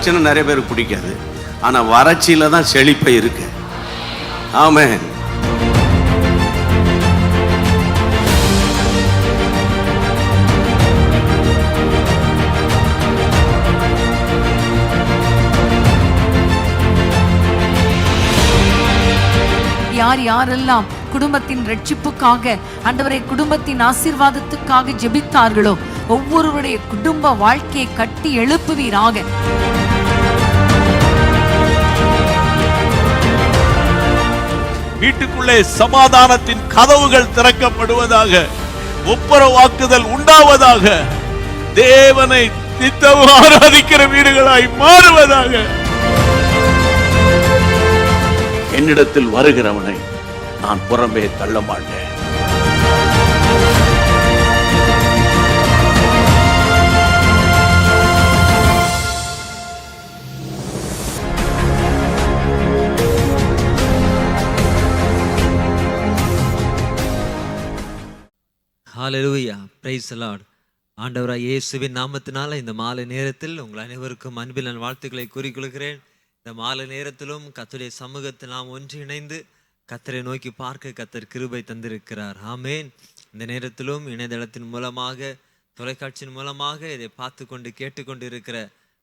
காய்ச்சல் நிறைய பேருக்கு பிடிக்காது. ஆனால் வறட்சியில் தான் செழிப்பை இருக்கு. ஆமென். யார் யாரெல்லாம் குடும்பத்தின் ரட்சிப்புக்காக, ஆண்டவரே குடும்பத்தின் ஆசீர்வாதத்துக்காக ஜெபித்தார்களோ ஒவ்வொருவருடைய குடும்ப வாழ்க்கையை கட்டி எழுப்புவீராக. வீட்டுக்குள்ளே சமாதானத்தின் கதவுகள் திறக்கப்படுவதாக, ஒப்புரவாக்குதல் உண்டாவதாக, தேவனை நித்தமும் ஆராதிக்கிற வீடுகளாய் மாறுவதாக. என்னிடத்தில் வருகிறவனை நான் புறம்பே தள்ள மாட்டேன். ஹல்லேலூயா, பிரைஸ் தி லார்ட். ஆண்டவராய் இயேசுவின் நாமத்தினால இந்த மாலை நேரத்தில் உங்கள் அனைவருக்கும் அன்பில் நான் வாழ்த்துக்களை கூறிக்கொள்கிறேன். இந்த மாலை நேரத்திலும் கர்த்தருடைய சமூகத்தில் நாம் ஒன்றிணைந்து கர்த்தரை நோக்கி பார்க்க கர்த்தர் கிருபை தந்திருக்கிறார். ஆமென். இந்த நேரத்திலும் இணையதளத்தின் மூலமாக, தொலைக்காட்சியின் மூலமாக இதை பார்த்து கொண்டு கேட்டுக்கொண்டு இருக்கிற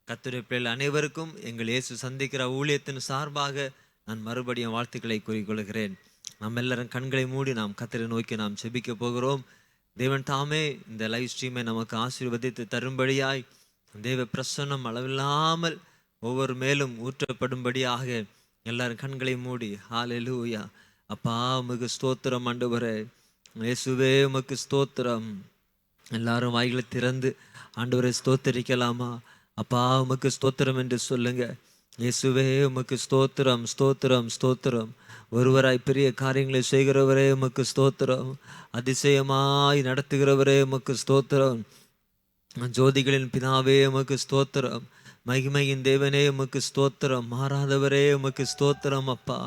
கர்த்தருடைய பிள்ளைகள் அனைவருக்கும் எங்கள் இயேசு சந்திக்கிற ஊழியத்தின் சார்பாக நான் மறுபடியும் வாழ்த்துக்களை கூறிக்கொள்கிறேன். நாம் எல்லாரும் கண்களை மூடி நாம் கர்த்தரை நோக்கி நாம் ஜெபிக்க போகிறோம். தேவன் தாமே இந்த லைவ் ஸ்ட்ரீமை நமக்கு ஆசீர்வதித்து தரும்படியாய் தேவ பிரசன்னம் அளவில்லாமல் ஒவ்வொரு மேலும் ஊற்றப்படும்படியாக எல்லாரும் கண்களை மூடி ஹல்லேலூயா. அப்பா உமக்கு ஸ்தோத்திரம் ஆண்டவரே, இயேசுவே உமக்கு ஸ்தோத்திரம். எல்லாரும் வாய்களை திறந்து ஆண்டவரை ஸ்தோத்தரிக்கலாமா? அப்பா உமக்கு ஸ்தோத்திரம் என்று சொல்லுங்க. இயேசுவே உமக்கு ஸ்தோத்திரம், ஸ்தோத்திரம், ஸ்தோத்திரம். ஒருவராய் பெரிய காரியங்களை செய்கிறவரே உமக்கு ஸ்தோத்திரம். அதிசயமாய் நடத்துகிறவரே உமக்கு ஸ்தோத்திரம். ஜோதிகளின் பிதாவே உமக்கு ஸ்தோத்திரம். மகிமையின் தேவனே உமக்கு ஸ்தோத்திரம். மாறாதவரே உமக்கு ஸ்தோத்திரம். அப்பா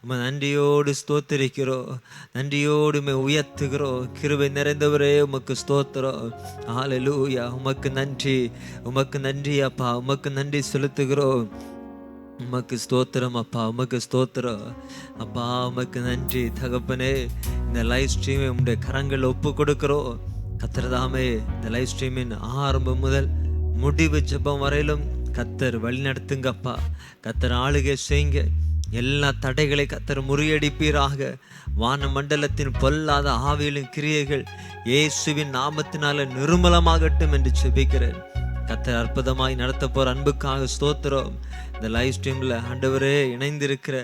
உம்மை நன்றியோடு ஸ்தோத்தரிக்கிறோம், நன்றியோடு உம்மை உயர்த்துகிறோம். கிருபை நிறைந்தவரே உமக்கு ஸ்தோத்திரம். ஹல்லேலூயா. உமக்கு நன்றி, உமக்கு நன்றி அப்பா, உமக்கு நன்றி செலுத்துகிறோம். உமக்கு ஸ்தோத்திரம் அப்பா, உமக்கு ஸ்தோத்திரம் அப்பா, உமக்கு நன்றி தகப்பனே. இந்த லைவ் ஸ்ட்ரீமை உங்களுடைய கரங்கள் ஒப்பு கொடுக்கிறோம். கர்த்தர்தாமே இந்த லைவ் ஸ்ட்ரீமின் ஆரம்பம் முதல் முடிவு ஜெபம் வரையிலும் கர்த்தர் வழி நடத்துங்கப்பா. கர்த்தர் ஆளுகை செய்யுங்க. எல்லா தடைகளை கர்த்தர் முறியடிப்பீராக. வான மண்டலத்தின் பொல்லாத ஆவிகளின் கிரியைகள் இயேசுவின் நாமத்தினால நிர்மலமாகட்டும் என்று ஜெபிக்கிறேன். கர்த்தர் அற்புதமாய் நடத்த போற அன்புக்காக ஸ்தோத்திரம். இந்த லைவ் ஸ்ட்ரீம்ல ஆண்டவரே இணைந்திருக்கிற,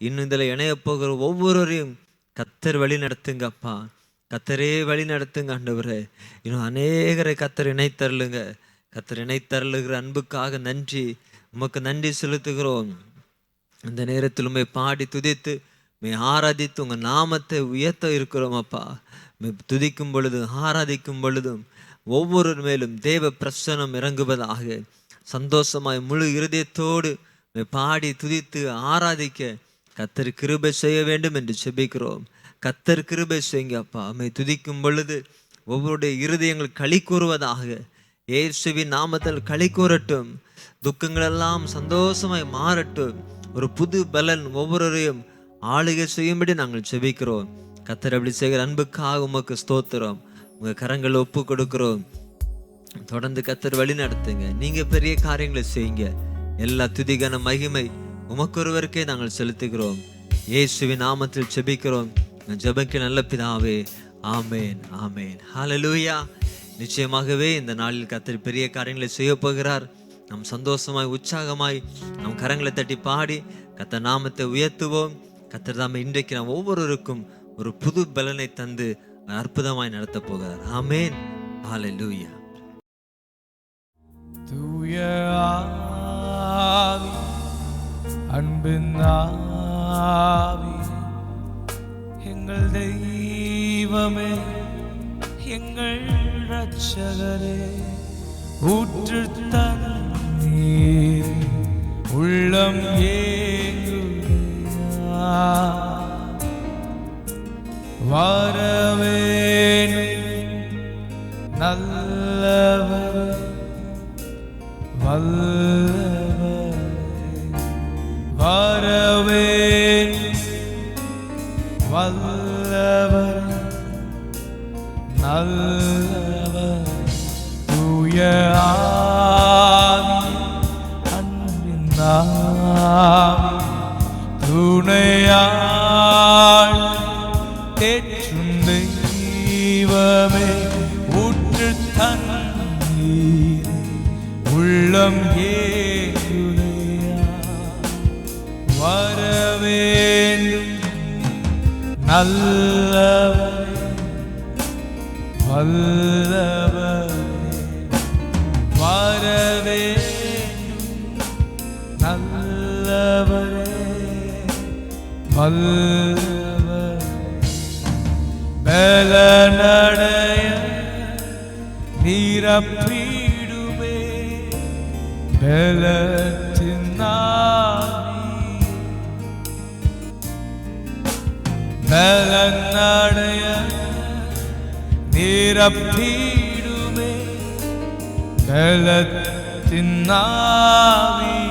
இன்னும் இதில் இணைய போகிற ஒவ்வொருவரையும் கர்த்தர் வழி நடத்துங்கப்பா. கர்த்தரே வழி நடத்துங்க ஆண்டவரே. இன்னும் அநேகரை கர்த்தர் இணைத்தருளுங்க. கர்த்தர் இணைத்தருளுகிற அன்புக்காக நன்றி, உமக்கு நன்றி செலுத்துகிறோம். இந்த நேரத்தில் உண்மை பாடி துதித்து ஆராதித்து உங்கள் நாமத்தை உயர்த்த இருக்கிறோம் அப்பா. துதிக்கும் பொழுதும் ஆராதிக்கும் பொழுதும் ஒவ்வொரு மேலும் தேவ பிரசன்னம் இறங்குவதாக. சந்தோஷமாய் முழு இருதயத்தோடு பாடி துதித்து ஆராதிக்க கர்த்தர் கிருபை செய்ய வேண்டும் என்று ஜெபிக்கிறோம். கர்த்தர் கிருபை செய்யுங்க அப்பா. அம்மை துதிக்கும் பொழுது ஒவ்வொருடைய இருதயங்கள் களி கூறுவதாக. இயேசுவின் நாமத்தில் களி கூறட்டும். துக்கங்களெல்லாம் சந்தோஷமாய் மாறட்டும். ஒரு புது பலன் ஒவ்வொருவரையும் ஆளுகை செய்யும்படி நாங்கள் ஜெபிக்கிறோம். கர்த்தர் அப்படி செய்கிற அன்புக்காக உமக்கு ஸ்தோத்திரம். உங்க கரங்களை ஒப்பு கொடுக்கிறோம். தொடர்ந்து கர்த்தர் வழி நடத்துங்க. நீங்க பெரிய காரியங்களை செய்யுங்க. எல்லா துதிகான மகிமை உமக்கு ஒருவருக்கே நாங்கள் செலுத்துகிறோம். இயேசுவின் நாமத்தில் ஜெபிக்கிறோம். ஜெபக்கு நல்ல பிதாவே, ஆமேன், ஆமேன். ஹல்லேலூயா. நிச்சயமாகவே இந்த நாளில் கர்த்தர் பெரிய காரியங்களை செய்ய போகிறார். நம் சந்தோஷமாய் உற்சாகமாய் நம் கரங்களை தட்டி பாடி கர்த்தர் நாமத்தை உயர்த்துவோம். கர்த்தர் தாமே இன்றைக்கு நாம் ஒவ்வொருவருக்கும் ஒரு புது பலனை தந்து அற்புதமாய் நடத்த போகிறார். ஆமேன். ஹல்லேலூயா. தூய ஆவி, அன்பின் ஆவி, எங்கள் தெய்வமே, எங்கள் இரட்சகரே, ஊற்று தண்ணீர் உள்ளம் ஏங்குதையா, வரவேணும் நல்லவர் வல்லவர் நல்லவர் நல்லவர் தூய ஆவி அன்பின் ஆவி துணையாய் தேற்றும் தெய்வமே ஊற்று தண்ணீர் உள்ளம் ஏகுதையா வரவேண்டும் நல்லவரே வல்லவரே வரவேண்டும் நல்லவரே வல்லவரே பலனடைய நிரப்பிடுமே பலத்தின் ஆவி பலனடைய நிரப்பிடுமே பலத்தின் ஆவியே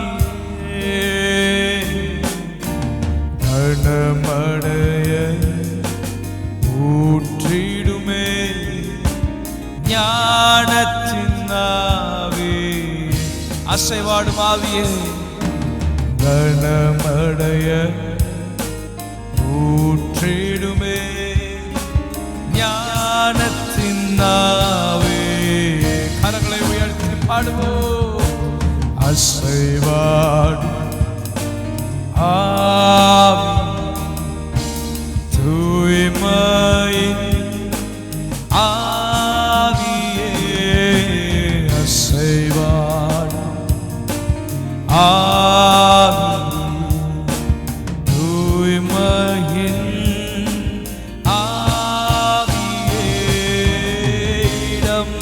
கனமடைய ஊற்றிடுமே ஞானத்தின் ஆவி அசைவாடும் ஆவியே கனமடைய ஊற்றிடுமே ஞானத்தின் ஆவி கரங்களை உயர்த்தி பாடுவோம் அசைவாடும் ஆவி தூய்மையின் ஆவியே அசைவாடும் ஆவி தூய்மையின்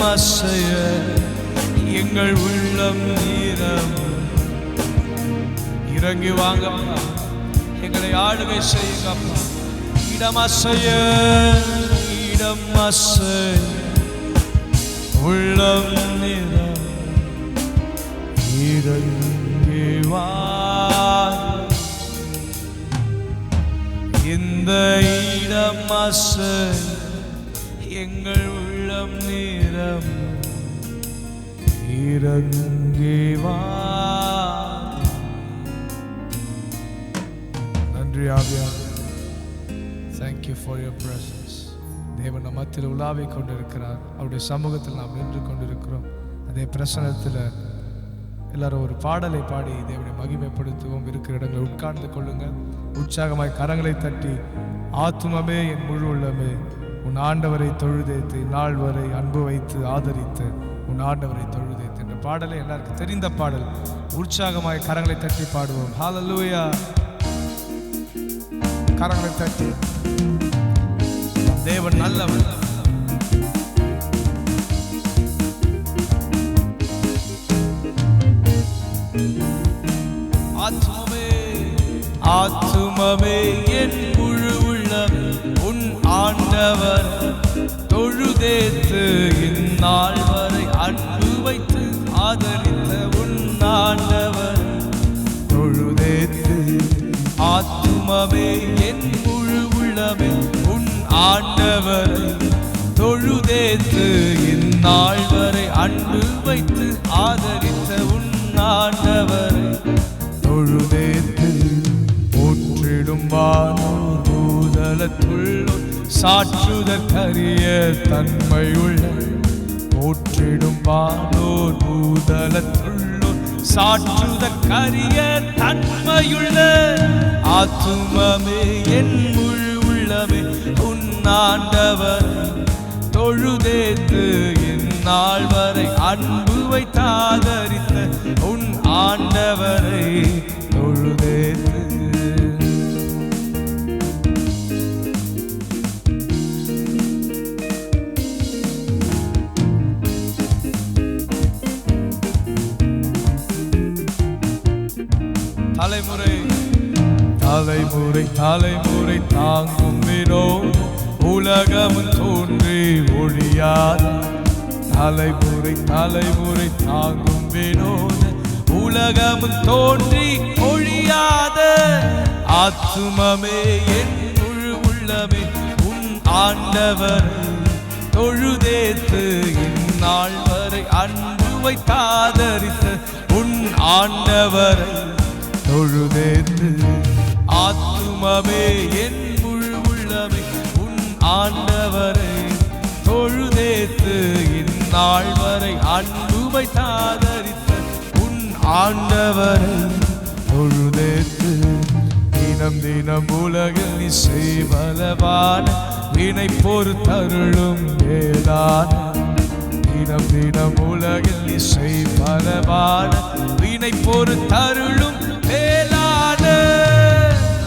அசைய எங்கள் உள்ளம் நீரம் இறங்கி வாங்கப்பா எங்களை ஆளுகை செய்யுங்கப்பா இடம் அசைய உள்ளம் நீரம் இறங்கி வாங்க இந்த இடம் அசைய எங்கள் உள்ளம் நீரம் இறங்கி வா நன்றி ஆவியானவரே thank you for your presence தேவன் நம் மத்தியில் உலாவிக் கொண்டிருக்கிறார் அவருடைய சமூகத்தில் நாம் நின்று கொண்டிருக்கிறோம் அதே பிரசன்னத்தில் எல்லாரும் ஒரு பாடலை பாடி தேவனை மகிமைப்படுத்துவோம் இருக்கிற இடங்களை உட்கார்ந்து கொள்ளுங்கள் உற்சாகமாய் கரங்களை தட்டி ஆத்துமமே என் முழு உள்ளமே உன் ஆண்டவரை தொழுதேத்து நாள் வரை அன்பு வைத்து ஆதரித்து உன் ஆண்டவரை தொழுதேத்து என்ற பாடலை எல்லாருக்கும் தெரிந்த பாடல் உற்சாகமாய் கரங்களை தட்டி பாடுவோம் ஹல்லேலூயா கரங்களை தட்டி தேவன் நல்லவர் ஆத்துமமே என் முழு உள்ளமே உன் ஆண்டவர் தொழுதேத்து இந்நாள் வரை அன்பு வைத்து ஆதரித்த உன் ஆண்டவர் தொழுதேத்து ஆத்துமமே என் முழு உள்ளமே உன் ஆண்டவரை தொழுதேத்து இந்நாள் வரை அன்பு வைத்து ஆதரித்த உன் ஆண்டவரை தொழுதேத்து போற்றிடும் வானோர் பூதலத்துள்ளோர் சாற்றுதற்கரிய தன்மையுள்ள போற்றிடும் வானோர் பூதலத்துள்ளோர் சாற்றுதற்கரிய தன்மையுள்ள ஆத்துமமே என் முழு உள்ளமே உன் ஆண்டவர் தொழுதேத்து இந்நாள் வரை அன்பு வைத்தாதரித்த உன் ஆண்டவரை தொழுதேத்து தலைமுறை தலைமுறை தலைமுறை தாங்கும் வினோத உலகமும் தோன்றி ஒழியாத தலைமுறை தலைமுறை தாங்கும் வினோத உலகமும் தோன்றி ஒழியாத ஆத்துமமே என் முழு உள்ளமே ஆண்டவரை தொழுதேத்து இந்நாள் வரை அன்பு வைத்தாதரித்த உன் ஆண்டவரை தொழுதேத்து. ஆத்துமமே என் முழு உள்ளமே உன் ஆண்டவரை தொழுதேத்து இந்நாள் வரை அன்பு வைத்தாதரித்த உன் ஆண்டவரை தொழுதேத்து. தினம் தினம் உலகில் நீ செய்வலவான வினை பொறுத்தருளும் வேளான. தினம் தினம் உலகில் நீ செய்வலவான வினை பொறுத்தருளும் வேளான.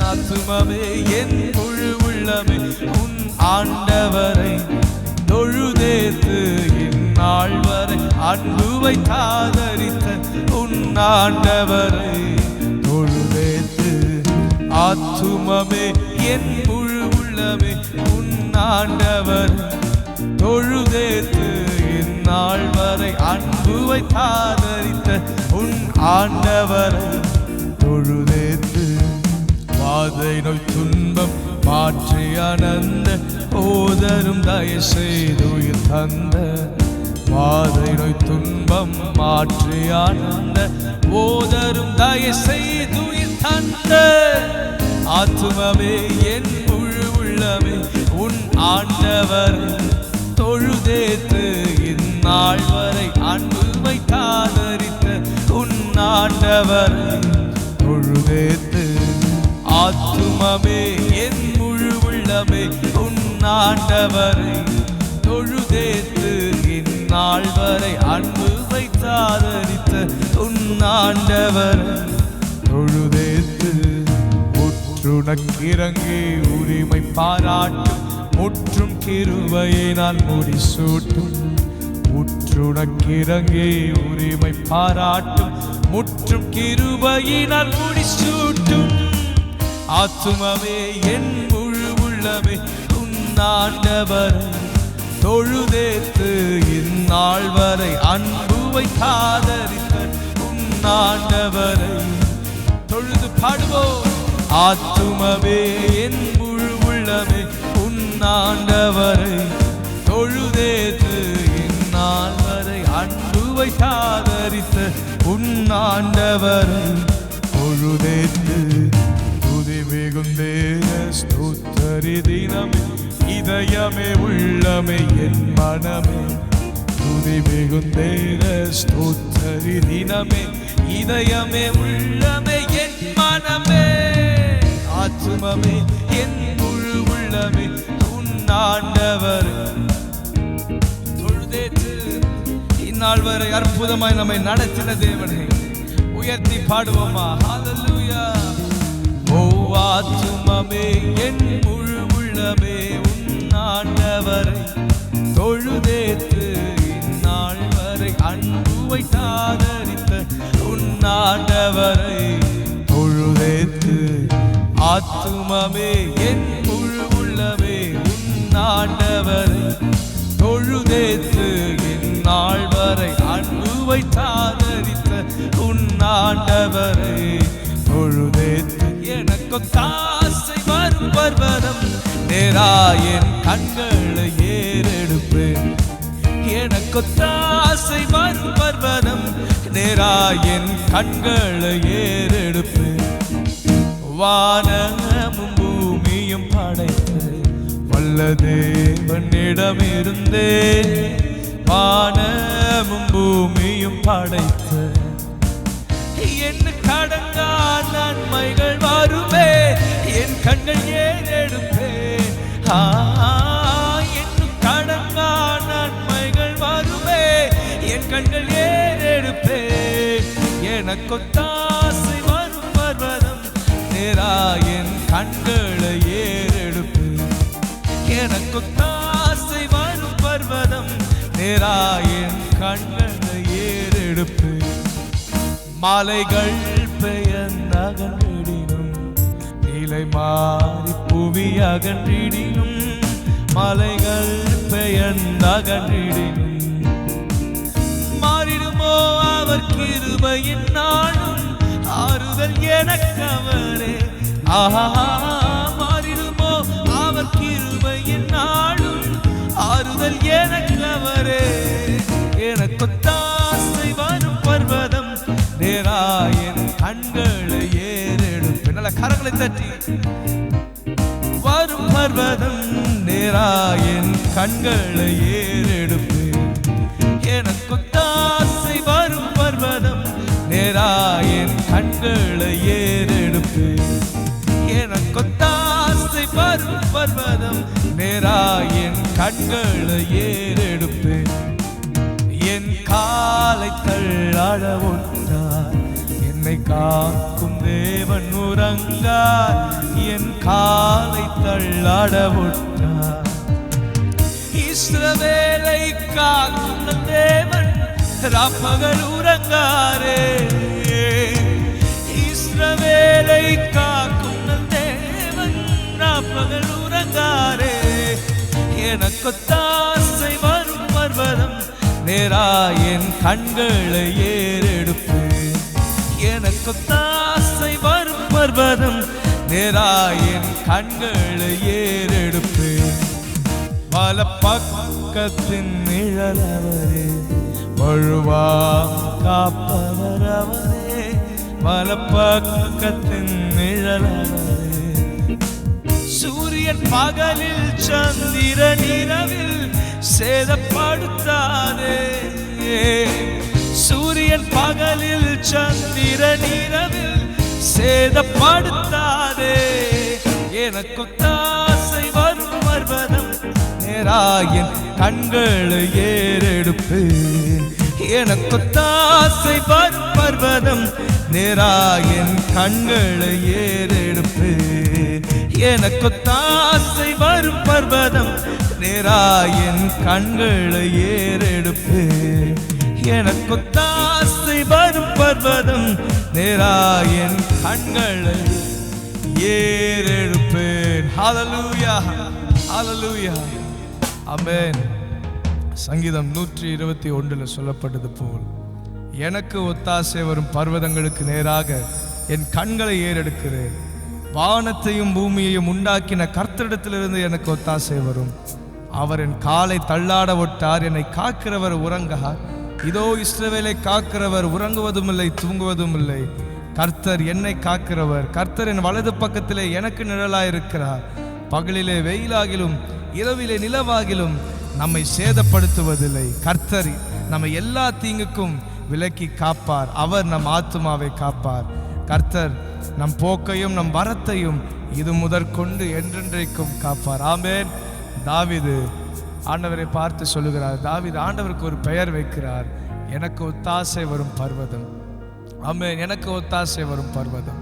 ஆத்துமமே என் முழு உள்ளமே உன் ஆண்டவரை தொழுதேத்து இந்நாள் வரை அன்பு வைத்தாதரித்த உன் ஆண்டவரை தொழுதேத்து. ஆத்துமமே என் முழு உள்ளமே உன் ஆண்டவரை தொழுதேத்து இந்நாள் வரை அன்பு வைத்தாதரித்த உன் ஆண்டவரை தொழுதேத்து. வாதை நோய் துன்பம் மாற்றி அனந்த ஓதரும் தயை செய்துயிர் தந்த. வாதை நோய் துன்பம் மாற்றி ஆனந்த ஓதரும் தயை செய்துயிர் தந்த. ஆத்துமமே என் முழு உள்ளமே உன் ஆண்டவரை தொழுதேத்து இந்நாள் வரை அன்பு வைத்தாதரித்த உன் ஆண்டவரை தொழுதேத்து. ஆத்துமமே என் முழு உள்ளமே உன் ஆண்டவரை தொழுதேத்து இந்நாள் வரை அன்பு வைத்தாதரித்த உன் ஆண்டவரை தொழுதேத்து. உற்றுனக்கிறங்கி உரிமை பாராட்டும் முற்றும் கிருபையை நான் முடிசூட்டும். உற்றுனக்கிறங்கி உரிமை பாராட்டும் முற்றும் கிருபையை நான் முடிசூட்டும். ஆத்துமமே என் முழு உள்ளமே உன் ஆண்டவரை தொழுதேத்து இந்நாள் வரை அன்பு வைத்தாதரித்த உன் ஆண்டவரை தொழுது பாடுவோம். ஆத்துமமே என் முழு உள்ளமே உன் ஆண்டவரை தொழுதேத்து இந்நாள் வரை அன்பு வைத்தாதரித்த உன் ஆண்டவரை தொழுதேத்து. துதி மிகுந்தேன ஸ்தோத்திரி தினமே இதயமே உள்ளமே என் மனமே. துதி மிகுந்தேன ஸ்தோத்திரி தினமே இதயமே உள்ளமே என் மனமே. ஆத்துமமே என் முழு உள்ளமே உன் ஆண்டவரை தொழுதேத்து இந்நாள் வரை அற்புதமாய் நம்மை நடத்தின தேவனை உயர்த்தி பாடுவோமா. ஹல்லேலூயா. ஓ ஆத்துமமே என் முழு உள்ளமே உன் ஆண்டவரை தொழுதேத்து இந்நாள் வரை அன்பு வைத்தாதரித்த உன் ஆண்டவரை தொழுதேத்து. ஆத்துமமே என் முழு உள்ளமே உன் ஆண்டவரை தொழுதேத்து இந்நாள் வரை அன்பு வைத்தாதரித்த உன் ஆண்டவரை தொழுதேத்து. எனக்கு தாசை வரும் பர்வதம் நேராயன் கண்களை ஏறெடுப்பேன். எனக்கு தாசை வரும் பர்வதம் நேராயன் கண்களை ஏறெடுப்பேன். வானமும் பூமியும் படைத்த வல்ல தேவனிடமிருந்தே வானமும் பூமியும் படைத்த என் கடங்கா நன்மைகள் வருமே என் கண்கள் ஏறெடுப்பேன். என் கடங்கா நன்மைகள் வருமே என் கண்கள் ஏறெடுப்பேன். எனக்கு தாசை வரும் பர்வதம் நேராயன் கண்களை ஏறெடுப்பேன். எனக்கு தாசை வரும் பர்வதம் நேராயன் கண்களை ஏறெடுப்பேன். மாலைகள் பெயர்ந்தகன்றிடினும் நிலை மாறி புவி அகன்றிடினும். மலைகள் பெயர்ந்தகன்றிடினும் மாறிடுமோ அவர் கிருபையின் நாளும் ஆறுதல் எனக்கு அவரே. மாறிடுமோ அவர் கிருபையின் நாள் வாக்குதல் எனக்கு அவரே, எனக்கு ஒத்தாசை வரும் பர்வதம் நேராயன் கண்களை ஏறெடுப்பேன். நல்ல கரங்களை தட்டி. வரும் பர்வதம் நேராயன் கண்களை ஏறெடுப்பேன். எனக்கு ஒத்தாசை வரும் பர்வதம் நேராயன் கண்களை ஏறெடுப்பேன். எனக்கு ஒத்தாசை வரும் பர்வதம் நேராயன் கண்களை ஏறெடுப்பேன். என் காலை தள்ளாட ஒன்றார், என்னை காக்கும் தேவன் உறங்கார். என் காலை தள்ளாட ஒன்றார், இஸ்ரவேலை காக்கும் தேவன் ராப்பகல் உறங்காரே. இஸ்ரவேலை காக்கும் தேவன் ராப்பகல் உறங்காரே. எனக்கு ஒத்தாசை வரும் பர்வதம் நேராயன் கண்களை ஏறெடுப்பேன். எனக்கு ஒத்தாசை வரும் பர்வதம் நேராயன் கண்களை ஏறெடுப்பேன். பல பக்கத்தின் நிழலவரே, வழுவாம் காப்பவர் அவரே. பல பக்கத்தின் நிழலவரே, சூரியன் பகலில் சந்திரன் இரவில் சேதப்படுத்தாதே. சூரியன் பகலில் சந்திரன் இரவில் சேதப்படுத்தாதே. எனக்கு ஒத்தாசை வரும் பர்வதம் நேராயன் கண்களை ஏறெடுப்பேன். எனக்கு ஒத்தாசை வரும் பர்வதம் நேராயன் கண்களை ஏறெடுப்பேன். எனக்கு ஒத்தாசை வரும் பர்வதம் நேராயன் கண்களை ஏறெடுப்பேன். எனக்கு ஒத்தாசை வரும் பர்வதம் நேராயன் கண்களை ஏறெடுப்பேன். ஹல்லேலூயா, ஹல்லேலூயா, ஆமென். சங்கீதம் 121 சொல்லப்பட்டது போல், எனக்கு ஒத்தாசை வரும் பர்வதங்களுக்கு நேராக என் கண்களை ஏறெடுக்கிறேன். வானத்தையும் பூமியையும் உண்டாக்கின கர்த்தரிடத்திலிருந்து எனக்கு ஒத்தாசை வரும். அவர் என் காலை தள்ளாட விட்டார். என்னை காக்கிறவர் உறங்கார். இதோ இஸ்ரவேலை காக்கிறவர் உறங்குவதும் இல்லை, தூங்குவதும் இல்லை. கர்த்தர் என்னை காக்கிறவர். கர்த்தர் என் வலது பக்கத்திலே எனக்கு நிழலாயிருக்கிறார். பகலிலே வெயிலாகிலும் இரவிலே நிலவாகிலும் நம்மை சேதப்படுத்துவதில்லை. கர்த்தர் நம்மை எல்லா தீங்குக்கும் விலக்கி காப்பார். அவர் நம் ஆத்துமாவை காப்பார். கர்த்தர் நம் போக்கையும் நம் வரத்தையும் இது முதற்கொண்டு என்றென்றைக்கும் காப்பார். ஆமென். தாவீது ஆண்டவரை பார்த்து சொல்லுகிறார். தாவீது ஆண்டவருக்கு ஒரு பெயர் வைக்கிறார், எனக்கு ஒத்தாசை வரும் பர்வதம். ஆமென். எனக்கு ஒத்தாசை வரும் பர்வதம்.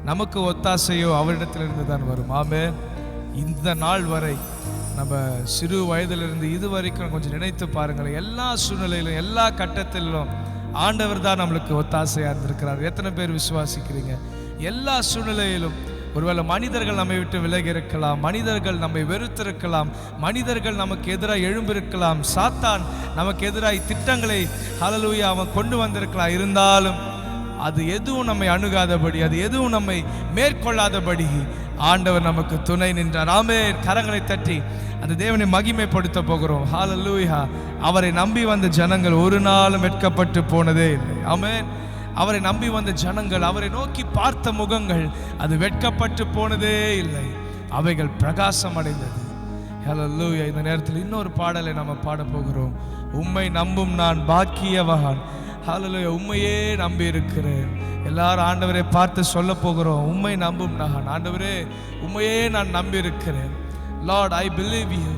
நமக்கு ஒத்தாசையோ அவரிடத்திலிருந்து தான் வரும். ஆமென். இந்த நாள் வரை நம்ம சிறு வயதிலிருந்து இது வரைக்கும் கொஞ்சம் நினைத்து பாருங்கள். எல்லா சூழ்நிலையிலும் எல்லா கட்டத்திலும் ஆண்டவர் தான் நம்மளுக்கு ஒத்தாசையாக இருந்திருக்கிறார். எத்தனை பேர் விசுவாசிக்கிறீங்க? எல்லா சூழ்நிலையிலும் ஒருவேளை மனிதர்கள் நம்மை விட்டு விலகி இருக்கலாம், மனிதர்கள் நம்மை வெறுத்திருக்கலாம், மனிதர்கள் நமக்கு எதிராக எழும்பிருக்கலாம், சாத்தான் நமக்கு எதிராக திட்டங்களை ஹல்லேலூயா அவன் கொண்டு வந்திருக்கலாம். இருந்தாலும் அது எதுவும் நம்மை அணுகாதபடி, அது எதுவும் நம்மை மேற்கொள்ளாதபடி ஆண்டவர் நமக்கு துணை நின்றார். ஆமென். கரங்களை தட்டி அந்த தேவனை மகிமைப்படுத்த போகிறோம். ஹல்லேலூயா. அவரை நம்பி வந்த ஜனங்கள் ஒரு நாளும் வெட்கப்பட்டு போனதே இல்லை. ஆமென். அவரை நம்பி வந்த ஜனங்கள், அவரை நோக்கி பார்த்த முகங்கள் அது வெட்கப்பட்டு போனதே இல்லை. அவைகள் பிரகாசம் அடைந்தது. ஹல்லேலூயா. இந்த நேரத்தில் இன்னொரு பாடலை நம்ம பாட போகிறோம். உம்மை நம்பும் நான் பாக்கியவான். ஹல்லேலூயா. உம்மையே நம்பி இருக்கிறேன். எல்லாரும் ஆண்டவரை பார்த்து சொல்ல போகிறோம், உம்மை நம்பும் நான். ஆண்டவரே, உம்மையே நான் நம்பி இருக்கிறேன். Lord, I believe you.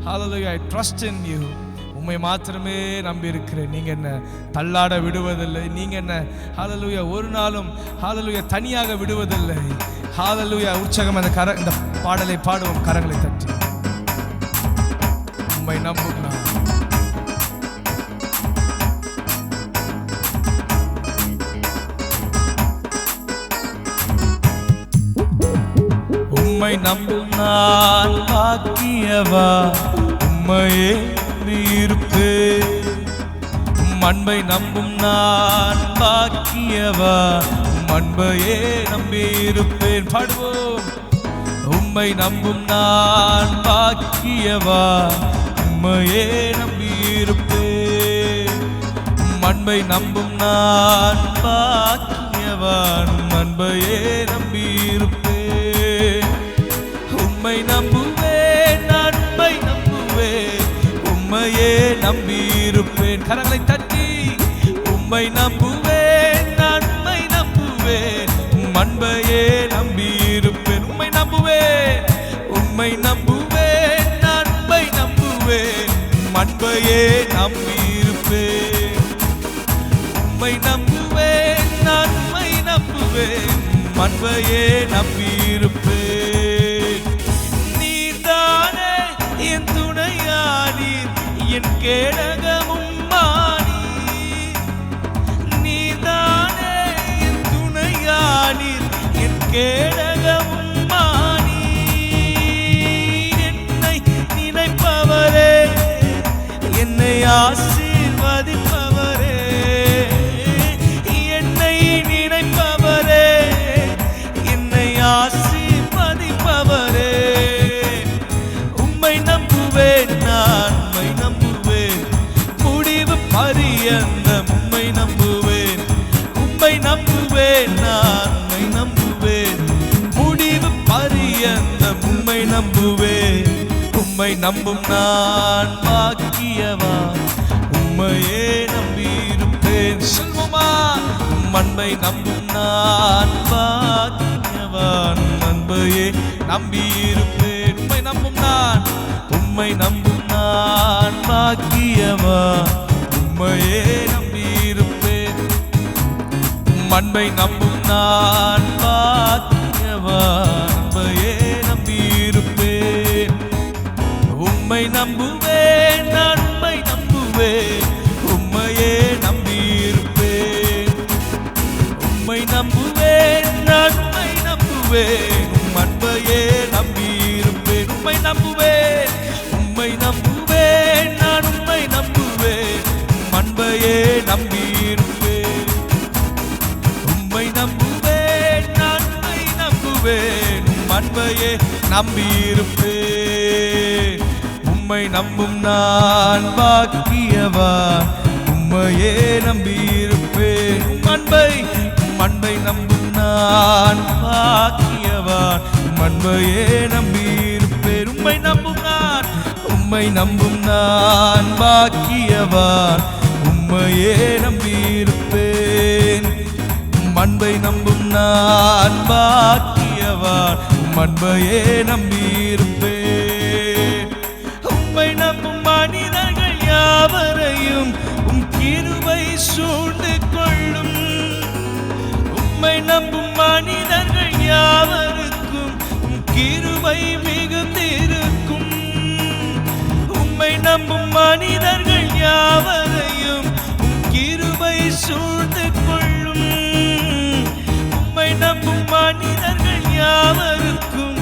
Hallelujah. I trust in you. உம்மை மாத்திரமே நம்பி இருக்கிறேன். நீங்க என்ன தள்ளாட விடுவதில்லை. நீங்க என்ன ஹல்லேலூயா ஒரு நாளும் ஹல்லேலூயா தனியாக விடுவதில்லை. ஹல்லேலூயா. உற்சாகம் இந்த பாடலை பாடுவோம் கரங்களை தட்டி. உம்மை நம்பும் நான். உம்மை நம்பும் நான் பாக்கியவா, உம்மையே இருப்பேன். உம் அன்பை நம்பும் நான் பாக்கியவா, உம் அன்பையே நம்பி இருப்பேன். பாடுவோம். உம்மை நம்பும் நான் பாக்கியவா, உம் உம்மையே நம்பியிருப்பேன். அன்பை நம்பும் நான் பாக்கியவான், அன்பையே நம்பியிருப்பேன். உம்மை நம்புவேன், நான் உம்மை நம்புவேன், உம்மையே நம்பியிருப்பேன். கரங்களை தட்டி உம்மை நம்புவேன், நான் உம்மை நம்புவேன், அன்பையே நம்பியிருப்பேன். உம்மை நம்புவேன், உம்மை நம்புவேன், நான் உம்மை நம்புவேன், அன்பையே நம்பியிருப்பேன். உம்மை நம்புவேன், நான் உம்மை நம்புவேன், அன்பையே நம்பியிருப்பேன். நீர்தானே என் துணையானீர், என் கேடகமும் மானீர். நீர்தானே என் துணையானீர், என் கேடகமும் மானீர். என்னை நினைப்பவரே, என்னை ஆசீர்வதிப்பவரே, என்னை நினைப்பவரே, என்னை ஆசீர்வதிப்பவரே. உம்மை நம்புவேன், நான் உம்மை நம்புவேன், முடிவு பரியந்தம் உம்மை நம்புவேன். உம்மை நம்புவேன், நான் உம்மை நம்புவேன், முடிவு பரியந்தம் உம்மை நம்புவேன். உம்மை நம்பும் நான் பாக்கியவான், உம்மையே நம்பியிருப்பேன். சொல்வோமா? அன்பை நம்பும் நான் பாக்கியவான், அன்பையே நம்பியிருப்பேன். உம்மை நம்பும் நான், உம்மை நம்பும் நான் பாக்கியவான், உம்மையே நம்பியிருப்பேன். அன்பை நம்பும் நான் பாக்கியவான், அன்பையே நம்பியிருப்பேன். உம்மை நம்புவேன், நான் உம்மை நம்புவேன், உம்மையே நம்பியிருப்பேன். உம்மை நம்புவேன், நான் உம்மை நம்புவேன், அன்பையே நம்பியிருப்பேன். உம்மை நம்புவேன், உம்மை நம்புவேன், நான் உம்மை நம்புவேன், அன்பையே நம்பியிருப்பேன். உம்மை நம்புவேன், நான் உம்மை நம்புவேன், அன்பையே நம்பியிருப்பேன். உம்மை நம்பும் நான் பாக்கியவான், உம்மையே நம்பியிருப்பேன். அன்பை நம்பும் நான் பாக்கியவான், அன்பையே நம்பியிருப்பேன். உம்மை நம்பும் நான், உம்மை நம்பும் நான் பாக்கியவான், உம்மையே நம்பியிருப்பேன். அன்பை நம்பும் நான் பாக்கியவான், அன்பையே நம்பியிருப்பேன். உம்மை நம்பும் மனிதர்கள் யாவரையும் கிருபை சூழ்ந்து கொள்ளும். உம்மை நம்பும் மனிதர்கள் யாவருக்கும் கிருபை மிகுந்திருக்கும். உம்மை நம்பும் மனிதர்கள் யாவரையும் கிருபை சூழ்ந்து கொள்ளும். உம்மை நம்பும் மனிதர்கள் யாவருக்கும்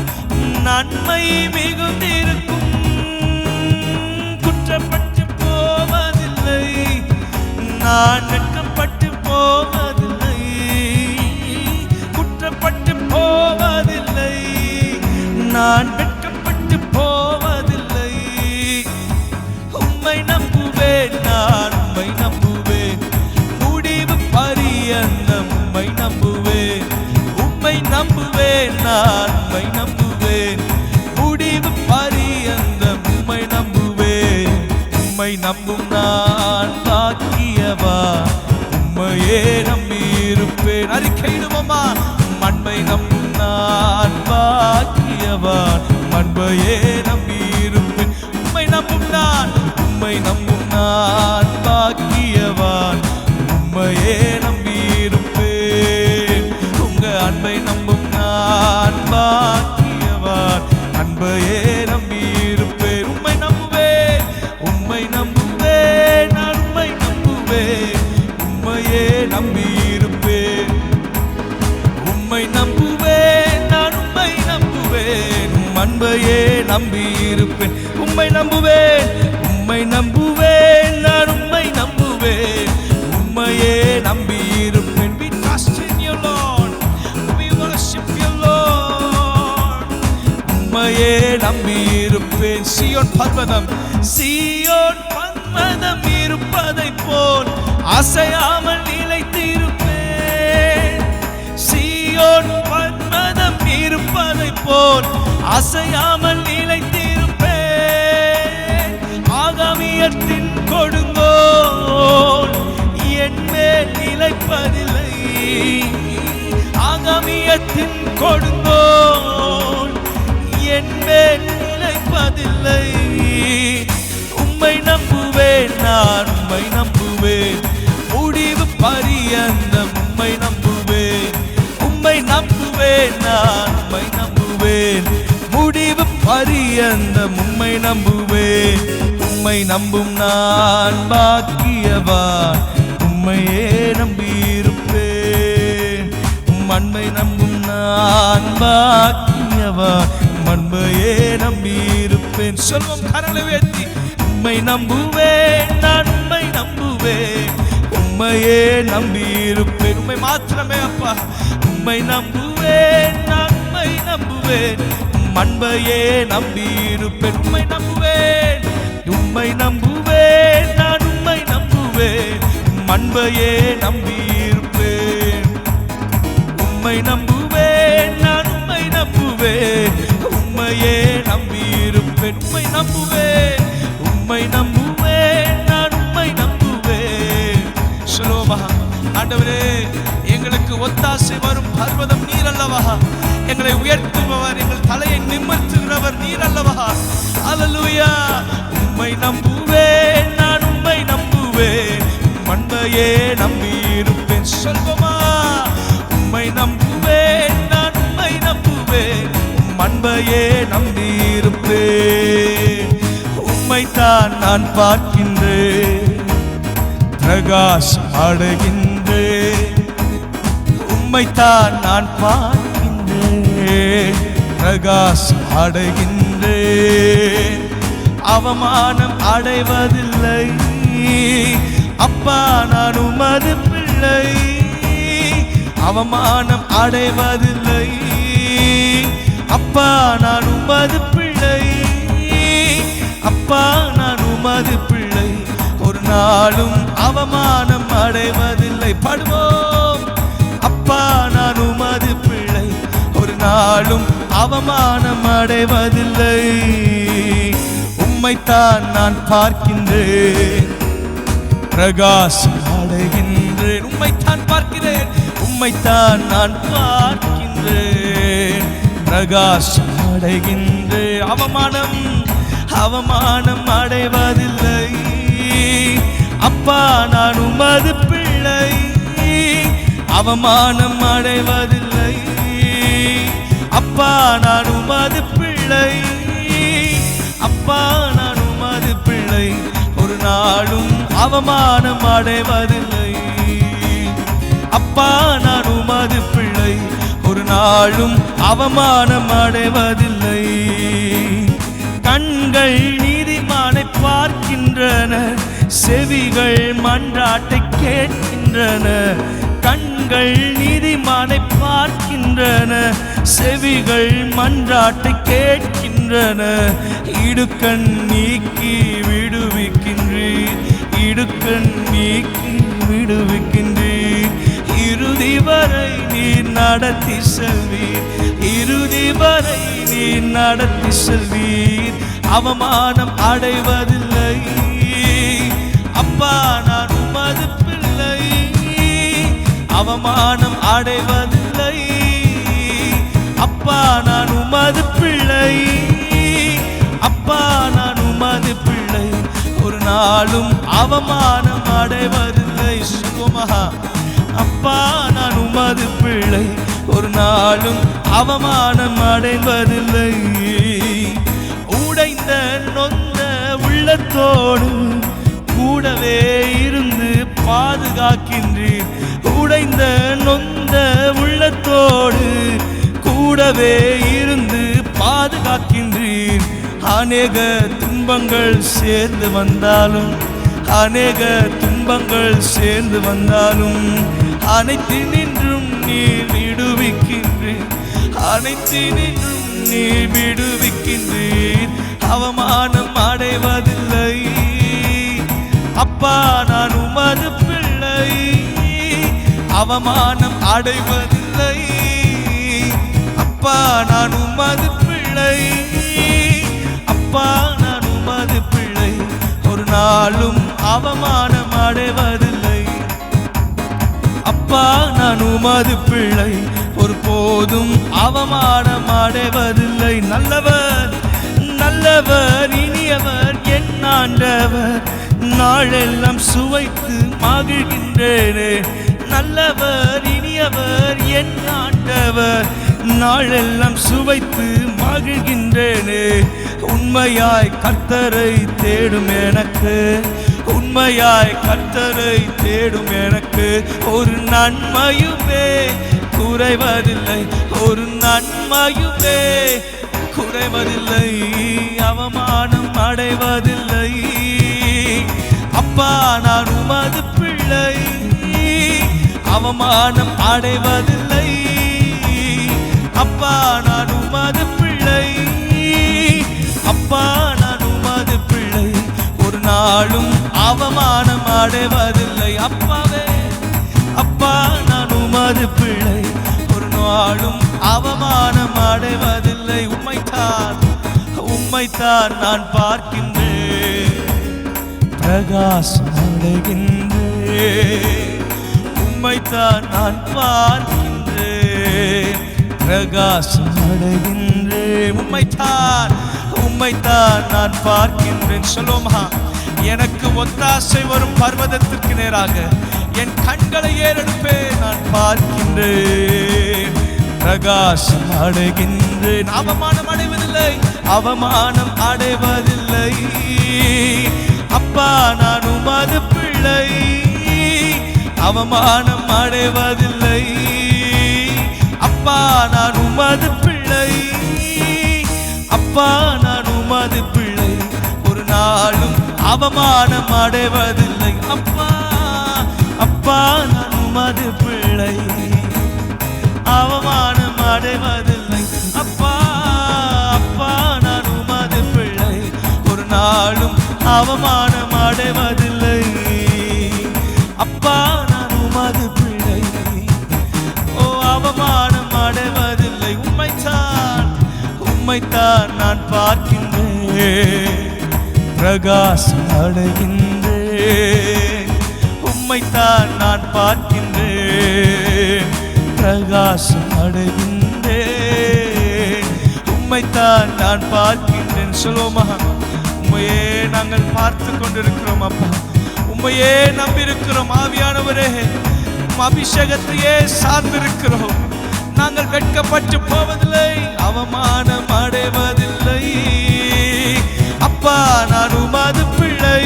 நன்மை மிகுந்திருக்கும். குற்றப்பட்டு போவதில்லை, நான் வெட்கப்பட்டு போவதில்லை. குற்றப்பட்டு போவதில்லை, நான் வெட்கப்பட்டு போவதில்லை. உம்மை நம்புவேன், நான் உம்மை நம்புவேன், முடிவு பரியந்தம் உம்மை நம்புவேன். உம்மை நம்புவேன், நான் உம்மை நம்புவேன், முடிவு பரியந்தம் உம்மை நம்புவேன். உம்மை நம்பும் நான் பாக்கியவான், உம்மையே நம்பியிருப்பேன். அறிக்கையிடுவோமா? அன்பை நம்பும் நான் பாக்கியவான், அன்பையே நம்பியிருப்பேன். உம்மை நம்பும் நான், உம்மை நம்பும் நான் பாக்கியவான், உம்மையே நம்பியிருப்பேன். உங்க அன்பை நம்பும் நான் பாக்கியவான், அன்பையே நம்பியிருப்பேன். உம்மை நம்புவேன், உம்மை நம்புவேன், நான் உம்மை நம்புவேன், உம்மையே நம்பியிருப்பேன். உம்மை நம்புவேன், நான் உம்மை நம்புவேன், அன்பையே நம்பியிருப்பேன். உம்மை நம்புவேன், உம்மை நம்புவேன், நான் உம்மை நம்புவேன், உம்மையே நம்பியிருப்பேன். We trust in you, Lord. We worship you, Lord. உம்மையே நம்பியிருப்பேன். சீயோன் பர்வதம் சீயோன் பர்வதம் இருப்பதை போல் அசையாமல் நிலைத்திருப்பேன். சீயோன் பர்வதம் இருப்பதை போல் அசையாமல் நிலைத்திருப்பேன். ஆகாமியத்தின் கொடுங்கோல் என் மேல் நிலைப்பதில்லை. ஆகாமியத்தின் கொடுங்கோல் என் மேல் நிலைப்பதில்லை. உம்மை நம்புவேன், நான் உம்மை நம்புவேன், முடிவு பரியந்தம் உம்மை நம்புவேன். உம்மை நம்புவேன், நான் உம்மை நம்புவேன், முடிவு பரியந்தம் உம்மை நம்புவேன். உம்மை நம்பும் நான் பாக்கியவான், உம்மையே நம்பியிருப்பேன். அன்பை நம்பும் நான் பாக்கியவான், அன்பையே நம்பியிருப்பேன். சொல்வோம் கரங்களை உயர்த்தி. உம்மை நம்புவேன், நான் உம்மை நம்புவேன், உம்மையே நம்பியிருப்பேன். உம்மை மாத்திரமே அப்பா. உம்மை நம்புவேன், நான் உம்மை நம்புவேன், அன்பையே நம்பியிருப்பேன். உம்மை நம்புவேன், உம்மை நம்புவேன், நான் உம்மை நம்புவேன், அன்பையே நம்பியிருப்பேன். உம்மை நம்புவேன், நான் உம்மை நம்புவேன், உம்மையே நம்பியிருப்பேன். உம்மை நம்புவேன், உம்மை நம்புவேன், நான் உம்மை நம்புவேன். சொல்லுவோமா? ஆண்டவரே, எங்களுக்கு ஒத்தாசை வரும் பர்வதம் நீர் அல்லவா? எங்களை உயர்த்துபவர், எங்கள் தலையை நிமிர்த்துகிறவர் நீர் அல்லவா? அல்லேலூயா. உம்மை நம்புவேன், நான் உம்மை நம்புவேன், அன்பையே நம்பியிருப்பேன். சொல்வோமா? உம்மை நம்புவேன், நான் உம்மை நம்புவேன், அன்பையே நம்பியிருப்பேன். உம்மைத்தான் நான் பார்க்கின்றேன், பிரகாசம் அடைகின்றேன். உம்மைத்தான் நான் பார்க்கின்றேன், பிரகாசம் அடைகின்றேன். அவமானம் அடைவதில்லை அப்பா, நான் உமது பிள்ளை. அவமானம் அடைவதில்லை அப்பா, நான் உமது பிள்ளை. அப்பா, நான் உமது பிள்ளை. ஒரு நாளும் அவமானம் அடைவதில்லை. பாடுவோம். அப்பா, நான் உமது பிள்ளை, ஒரு நாளும் அவமானம் அடைவதில்லை. உம்மைத்தான் நான் பார்க்கின்றேன், பிரகாசம் அடைகின்றேன். உம்மைத்தான் பார்க்கிறேன், உம்மைத்தான் நான் பார்க்கின்றேன், பிரகாசம் அடைகின்றேன். அவமானம் அடைவதில்லை அப்பா, நான் உமது பிள்ளை. அவமானம் அடைவதில்லை அப்பா, நான் உமது பிள்ளை. அப்பா, நான் உமது பிள்ளை, ஒரு நாளும் அவமானம் அடைவதில்லை. அப்பா, நான் உமது பிள்ளை, ஒரு நாளும் அவமானம் அடைவதில்லை. கண்கள் நீதிமானை பார்க்கின்றன, செவிகள் மன்றாட்டை கேட்கின்றன. கண்கள் நீதிமானை பார்க்கின்றன, செவிகள் மன்றாட்டை கேட்கின்றன. இடுக்கண் நீக்கி விடுவிக்கின்றீர், இடுக்கண் நீக்கி விடுவிக்கின்றீர். இறுதி வரை நீர் நடத்தி செல்வீர், இறுதி வரை நீர் நடத்தி செல்வீர். அவமானம் அடைவதில்லை அப்பா, நான் உமது பிள்ளை. அவமானம் அடைவதில்லை அப்பா, நான் உமது பிள்ளை. அப்பா, நான் உமது பிள்ளை, ஒரு நாளும் அவமானம் அடைவதில்லை. சுகமஹா. அப்பா, நான் உமது பிள்ளை, ஒரு நாளும் அவமானம் அடைவதில்லை. உடைந்த நொந்த உள்ளத்தோடு கூடவே இருந்து பாதுகாக்கின்றீர். உடைந்த நொந்த உள்ளத்தோடு கூடவே இருந்து பாதுகாக்கின்றீர். அநேக துன்பங்கள் சேர்ந்து வந்தாலும், அநேக துன்பங்கள் சேர்ந்து வந்தாலும், அனைத்தினின்றும் நீர் விடுவிக்கின்றீர், அனைத்தினின்றும் நீர் விடுவிக்கின்றீர். அவமானம் அடைவதில்லை. அப்பா நான் உமது பிள்ளை, அவமானம் அடைவதில்லை. அப்பா நான் உமது பிள்ளை, அப்பா நான் உமது பிள்ளை, ஒரு நாளும் அவமானம் அடைவதில்லை. அப்பா நான் உமது பிள்ளை, ஒரு போதும் அவமானம் அடைவதில்லை. நல்லவர் நல்லவர் இனியவர் என் ஆண்டவர், நாளெல்லாம் சுவைத்து மகிழ்கின்றேனே. நல்லவர் இனியவர் என் ஆண்டவர், நாளெல்லாம் சுவைத்து மகிழ்கின்றேனே. உண்மையாய் கர்த்தரை தேடும் எனக்கு, உண்மையாய் கர்த்தரை தேடும் எனக்கு, ஒரு நன்மையுமே குறைவதில்லை, ஒரு நன்மையுமே குறைவதில்லை. அவமானம் அடைவதில்லை. அப்பா நான் உமது பிள்ளை, அவமானம் அடைவதில்லை. அப்பா நான் உமது பிள்ளை, அப்பா நான் உமது பிள்ளை, ஒரு நாளும் அவமானம் அடைவதில்லை. அப்பாவே அப்பா நான் உமது பிள்ளை, ஒரு நாளும் அவமானம் அடைவதில்லை. உம்மைத்தான் உம்மைத்தான் நான் பார்க்கின்றேன், பிரகாசம் அடைகின்றேன். உம்மைத்தான் நான் பார்க்கின்றேன், பிரகாசம் அடைகின்றேன். உம்மைத்தான் உம்மைத்தான் நான் பார்க்கின்றேன். சொல்லுமா, எனக்கு ஒத்தாசை வரும் பர்வதத்திற்கு நேராக என் கண்களை ஏறெடுப்பேன். நான் பார்க்கின்றேன், பிரகாசம் அடைகின்றேன். அவமானம் அடைவதில்லை, அவமானம் அடைவதில்லை. அப்பா நான் உமது பிள்ளை, அவமானம் அடைவதில்லை. அப்பா நான் உமது பிள்ளை, அப்பா நான் உமது பிள்ளை, ஒரு நாளும் அவமானம் அடைவதில்லை. அப்பா அப்பா நான் உமது பிள்ளை, அவமானம் அடைவதில்லை. அப்பா அப்பா நான் உமது பிள்ளை, ஒரு நாளும் அவமானம் அடைவதில்லை. அப்பா நான் உமது பிள்ளை, ஓ அவமானம் அடைவதில்லை. உம்மைத்தான் உம்மைத்தான் நான் பார்க்கின்றேன், பிரகாசம் அடைகின்றேன். உம்மைத்தான் நான் பார்க்கின்றேன், பிரகாசம் அடைகின்றேன். உம்மைத்தான் நான் பார்க்கின்றேன். சொல்லுமா, உம்மையே நாங்கள் பார்த்து கொண்டிருக்கிறோம். அப்பா உம்மையே நம்பியிருக்கிறோம். ஆவியானவரே உம் அபிஷேகத்தையே சார்ந்திருக்கிறோம். நாங்கள் வெட்கப்பட்டு போவதில்லை, அவமானம் அடைவதில்லை. அப்பா நான் உமது பிள்ளை,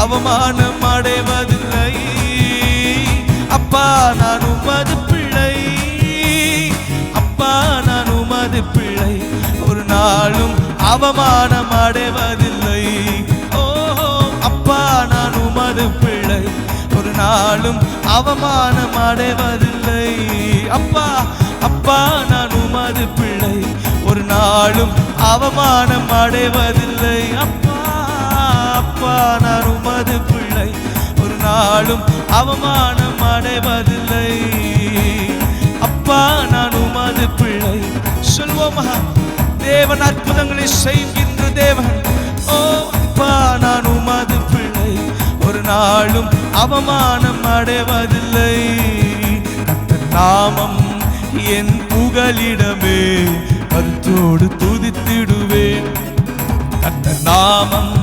அவமானம் அடைவதில்லை. அப்பா நான் உமது பிள்ளை, அப்பா நான் உமது பிள்ளை, ஒரு நாளும் அவமானம் அடைவதில்லை. ஓ அப்பா நான் உமது பிள்ளை, ஒரு நாளும் அவமானம் அடைவதில்லை. அப்பா அப்பா நான் உமது பிள்ளை, ஒரு நாளும் அவமானம் அடைவதில்லை. அப்பா அப்பா நான் உமது பிள்ளை, ஒரு நாளும் அவமானம் அடைவதில்லை. அப்பா நான் உமது பிள்ளை. சொல்வோமா, தேவன் அற்புதங்களை செய்கின்ற தேவன். ஓ அப்பா நான் உமது பிள்ளை, ஒரு நாளும் அவமானம் அடைவதில்லை. கர்த்தர் நாமம் என் புகலிடமே, கருத்தோடு துதித்திடுவேன். கர்த்தர் நாமம்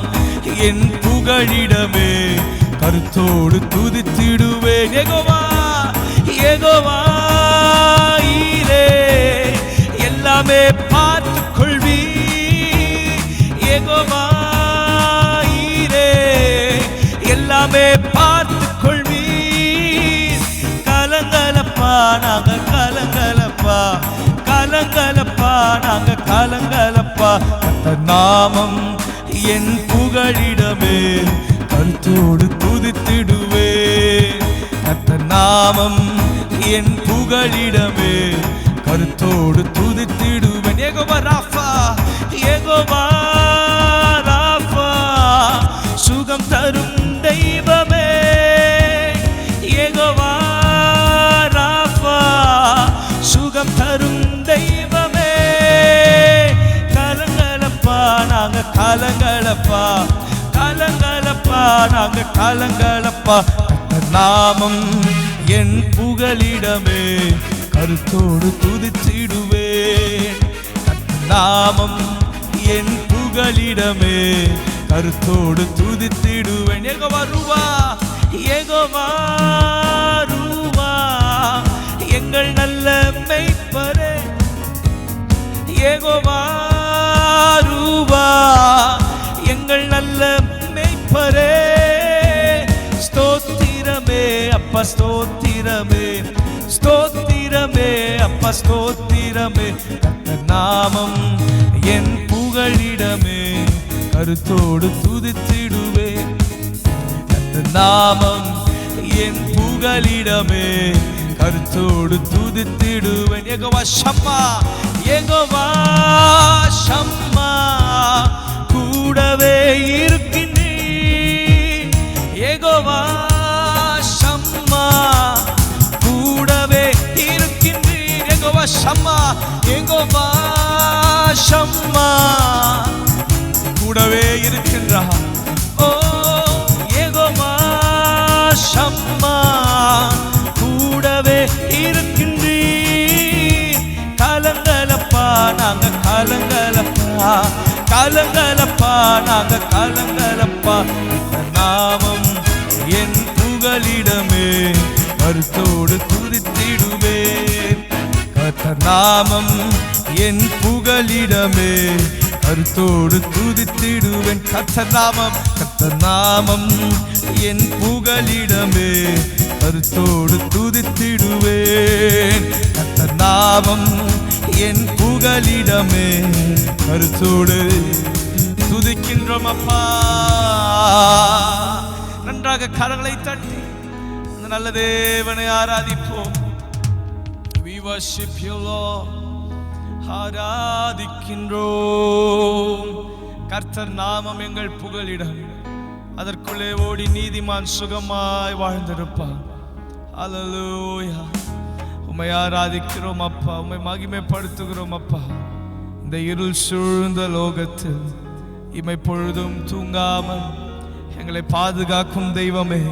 என் புகழிடமே, கருத்தோடு துதித்திடுவேன். யெகோவா யெகோவா ஈரே, எல்லாமே பார்த்து கொள்வி. யெகோவா ஈரே, எல்லாமே பார்த்து கொள்வி. கலங்கலப்பா நாங்க கலங்கலப்பா, கலங்கலப்பா நாங்க கலங்கலப்பா. கர்த்தர் நாமம் என் புகழிடமே, கருத்தோடு துதித்திடுவேன். கர்த்தர் நாமம் என் புகழிடமே, கருத்தோடு துதித்திடுவேன். யெகோவா ராஃபா யெகோவா ராஃபா சுகம் தரும் தெய்வமே, யெகோவா ராஃபா சுகம் தரும் தெய்வமே. கலங்கலப்பா நாங்க கலங்கலப்பா, கலங்கலப்பா நாங்க கலங்கலப்பா. நாமம் என் புகலிடமே, கருத்தோடு துதித்திடுவேன். நாமம் என் புகலிடமே, கருத்தோடு துதித்திடுவேன். யெகோவா ரூவா, யெகோவா ரூவா எங்கள் நல்ல மெய்ப்பரே, யெகோவா ரூவா எங்கள் நல்ல மெய்ப்பரே. ஸ்தோத்திரமே அப்பா ஸ்தோத்திரமே, ஸ்தோத்திரமே அப்பா ஸ்தோத்திரமே. நாமம் என் புகழிடமே, கருத்தோடு துதித்திடுவேன். நாமம் என் புகழிடமே, கருத்தோடு துதித்திடுவேன். யெகோவா ஷம்மா, யெகோவா ஷம்மா கூடவே இருக்கின்றீர். யெகோவா ஷம்மா கூடவே இருக்கின்றீர். யெகோவா ஷம்மா, யெகோவா ஷம்மா கூடவே இருக்கின்றார். ஓ யெகோவா ஷம்மா கூடவே இருக்கின்றீர். கலங்கலப்பா நாங்க கலங்கலப்பா, கலங்கலப்பா நாங்க கலங்கலப்பா. நாமம் என் புகலிடமே, கருத்தோடு துதித்திடுவேன். நாமம் என் புகலிடமே, கருத்தோடு துதித்திடுவேன். கர்த்தநாமம், கர்த்தநாமம் என் புகலிடமே, கருத்தோடு துதித்திடுவேன். கர்த்தநாமம் என் புகலிடமே, கருத்தோடு துதிக்கின்றோம் அப்பா. நன்றாக கரங்களை தட்டி அந்த நல்ல தேவனை ஆராதிப்போம். We worship you Lord. ஆராதிக்கின்றோம். கர்த்தர் நாமம் எங்கள் புகலிடம், அதற்குள்ளே ஓடி நீதிமான் சுகமாய் வாழ்ந்திருப்பான். அல்லேலூயா. உம்மை ஆராதிக்கிறோம் அப்பா, உம்மை மகிமைப்படுத்துகிறோம் அப்பா. இந்த இருள் சூழ்ந்த லோகத்தில் இமை பொழுதும் தூங்காமல் எங்களை பாதுகாக்கும் தெய்வமே,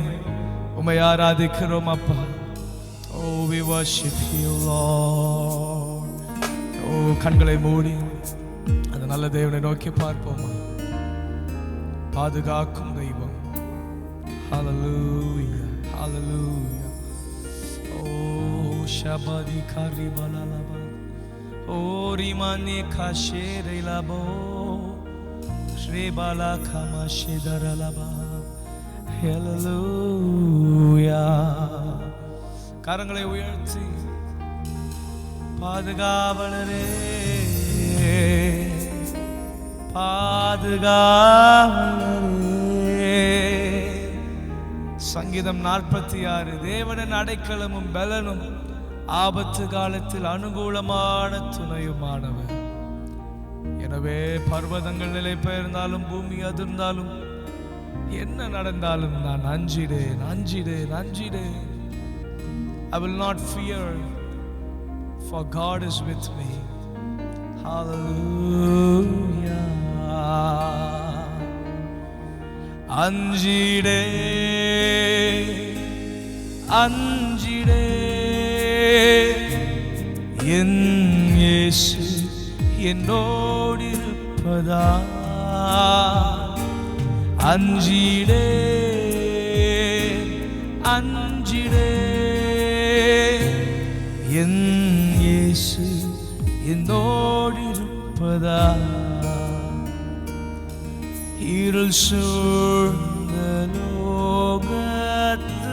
உம்மை ஆராதிக்கிறோம் அப்பா. Oh, we worship you Lord. Oh, கண்களை மூடி அந்த நல்ல தேவனை நோக்கி பார்ப்போமா. பாதுகாக்கும் தெய்வம். Hallelujah, hallelujah. Oh, shabadi karibalalaba. Oh, rimane kashere labo. Shrebala kamashidaralaba. Hallelujah. கரங்களை உயர்த்தி பாதுகாவலரே, பாதுகாவலரே. சங்கீதம் 46. தேவனின் அடைக்கலமும் பலனும், ஆபத்து காலத்தில் அனுகூலமான துணையுமானவர். எனவே பர்வதங்கள் நிலை பெயர்ந்தாலும் பூமி அதிர்ந்தாலும் என்ன நடந்தாலும் நான் அஞ்சிடேன், அஞ்சிடேன், அஞ்சிடேன். I will not fear, for God is with me. Hallelujah. அஞ்சிடே, அஞ்சிடே, என் இயேசு என்னோடு இருப்பதா. அஞ்சிடே, அஞ்சிடே, என் இயேசு என்னோடு இருப்பதா. இருள் சூழ்ந்த லோகத்தில்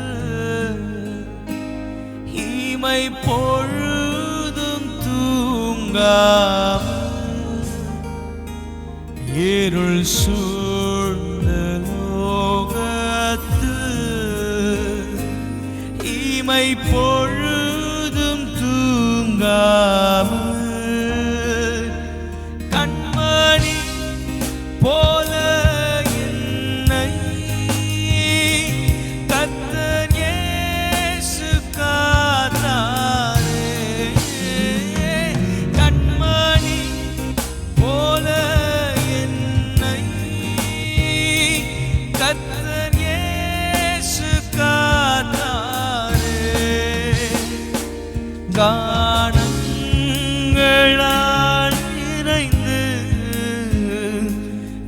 இமை பொழுதும் தூங்காமல், இருள் சூழ்ந்த லோகத்தில் இமை பொழுதும் தூங்காமல், கண்மணி காணங்களால் நிறைந்து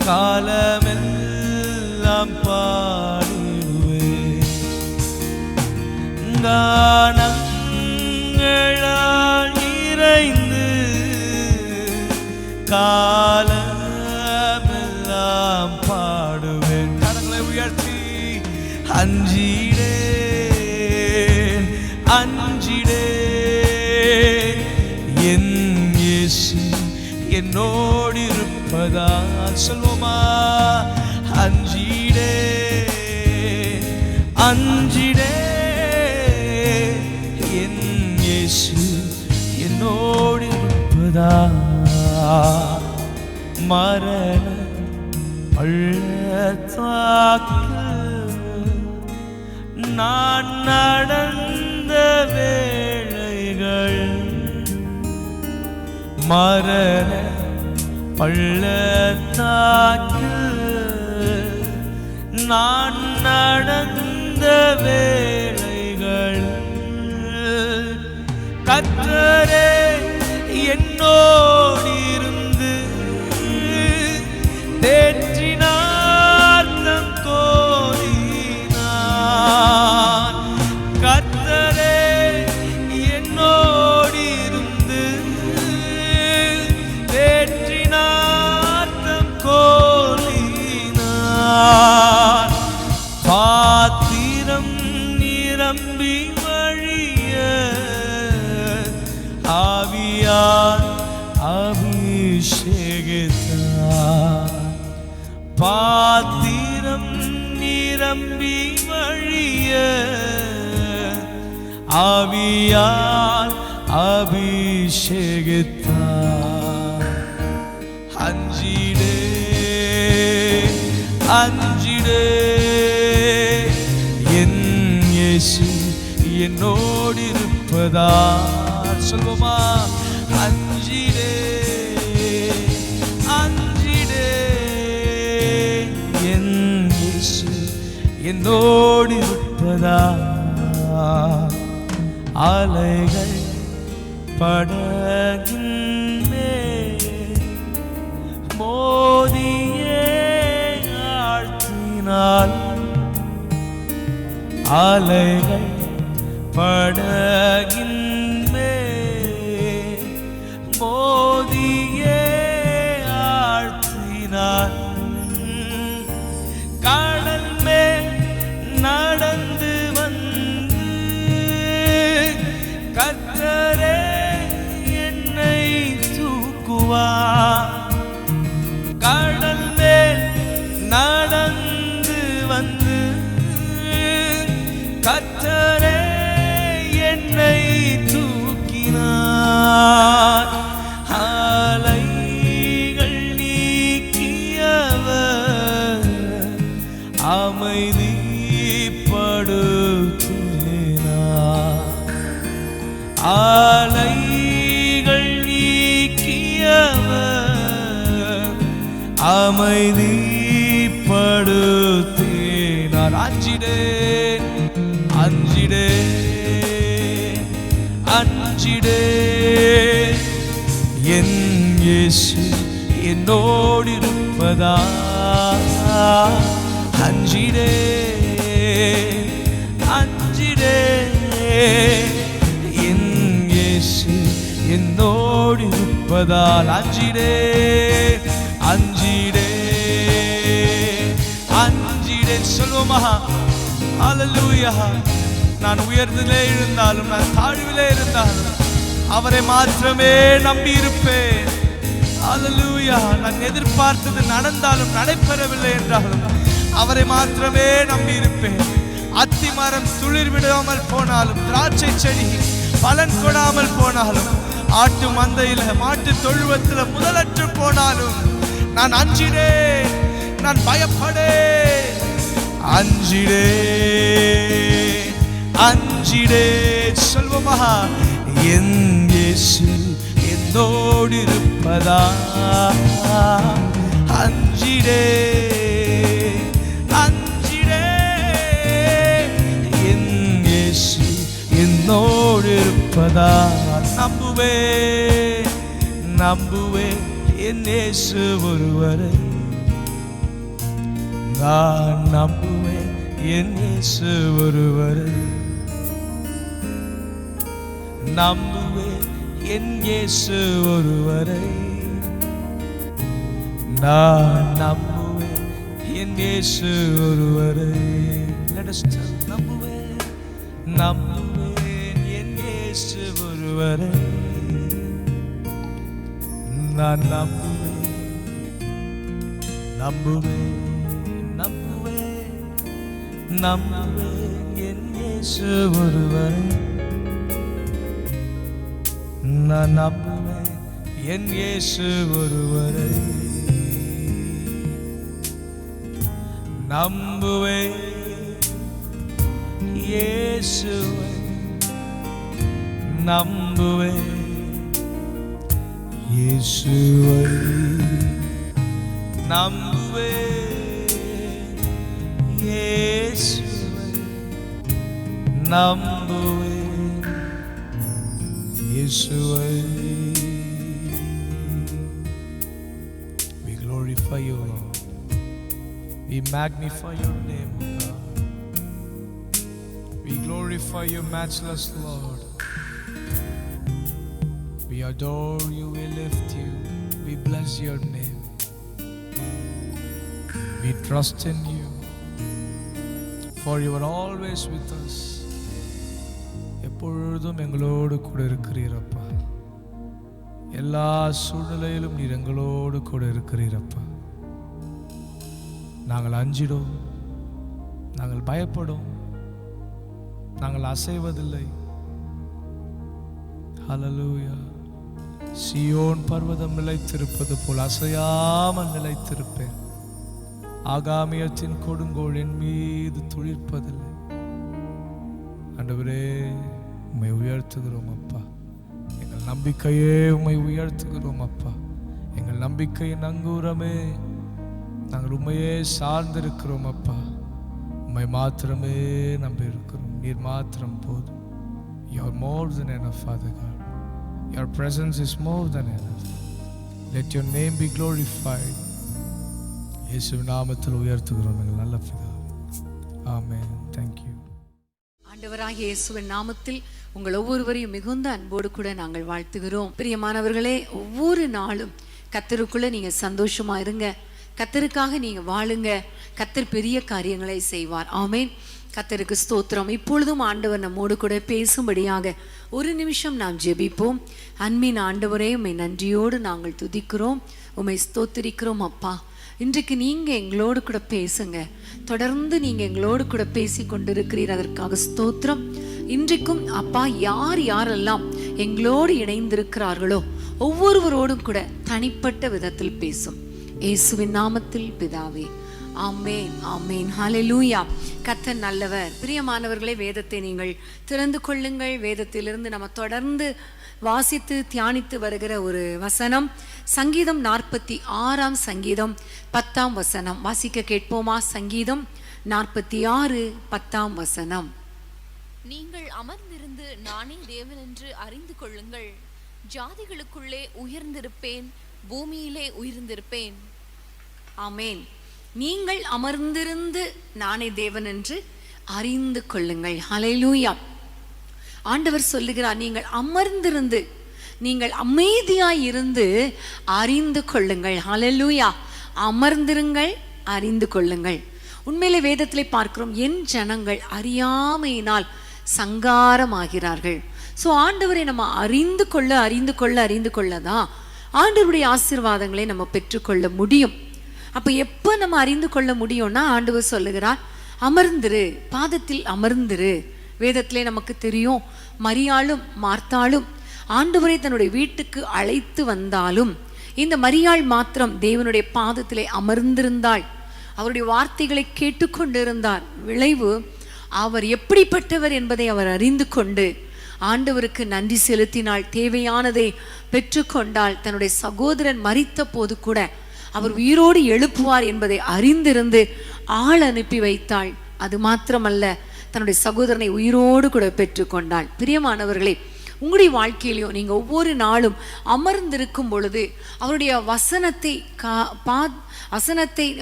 காலமெல்லாம் பாடுவேன். காணங்களால் நிறைந்து காலமெல்லாம் பாடுவேன். கரங்களை உயர்த்தி அஞ்சிடேன் அஞ்சிடேன் என் இயேசு என்னோடு இருப்பதால். சொல்வோமா? அஞ்சிடேன் அஞ்சிடேன் என் இயேசு என்னோடு இருப்பதால். மரண பள்ளத்தாக்கில் நான் நடந்த வேளைகள், மரண பள்ளத்தாக்கில் நான் நடந்த வேளைகள், கர்த்தரே என்னோடு இருந்து தேற்றினார் தம் கோலினார். கர்த்தரே என்னோடு இருந்து தேற்றினார் தம் கோலினார். பாத்திரம் நிரம்பி வழிய ஆவியார் அபிஷேகித்தார். பாத்திரம் நிரம்பி வழிய ஆவியார் அபிஷேகித்தார். அஞ்சிடே அஞ்சிடே என் இயேசு என்னோடு இருப்பதால். சொல்வோமா? அஞ்சிடே அஞ்சிடே என் இயேசு என்னோடு இருப்பதால். அலைகள் படகின் மேல் மோதியே ஆழ்த்தினாள். அலைகள் படகின் மேல் மோதியே ஆழ்த்தினாள். கடல் மேல் நடந்து வந்து கர்த்தரே என்னை தூக்குவார். கடல் மேல் நடந்து வந்து கர்த்தரே என்னை தூக்கினார். அலைகள் நீக்கியவர் அமைதிப்படுத்தினார். அலைகள் நீக்கியவர் அமைதிப்படுத்தினார். அஞ்சிடேன் அஞ்சிடேன் அஞ்சிடேன் என் இயேசு என்னோடு இருப்பதால். அஞ்சிடேன் அஞ்சிடேன் என் இயேசு என்னோடு இருப்பதால். அஞ்சிடேன் அஞ்சிடேன் அஞ்சிடேன். சொல்வோமா? ஹல்லேலூயா. நான் உயர்ந்திலே இருந்தாலும் நான் தாழ்விலே இருந்தாலும் அவரை மாத்திரமே நம்பி இருப்பேன். ஹல்லேலூயா. நான் எதிர்பார்த்தது நடந்தாலும் நடைபெறவில்லை என்றாலும் அவரை மாத்திரமே நம்பி இருப்பேன். அத்தி மரம் துளிர் விடாமல் போனாலும், திராட்சை செடி பலன் கொடாமல் போனாலும், ஆட்டு மந்தையில மாட்டு தொழுவத்துல முதலற்று போனாலும் நான் அஞ்சிடேன், நான் பயப்படேன். அஞ்சிடே அஞ்சிடே சொல்வோமா? என் இயேசு என்னோடு இருப்பதா. அஞ்சிடே அஞ்சிடே என் இயேசு என்னோடு இருப்பதா. இருப்பதா நம்புவே நம்புவே என் இயேசு ஒருவரை நான் நம்புவேன் என் இயேசு ஒருவரை நம்புவேன் என் இயேசு ஒருவரை நான் நம்புவேன் என் இயேசு ஒருவரை Let us tell நம்புவேன் நம்புவேன் என் இயேசு ஒருவரை நான் நம்புவேன் நம்புவேன் நம்புவேன் நம்புவேன் என் இயேசு ஒருவரை நான் நம்புவேன் என் இயேசு ஒருவரை நம்புவேன் இயேசுவை நம்புவேன் இயேசுவை நம்புவேன் இயேசுவை நம்புவேன் இயேசுவை We glorify you, Lord. We magnify your name, God. We glorify your matchless Lord. We adore you, we lift you, we bless your name. We trust in you, for you are always with us. எப்பொழுதும் எங்களோடு கூட இருக்கிறீரப்பா. எல்லா சூழ்நிலையிலும் நீர் எங்களோடு கூட இருக்கிறீரப்பா. நாங்கள் அஞ்சிடும், நாங்கள் பயப்படும், நாங்கள் அசைவதில்லை. ஹல்லேலூயா. சீயோன் பர்வதம் நிலைத்திருப்பது போல் அசையாமல் நிலைத்திருப்பேன். ஆகாமியத்தின் கொடுங்கோல் என் மீது துளிர்ப்பதில்லை. ஆண்டவரே, உம்மை உயர்த்துகிறோம் அப்பா. எங்கள் நம்பிக்கையே உம்மை உயர்த்துகிறோம் அப்பா. எங்கள் நம்பிக்கையின் அங்கூரமே, நாங்கள் உம்மையே சார்ந்திருக்கிறோம் அப்பா. உம்மை மாத்திரமே நம்பி இருக்கிறோம். நீர் மாத்திரம் போதும். You are more than enough, Father God. Your presence is more than enough. Let your name be glorified. இயேசு நாமத்தில் உயர்த்துகிறோம் எங்கள் நல்ல பிதாவே. ஆமென். Thank you. ஆண்டவராகிய இயேசுவின் நாமத்தில் உங்கள் ஒவ்வொருவரையும் மிகுந்த அன்போடு கூட நாங்கள் வாழ்த்துகிறோம். பிரியமானவர்களே, ஒவ்வொரு நாளும் கர்த்தருக்குள்ள நீங்க சந்தோஷமா இருங்க. கர்த்தருக்காக நீங்க வாழுங்க. கர்த்தர் பெரிய காரியங்களை செய்வார். ஆமென். கர்த்தருக்கு ஸ்தோத்திரம். இப்பொழுதும் ஆண்டவர் நம்மோடு கூட பேசும்படியாக ஒரு நிமிஷம் நாம் ஜெபிப்போம். அன்பின் ஆண்டவரே, உம்மை நன்றியோடு நாங்கள் துதிக்கிறோம், உம்மை ஸ்தோத்திரிக்கிறோம் அப்பா. இன்றைக்கு நீங்க எங்களோடு கூட பேசுங்க. தொடர்ந்து நீங்க எங்களோடு கூட பேசி கொண்டிருக்கிறீர், அதற்காக ஸ்தோத்திரம். இன்றைக்கும் அப்பா, யார் யாரெல்லாம் எங்களோடு இணைந்திருக்கிறார்களோ ஒவ்வொருவரோடும் கூட தனிப்பட்ட விதத்தில் பேசும். இயேசுவின் நாமத்தில் பிதாவே. ஆமென், ஆமென். ஹல்லேலூயா. கர்த்தர் நல்லவர். பிரியமானவர்களே, வேதத்தை நீங்கள் திறந்து கொள்ளுங்கள். வேதத்திலிருந்து நம்ம தொடர்ந்து வாசித்து தியானித்து வருகிற ஒரு வசனம், சங்கீதம் 46 சங்கீதம் 10 வசனம். வாசிக்க கேட்போமா? சங்கீதம் 46 10 வசனம். நீங்கள் அமர்ந்திருந்து நானே தேவன் என்று அறிந்து கொள்ளுங்கள். ஜாதிகளுக்குள்ளே உயர்ந்திருப்பேன், பூமியிலே உயர்ந்திருப்பேன். ஆமென். நீங்கள் அமர்ந்திருந்து நானே தேவன் என்று அறிந்து கொள்ளுங்கள். ஹல்லேலூயா. ஆண்டவர் சொல்லுகிறார், நீங்கள் அமர்ந்திருந்து, நீங்கள் அமைதியாய் இருந்து அறிந்து கொள்ளுங்கள். ஹல்லேலூயா. அமர்ந்திருங்கள், அறிந்து கொள்ளுங்கள். உண்மையிலே வேதத்திலே பார்க்கிறோம், என் ஜனங்கள் அறியாமையினால் சங்காரமாகிறார்கள். ஸோ ஆண்டவரை நம்ம அறிந்து கொள்ள அறிந்து கொள்ள அறிந்து கொள்ளதான் ஆண்டவருடைய ஆசீர்வாதங்களை நம்ம பெற்றுக்கொள்ள முடியும். அப்போ எப்போ நம்ம அறிந்து கொள்ள முடியும்னா, ஆண்டவர் சொல்லுகிறார், அமர்ந்திரு, பாதத்தில் அமர்ந்திரு. வேதத்திலே நமக்கு தெரியும், மரியாளும் மார்த்தாளும் ஆண்டவரை தன்னுடைய வீட்டுக்கு அழைத்து வந்தாலும் இந்த மரியாள் மாத்திரம் தேவனுடைய பாதத்திலே அமர்ந்திருந்தாள். அவருடைய வார்த்தைகளை கேட்டுக்கொண்டிருந்தார். விளைவு, அவர் எப்படிப்பட்டவர் என்பதை அவர் அறிந்து கொண்டு ஆண்டவருக்கு நன்றி செலுத்தினாள். தேவையானதை பெற்றுக்கொண்டாள். தன்னுடைய சகோதரன் மரித்த போது கூட அவர் உயிரோடு எழுப்புவார் என்பதை அறிந்திருந்து ஆள் அனுப்பி வைத்தாள். அது மாத்திரமல்ல, தன்னுடைய சகோதரனை உயிரோடு கூட பெற்றுக்கொண்டாள். பிரியமானவர்களே, உங்களுடைய வாழ்க்கையிலையும் நீங்க ஒவ்வொரு நாளும் அமர்ந்திருக்கும் பொழுது அவருடைய வசனத்தை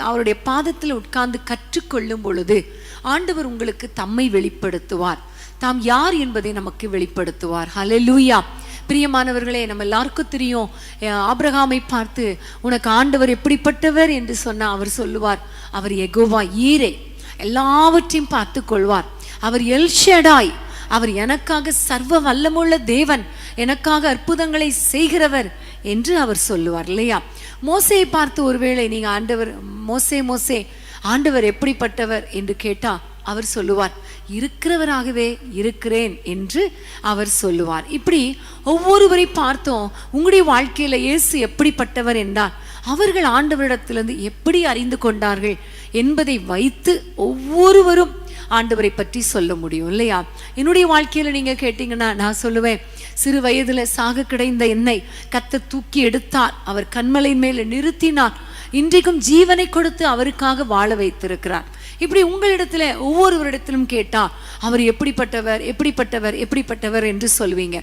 அவருடைய பாதத்தில் உட்கார்ந்து கற்றுக்கொள்ளும் பொழுது ஆண்டவர் உங்களுக்கு தம்மை வெளிப்படுத்துவார். தாம் யார் என்பதை நமக்கு வெளிப்படுத்துவார். ஹல்லேலூயா. பிரியமானவர்களே, நம்ம எல்லாருக்கும் தெரியும், ஆபிரகாமை பார்த்து உனக்கு ஆண்டவர் எப்படிப்பட்டவர் என்று சொன்னா அவர் சொல்லுவார், அவர் யெகோவா ஈரே, எல்லாவற்றையும் பார்த்து கொள்வார். அவர் எல்ஷடாய், அவர் எனக்காக சர்வ வல்லமுள்ள தேவன், எனக்காக அற்புதங்களை செய்கிறவர் என்று அவர் சொல்லுவார் இல்லையா? மோசையை பார்த்து ஒருவேளை நீங்க ஆண்டவர் மோசே ஆண்டவர் எப்படிப்பட்டவர் என்று கேட்டா அவர் சொல்லுவார், இருக்கிறவராகவே இருக்கிறேன் என்று அவர் சொல்லுவார். இப்படி ஒவ்வொருவரை பார்த்தோம். உங்களுடைய வாழ்க்கையில இயேசு எப்படிப்பட்டவர் என்றால் அவர்கள் ஆண்டவரிடத்திலிருந்து எப்படி அறிந்து கொண்டார்கள் என்பதை வைத்து ஒவ்வொருவரும் ஆண்டவரை பற்றி சொல்ல முடியும் இல்லையா? என்னுடைய வாழ்க்கையில நீங்க கேட்டீங்கன்னா நான் சொல்லுவேன், சிறு வயதுல சாக கிடைந்த என்னை கர்த்தர் தூக்கி எடுத்தார், அவர் கன்மலையின் மேல நிறுத்தினார், இன்றைக்கும் ஜீவனை கொடுத்து அவருக்காக வாழ வைத்திருக்கிறார். இப்படி உங்களிடத்துல ஒவ்வொருவரிடத்திலும் கேட்டா அவர் எப்படிப்பட்டவர் எப்படிப்பட்டவர் எப்படிப்பட்டவர் என்று சொல்லுவீங்க.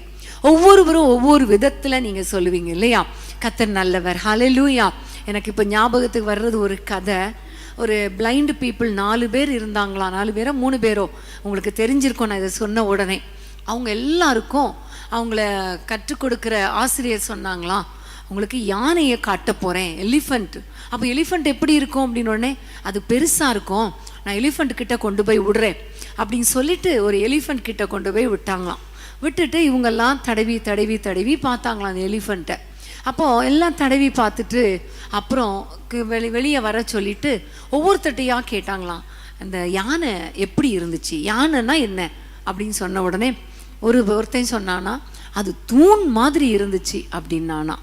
ஒவ்வொருவரும் ஒவ்வொரு விதத்துல நீங்க சொல்லுவீங்க இல்லையா? கர்த்தர் நல்லவர். ஹல்லேலூயா. எனக்கு இப்ப ஞாபகத்துக்கு வர்றது ஒரு கதை. ஒரு பிளைண்ட் பீப்புள் 4 பேர் இருந்தாங்களா, 4 பேரோ 3 பேரோ உங்களுக்கு தெரிஞ்சிருக்கும் நான் இதை சொன்ன உடனே. அவங்க எல்லாருக்கும் அவங்கள கற்றுக் கொடுக்குற ஆசிரியர் சொன்னாங்களாம், உங்களுக்கு யானையை காட்ட போறேன், எலிஃபண்ட். அப்போ எலிஃபண்ட் எப்படி இருக்கும் அப்படின்னு உடனே, அது பெருசா இருக்கும், நான் எலிஃபண்ட் கிட்ட கொண்டு போய் விடுறேன் அப்படின்னு சொல்லிட்டு ஒரு எலிஃபண்ட் கிட்ட கொண்டு போய் விட்டாங்களாம். விட்டுட்டு இவங்கெல்லாம் தடவி தடவி தடவி பார்த்தாங்களாம் அந்த எலிஃபண்ட்டை. அப்போ எல்லாம் தடவி பார்த்துட்டு அப்புறம் வெளியே வர சொல்லிட்டு ஒவ்வொருத்தட்டையா கேட்டாங்களாம், அந்த யானை எப்படி இருந்துச்சு, யானைன்னா என்ன அப்படின்னு சொன்ன உடனே ஒருத்தன் சொன்னானா, அது தூண் மாதிரி இருந்துச்சு அப்படின்னானா.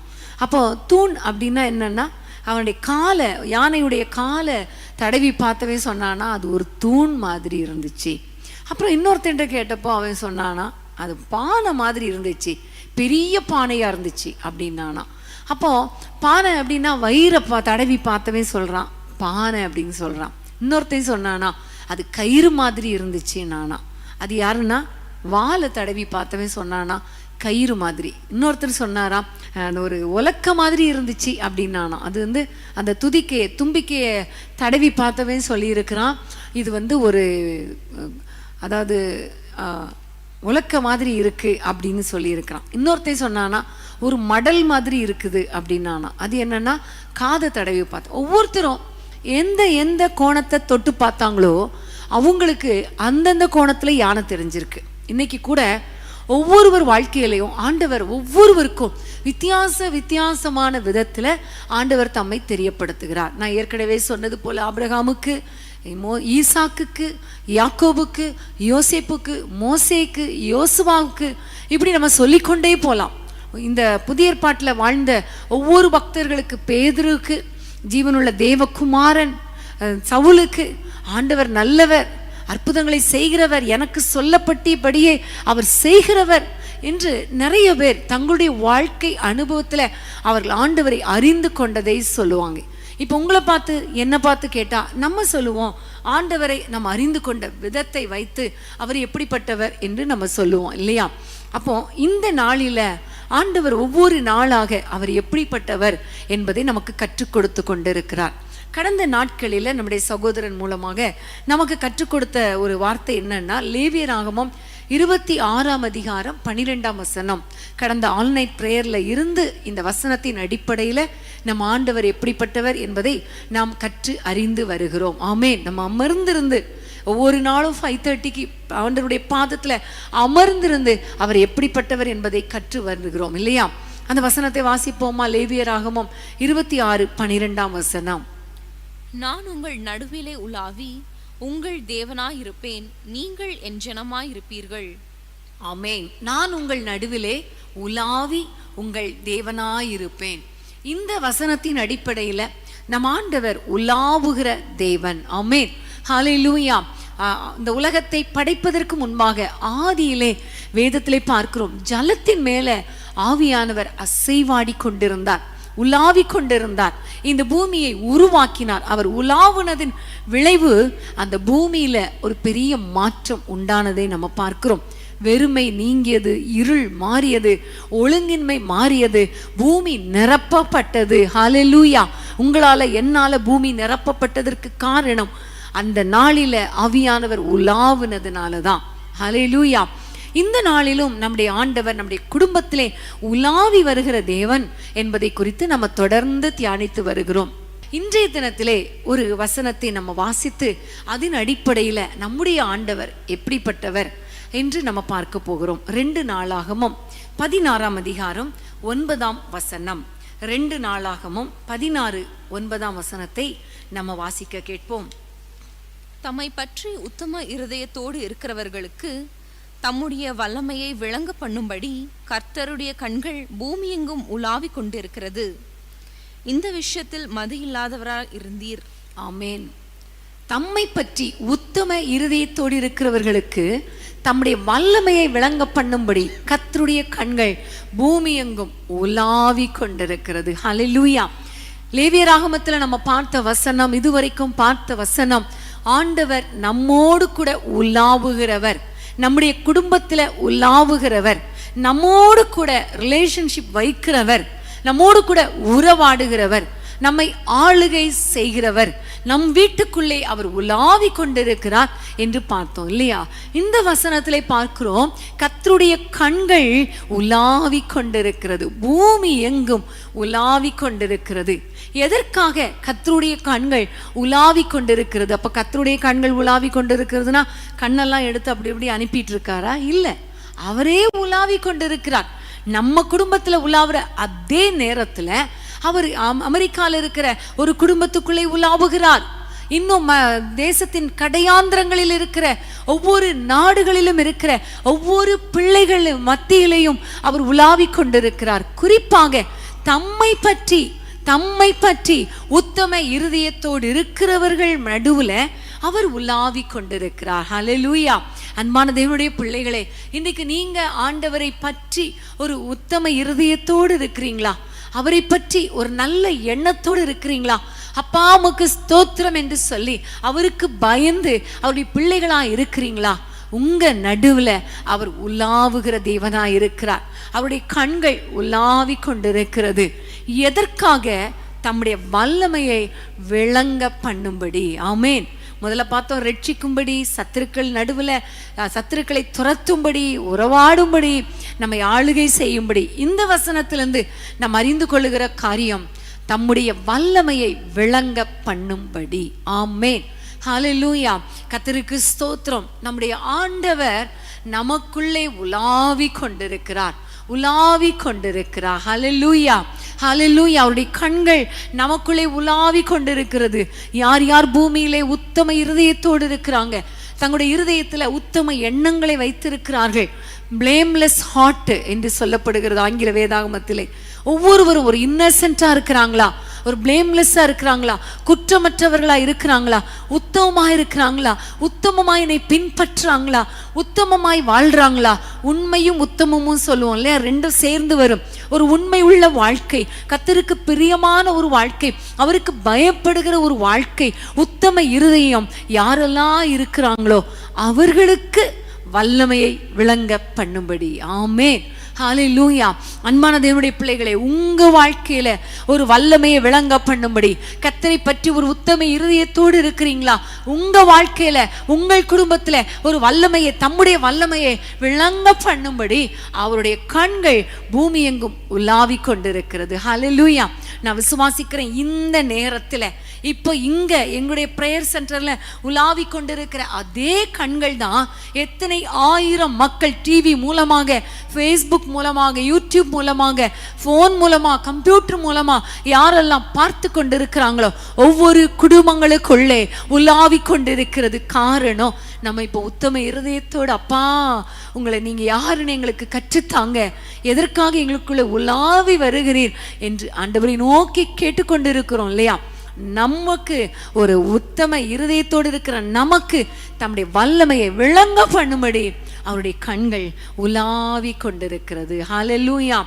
அப்போ தூண் அப்படின்னா என்னன்னா, அவனுடைய காலை, யானையுடைய காலை தடவி பார்த்தவே சொன்னானா அது ஒரு தூண் மாதிரி இருந்துச்சு. அப்புறம் இன்னொருத்தன்ட்ட கேட்டப்போ அவன் சொன்னானா அது பானை மாதிரி இருந்துச்சு, பெரிய பானையா இருந்துச்சு அப்படின்னானா. அப்போ பானை அப்படின்னா வயிறை தடவி பார்த்தவே சொல்றான் பானை அப்படின்னு சொல்றான். இன்னொருத்தையும் சொன்னானா அது கயிறு மாதிரி இருந்துச்சு நானா. அது யாருன்னா வாழை தடவி பார்த்தவே சொன்னானா கயிறு மாதிரி. இன்னொருத்தர் சொன்னாராம் அந்த ஒரு உலக்க மாதிரி இருந்துச்சு அப்படின்னானா. அது வந்து அந்த தும்பிக்கைய தடவி பார்த்தவே சொல்லியிருக்கிறான், இது வந்து ஒரு அதாவது உலக்க மாதிரி இருக்கு அப்படின்னு சொல்லியிருக்கிறான். இன்னொருத்தையும் சொன்னானா ஒரு மடல் மாதிரி இருக்குது அப்படின்னானா. அது என்னன்னா காதை தடவி பார்த்து. ஒவ்வொருத்தரும் எந்த கோணத்தை தொட்டு பார்த்தாங்களோ அவங்களுக்கு அந்தந்த கோணத்துல யானை தெரிஞ்சிருக்கு. இன்னைக்கு கூட ஒவ்வொருவர் வாழ்க்கையிலையும் ஆண்டவர் ஒவ்வொருவருக்கும் வித்தியாசமான விதத்துல ஆண்டவர் தம்மை தெரியப்படுத்துகிறார். நான் ஏற்கனவே சொன்னது போல ஆபிரகாமுக்கு, ஈசாக்குக்கு, யாக்கோபுக்கு, யோசேப்புக்கு, மோசேக்கு, யோசுவாவுக்கு, இப்படி நம்ம சொல்லிக்கொண்டே போலாம். இந்த புதிய ஏற்பாட்டில் வாழ்ந்த ஒவ்வொரு பக்தர்களுக்கு, பேதுருக்கு, ஜீவனுள்ள தேவகுமாரன் சவுலுக்கு ஆண்டவர் நல்லவர், அற்புதங்களை செய்கிறவர், எனக்கு சொல்லப்பட்டபடியே அவர் செய்கிறவர் என்று நிறைய பேர் தங்களுடைய வாழ்க்கை அனுபவத்துல அவர்கள் ஆண்டவரை அறிந்து கொண்டதை சொல்லுவாங்க. இப்போ உங்களை பார்த்து என்ன பார்த்து கேட்டா நம்ம சொல்லுவோம் ஆண்டவரை நம்ம அறிந்து கொண்ட விதத்தை வைத்து அவர் எப்படிப்பட்டவர் என்று நம்ம சொல்லுவோம் இல்லையா? அப்போ இந்த நாளில ஆண்டவர் ஒவ்வொரு நாளாக அவர் எப்படிப்பட்டவர் என்பதை நமக்கு கற்றுக் கொடுத்து கொண்டிருக்கிறார். கடந்த நாட்களில் நம்முடைய சகோதரன் மூலமாக நமக்கு கற்றுக் கொடுத்த ஒரு வார்த்தை என்னன்னா, லேவியராகமம் 26ஆம் அதிகாரம் 12ஆம் வசனம். கடந்த ஆல்நைட் பிரேயர்ல இருந்து இந்த வசனத்தின் அடிப்படையில் நம் ஆண்டவர் எப்படிப்பட்டவர் என்பதை நாம் கற்று அறிந்து வருகிறோம். ஆமேன். நம்ம அமர்ந்திருந்து ஒவ்வொரு நாளும் 5:30க்கு ஆண்டவருடைய பாதத்துல அமர்ந்திருந்து அவர் எப்படிப்பட்டவர் என்பதை கற்று வருகிறோம் இல்லையா? அந்த வசனத்தை வாசிப்போமா? லேவியராகமம் 26:12ஆம் வசனம். நான் உங்கள் நடுவிலே உலாவி உங்கள் தேவனாயிருப்பேன், நீங்கள் என் ஜனமாயிருப்பீர்கள். ஆமென். நான் உங்கள் நடுவிலே உலாவி உங்கள் தேவனாயிருப்பேன். இந்த வசனத்தின் அடிப்படையில் நம் ஆண்டவர் உலாவுகிற தேவன். ஆமென். ஹல்லேலூயா. இந்த உலகத்தை படைப்பதற்கு முன்பாக ஆதியிலே வேதத்திலே பார்க்கிறோம், ஜலத்தின் மேல ஆவியானவர் அசைவாடி கொண்டிருந்தார், உலாவி கொண்டிருந்தார், இந்த பூமியை உருவாக்கினார். அவர் உலாவுனதின் விளைவு அந்த பூமியில ஒரு பெரிய மாற்றம் உண்டானதை நம்ம பார்க்கிறோம். வெறுமை நீங்கியது, இருள் மாறியது, ஒழுங்கின்மை மாறியது, பூமி நிரப்பப்பட்டது. ஹல்லேலூயா. உங்களால என்னால பூமி நிரப்பப்பட்டதற்கு காரணம் அந்த நாளில ஆவியானவர் உலாவுனதுனால தான். ஹல்லேலூயா. இந்த நாளிலும் நம்முடைய ஆண்டவர் நம்முடைய குடும்பத்திலே உலாவி வருகிற தேவன் என்பதை குறித்து நம்ம தொடர்ந்து தியானித்து வருகிறோம். இன்றைய தினத்திலே ஒரு வசனத்தை நம்ம வாசித்து அதன் அடிப்படையில் நம்முடைய ஆண்டவர் எப்படிப்பட்டவர் என்று நம்ம பார்க்க போகிறோம். 2 நாளாகமும் 16ஆம் அதிகாரம் 9ஆம் வசனம். 2 நாளாகமும் 16:9 வசனத்தை நம்ம வாசிக்க கேட்போம். தம்மை பற்றி உத்தம இருதயத்தோடு இருக்கிறவர்களுக்கு தம்முடைய வல்லமையை விளங்க பண்ணும்படி கர்த்தருடைய கண்கள் பூமியெங்கும் உலாவிக் கொண்டிருக்கிறது. இந்த விஷயத்தில் மதி இல்லாதவராய் இருந்தீர். ஆமேன். தம்மை பற்றி உத்தம இருதயத்தோடு இருக்கிறவர்களுக்கு தம்முடைய வல்லமையை விளங்க பண்ணும்படி கர்த்தருடைய கண்கள் பூமியெங்கும் உலாவி கொண்டிருக்கிறது. ஹல்லேலூயா. லேவியராகமத்தில் நம்ம பார்த்த வசனம், இதுவரைக்கும் பார்த்த வசனம், ஆண்டவர் நம்மோடு கூட உலாவுகிறவர், நம்முடைய குடும்பத்தில் உலாவுகிறவர், நம்மோடு கூட ரிலேஷன்ஷிப் வைக்கிறவர், நம்மோடு கூட உறவாடுகிறவர், நம்மை ஆளுகை செய்கிறவர், நம் வீட்டுக்குள்ளே அவர் உலாவி கொண்டிருக்கிறார் என்று பார்த்தோம் இல்லையா? இந்த வசனத்திலே பார்க்கிறோம், கர்த்தருடைய கண்கள் உலாவி கொண்டிருக்கிறது, பூமி எங்கும் உலாவி கொண்டிருக்கிறது. எதற்காக கர்த்தருடைய கண்கள் உலாவி கொண்டிருக்கிறது? அப்ப கர்த்தருடைய கண்கள் உலாவி கொண்டிருக்கிறதுனா கண்ணெல்லாம் எடுத்து அப்படி இப்படி அனுப்பிட்டு இருக்காரா? இல்லை, அவரே உலாவி கொண்டிருக்கிறார். நம்ம குடும்பத்துல உலாவுற அதே நேரத்துல அவர் அமெரிக்கால இருக்கிற ஒரு குடும்பத்துக்குள்ளே உலாவுகிறார். இன்னும் தேசத்தின் கடையாந்திரங்களில் இருக்கிற ஒவ்வொரு நாடுகளிலும் இருக்கிற ஒவ்வொரு பிள்ளைகள் மத்தியிலையும் அவர் உலாவி கொண்டிருக்கிறார். குறிப்பாக தம்மை பற்றி உத்தம இருதயத்தோடு இருக்கிறவர்கள் நடுவுல அவர் உலாவி கொண்டிருக்கிறார். ஹல்லேலூயா. அன்பான தேவனுடைய பிள்ளைகளே, இன்னைக்கு நீங்க ஆண்டவரை பற்றி ஒரு உத்தம இருதயத்தோடு இருக்கிறீங்களா? அவரை பற்றி ஒரு நல்ல எண்ணத்தோடு இருக்கிறீங்களா? அப்பா உமக்கு ஸ்தோத்திரம் என்று சொல்லி அவருக்கு பயந்து அவருடைய பிள்ளைகளா இருக்கிறீங்களா? உங்க நடுவுல அவர் உலாவுகிற தேவனா இருக்கிறார். அவருடைய கண்கள் உலாவி கொண்டிருக்கிறது. எதற்காக? தம்முடைய வல்லமையை விளங்க பண்ணும்படி. ஆமேன். முதல்ல பார்த்தோம், ரட்சிக்கும்படி, சத்துருக்கள் நடுவில் சத்துருக்களை துரத்தும்படி, உறவாடும்படி, நம்மை ஆளுகை செய்யும்படி. இந்த வசனத்திலிருந்து நாம் அறிந்து கொள்ளுகிற காரியம் தம்முடைய வல்லமையை விளங்க பண்ணும்படி. ஆமேன். ஹல்லேலூயா. கர்த்தருக்கு ஸ்தோத்திரம். நம்முடைய ஆண்டவர் நமக்குள்ளே உலாவி கொண்டிருக்கிறார், உலாவி கொண்டிருக்கிறார். ஹல்லேலூயா, ஹல்லேலூயா. அவருடைய கண்கள் நமக்குள்ளே உலாவி கொண்டிருக்கிறது. யார் யார் பூமியிலே உத்தம இருதயத்தோடு இருக்கிறாங்க, தங்களுடைய இருதயத்துல உத்தம எண்ணங்களை வைத்திருக்கிறார்கள், பிளேம்லெஸ் ஹார்ட் என்று சொல்லப்படுகிறது ஆங்கில வேதாகமத்திலே. ஒவ்வொருவரும் ஒரு இன்னசென்ட்டா இருக்கிறாங்களா, ஒரு பிளேம்லெஸ்ஸா இருக்கிறாங்களா, குற்றமற்றவர்களா இருக்கிறாங்களா, உத்தமமாய் இருக்கிறாங்களா, உத்தமமாய் என்னை பின்பற்றாங்களா, உத்தமமாய் வாழ்றாங்களா? உண்மையும் உத்தமமும் சொல்லுவோம் இல்லையா, ரெண்டும் சேர்ந்து வரும். ஒரு உண்மை உள்ள வாழ்க்கை, கர்த்தருக்கு பிரியமான ஒரு வாழ்க்கை, அவருக்கு பயப்படுகிற ஒரு வாழ்க்கை, உத்தம இருதயம் யாரெல்லாம் இருக்கிறாங்களோ அவர்களுக்கு வல்லமையை விளங்க பண்ணும்படி. ஆமேன். ஹல்லேலூயா. அன்பான தேவனுடைய பிள்ளைகளே, உங்க வாழ்க்கையில ஒரு வல்லமையை விளங்க பண்ணும்படி கர்த்தரை பற்றி ஒரு உத்தம இருதயத்தோடு இருக்கிறீங்களா? உங்க வாழ்க்கையில உங்கள் குடும்பத்துல ஒரு வல்லமையை, தம்முடைய வல்லமையை விளங்க பண்ணும்படி அவருடைய கண்கள் பூமி எங்கும் உலாவி கொண்டிருக்கிறது. ஹல்லேலூயா. நான் விசுவாசிக்கிறேன், இந்த நேரத்துல இப்போ இங்க எங்களுடைய பிரேயர் சென்டர்ல உலாவி கொண்டிருக்கிற அதே கண்கள் தான் எத்தனை ஆயிரம் மக்கள் டிவி மூலமாக, ஃபேஸ்புக் மூலமாக, யூடியூப் மூலமாக, ஃபோன் மூலமா, கம்ப்யூட்டர் மூலமா யாரெல்லாம் பார்த்து கொண்டிருக்கிறாங்களோ ஒவ்வொரு குடும்பங்களுக்குள்ளே உலாவி கொண்டிருக்கிறது. காரணம், நம்ம இப்போ உத்தம இருதயத்தோடு, அப்பா உங்களை நீங்க யாருன்னு எங்களுக்கு கற்றுத்தாங்க, எதற்காக எங்களுக்குள்ள உலாவி வருகிறீர் என்று ஆண்டவரை நோக்கி கேட்டுக்கொண்டிருக்கிறோம் இல்லையா? நமக்கு ஒரு உத்தம இருதயத்தோடு இருக்கிற நமக்கு தம்முடைய வல்லமையை விளங்க பண்ணும்படி அவருடைய கண்கள் உலாவி கொண்டிருக்கிறது. ஹல்லேலூயா.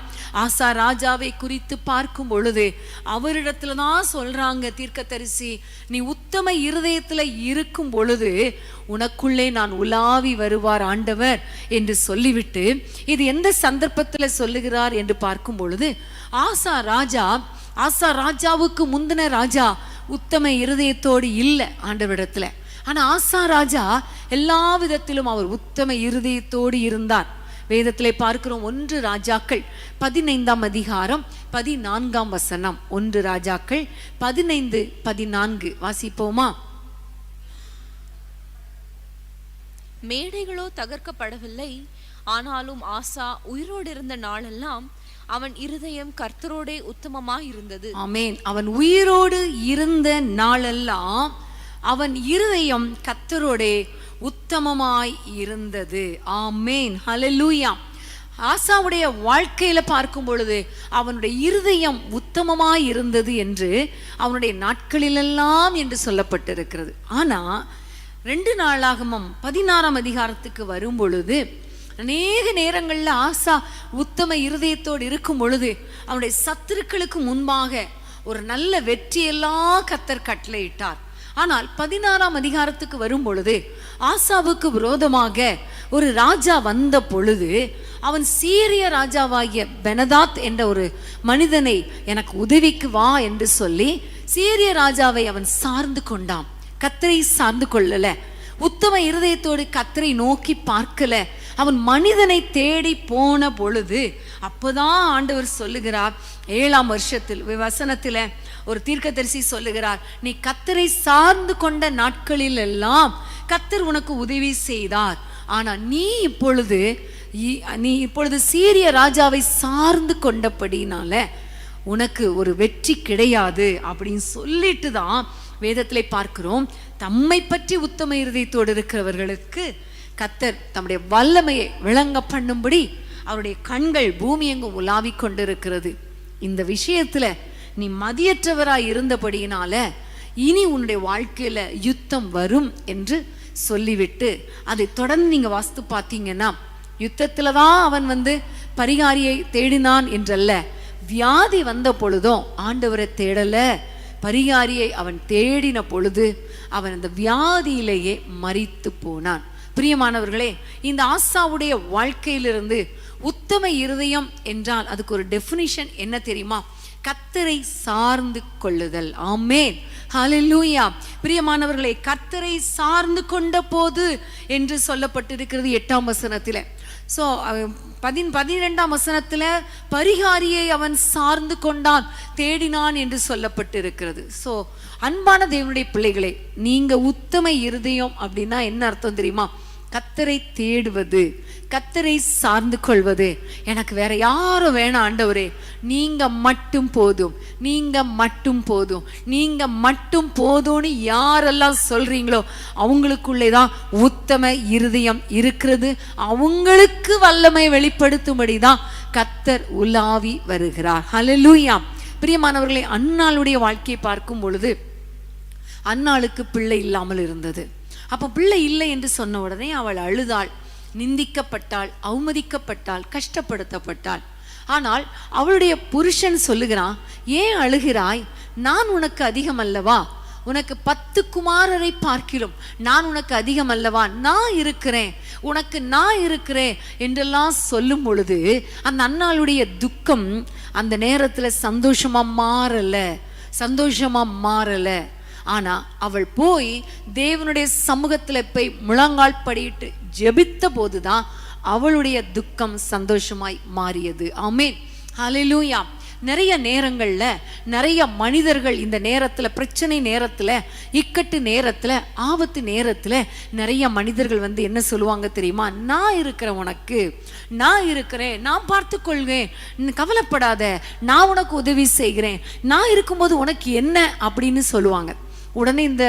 ஆசா ராஜாவை குறித்து பார்க்கும் பொழுது அவரிடத்துல தான் சொல்றாங்க தீர்க்கதரிசி, நீ உத்தம இருதயத்துல இருக்கும் பொழுது உனக்குள்ளே நான் உலாவி வருவார் ஆண்டவர் என்று சொல்லிவிட்டு, இது எந்த சந்தர்ப்பத்துல சொல்லுகிறார் என்று பார்க்கும் பொழுது, ஆசா ராஜாவுக்கு முந்தின ராஜா உத்தம இருதயத்தோடு இல்லை ஆண்டவரிடத்துல. ஆனா ஆசா ராஜா எல்லா விதத்திலும் அவர் உத்தம இருதயத்தோடு இருந்தார். வேதத்திலே பார்க்கிறோம். 1 ராஜாக்கள் 15ஆம் அதிகாரம் 14ஆம் வசனம். 1 ராஜாக்கள் 15:14 வாசிப்போமா? மேடைகளோ தகர்க்கப்படவில்லை, ஆனாலும் ஆசா உயிரோடு இருந்த நாளெல்லாம் அவன் இருதயம் கர்த்தரோடே உத்தமமாயிருந்தது. ஆமென். அவன் உயிரோடு இருந்த நாளெல்லாம் அவன் இருதயம் கர்த்தரோடே உத்தமமாய் இருந்தது. ஆமென். ஹல்லேலூயா. ஆசாவுடைய வாழ்க்கையில பார்க்கும் பொழுது அவனுடைய இருதயம் உத்தமமாய் இருந்தது என்று அவனுடைய நாட்களிலெல்லாம் என்று சொல்லப்பட்டிருக்கிறது. ஆனா 2 நாளாகமம் 16ஆம் அதிகாரத்துக்கு வரும் பொழுது அநேக நேரங்கள்ல ஆசா உத்தம இருதயத்தோடு இருக்கும் பொழுது அவனுடைய சத்துருக்களுக்கு முன்பாக ஒரு நல்ல வெற்றியெல்லாம் கர்த்தர் கட்டளையிட்டார். ஆனால் 16ஆம் அதிகாரத்துக்கு வரும் பொழுது ஆசாவுக்கு விரோதமாக ஒரு ராஜா வந்த பொழுது அவன் சீரிய ராஜாவாகிய பெனதாத் என்ற ஒரு மனிதனை எனக்கு உதவிக்கு வா என்று சொல்லி சீரிய ராஜாவை அவன் சார்ந்து கொண்டான். கர்த்தரை சார்ந்து கொள்ளல, உத்தம இருதயத்தோடு கர்த்தரை நோக்கி பார்க்கல, அவன் மனிதனை தேடி போன பொழுது அப்போதான் ஆண்டவர் சொல்லுகிறார் 7ஆம் வருஷத்தில் வசனத்துல ஒரு தீர்க்கதரிசி சொல்லுகிறார், நீ கர்த்தரை சார்ந்து கொண்ட நாட்களில் எல்லாம் கர்த்தர் உனக்கு உதவி செய்தார். ஆனா நீ இப்பொழுது சீரிய ராஜாவை சார்ந்து கொண்டபடினால உனக்கு ஒரு வெற்றி கிடையாது அப்படின்னு சொல்லிட்டு தான் வேதத்திலே பார்க்கிறோம். தம்மை பற்றி உத்தம இருதயத்தோடு இருக்கிறவர்களுக்கு கர்த்தர் தம்முடைய வல்லமையை விளங்க பண்ணும்படி அவருடைய கண்கள் பூமி எங்கும் உலாவி கொண்டிருக்கிறது. இந்த விஷயத்துல நீ மதியற்றவராய் இருந்தபடியினால இனி உன்னுடைய வாழ்க்கையில யுத்தம் வரும் என்று சொல்லிவிட்டு அதை தொடர்ந்து நீங்க வாஸ்து பார்த்தீங்கன்னா, யுத்தத்துலதான் அவன் பரிகாரியை தேடினான் என்றல்ல, வியாதி வந்த பொழுதும் ஆண்டவரை தேடல, பரிகாரியை அவன் தேடின பொழுது அவன் அந்த வியாதியிலேயே மரித்து போனான். பிரியமானவர்களே, இந்த ஆசாவுடைய வாழ்க்கையிலிருந்து உத்தம இருதயம் என்றால் அதுக்கு ஒரு டெஃபினிஷன் என்ன தெரியுமா? கர்த்தரை சார்ந்து கொள்ளுதல். ஆமென். ஹல்லேலூயா. பிரியமானவர்களே, கர்த்தரை சார்ந்து கொண்ட போது என்று சொல்லப்பட்டிருக்கிறது 8ஆம் வசனத்துல. ஸோ 12ஆம் வசனத்துல பரிகாரியை அவன் சார்ந்து கொண்டான், தேடினான் என்று சொல்லப்பட்டிருக்கிறது. ஸோ அன்பான தேவனுடைய பிள்ளைகளே, நீங்க உத்தம இருதயம் அப்படின்னா என்ன அர்த்தம் தெரியுமா? கர்த்தரை தேடுவது, கர்த்தரை சார்ந்து கொள்வது. எனக்கு வேற யாரும் வேணாம் ஆண்டவரே, நீங்க மட்டும் போதும், நீங்க மட்டும் போதும், நீங்க மட்டும் போதும்னு யாரெல்லாம் சொல்றீங்களோ அவங்களுக்குள்ளேதான் உத்தம இருதயம் இருக்கிறது. அவங்களுக்கு வல்லமை வெளிப்படுத்தும்படிதான் கர்த்தர் உலாவி வருகிறார். ஹல்லேலூயா. பிரியமானவர்களே, அன்னாளுடைய வாழ்க்கையை பார்க்கும் பொழுது அன்னாளுக்கு பிள்ளை இல்லாமல் இருந்தது. அப்போ பிள்ளை இல்லை என்று சொன்ன உடனே அவள் அழுதாள், நிந்திக்கப்பட்டாள், அவமதிக்கப்பட்டாள், கஷ்டப்படுத்தப்பட்டாள். ஆனால் அவளுடைய புருஷன் சொல்லுகிறான், ஏன் அழுகிறாய்? நான் உனக்கு அதிகம் அல்லவா? உனக்கு 10 குமாரரை பார்க்கிலும் நான் உனக்கு அதிகம் அல்லவா? நான் இருக்கிறேன், உனக்கு நான் இருக்கிறேன் என்றெல்லாம் சொல்லும் பொழுது அந்த அன்னாளுடைய துக்கம் அந்த நேரத்துல சந்தோஷமா மாறல. ஆனா அவள் போய் தேவனுடைய சமூகத்துல போய் முழங்கால் படியிட்டு ஜெபித்த போதுதான் அவளுடைய துக்கம் சந்தோஷமாய் மாறியது. ஆமென். ஹல்லேலூயா. நிறைய நேரங்கள்ல நிறைய மனிதர்கள் இந்த நேரத்துல, பிரச்சனை நேரத்துல, இக்கட்டு நேரத்துல, ஆபத்து நேரத்துல நிறைய மனிதர்கள் என்ன சொல்லுவாங்க தெரியுமா? நான் இருக்கிறேன், உனக்கு நான் இருக்கிறேன், நான் பார்த்து கொள்வேன், கவலைப்படாத, நான் உனக்கு உதவி செய்கிறேன், நான் இருக்கும்போது உனக்கு என்ன அப்படின்னு சொல்லுவாங்க. உடனே இந்த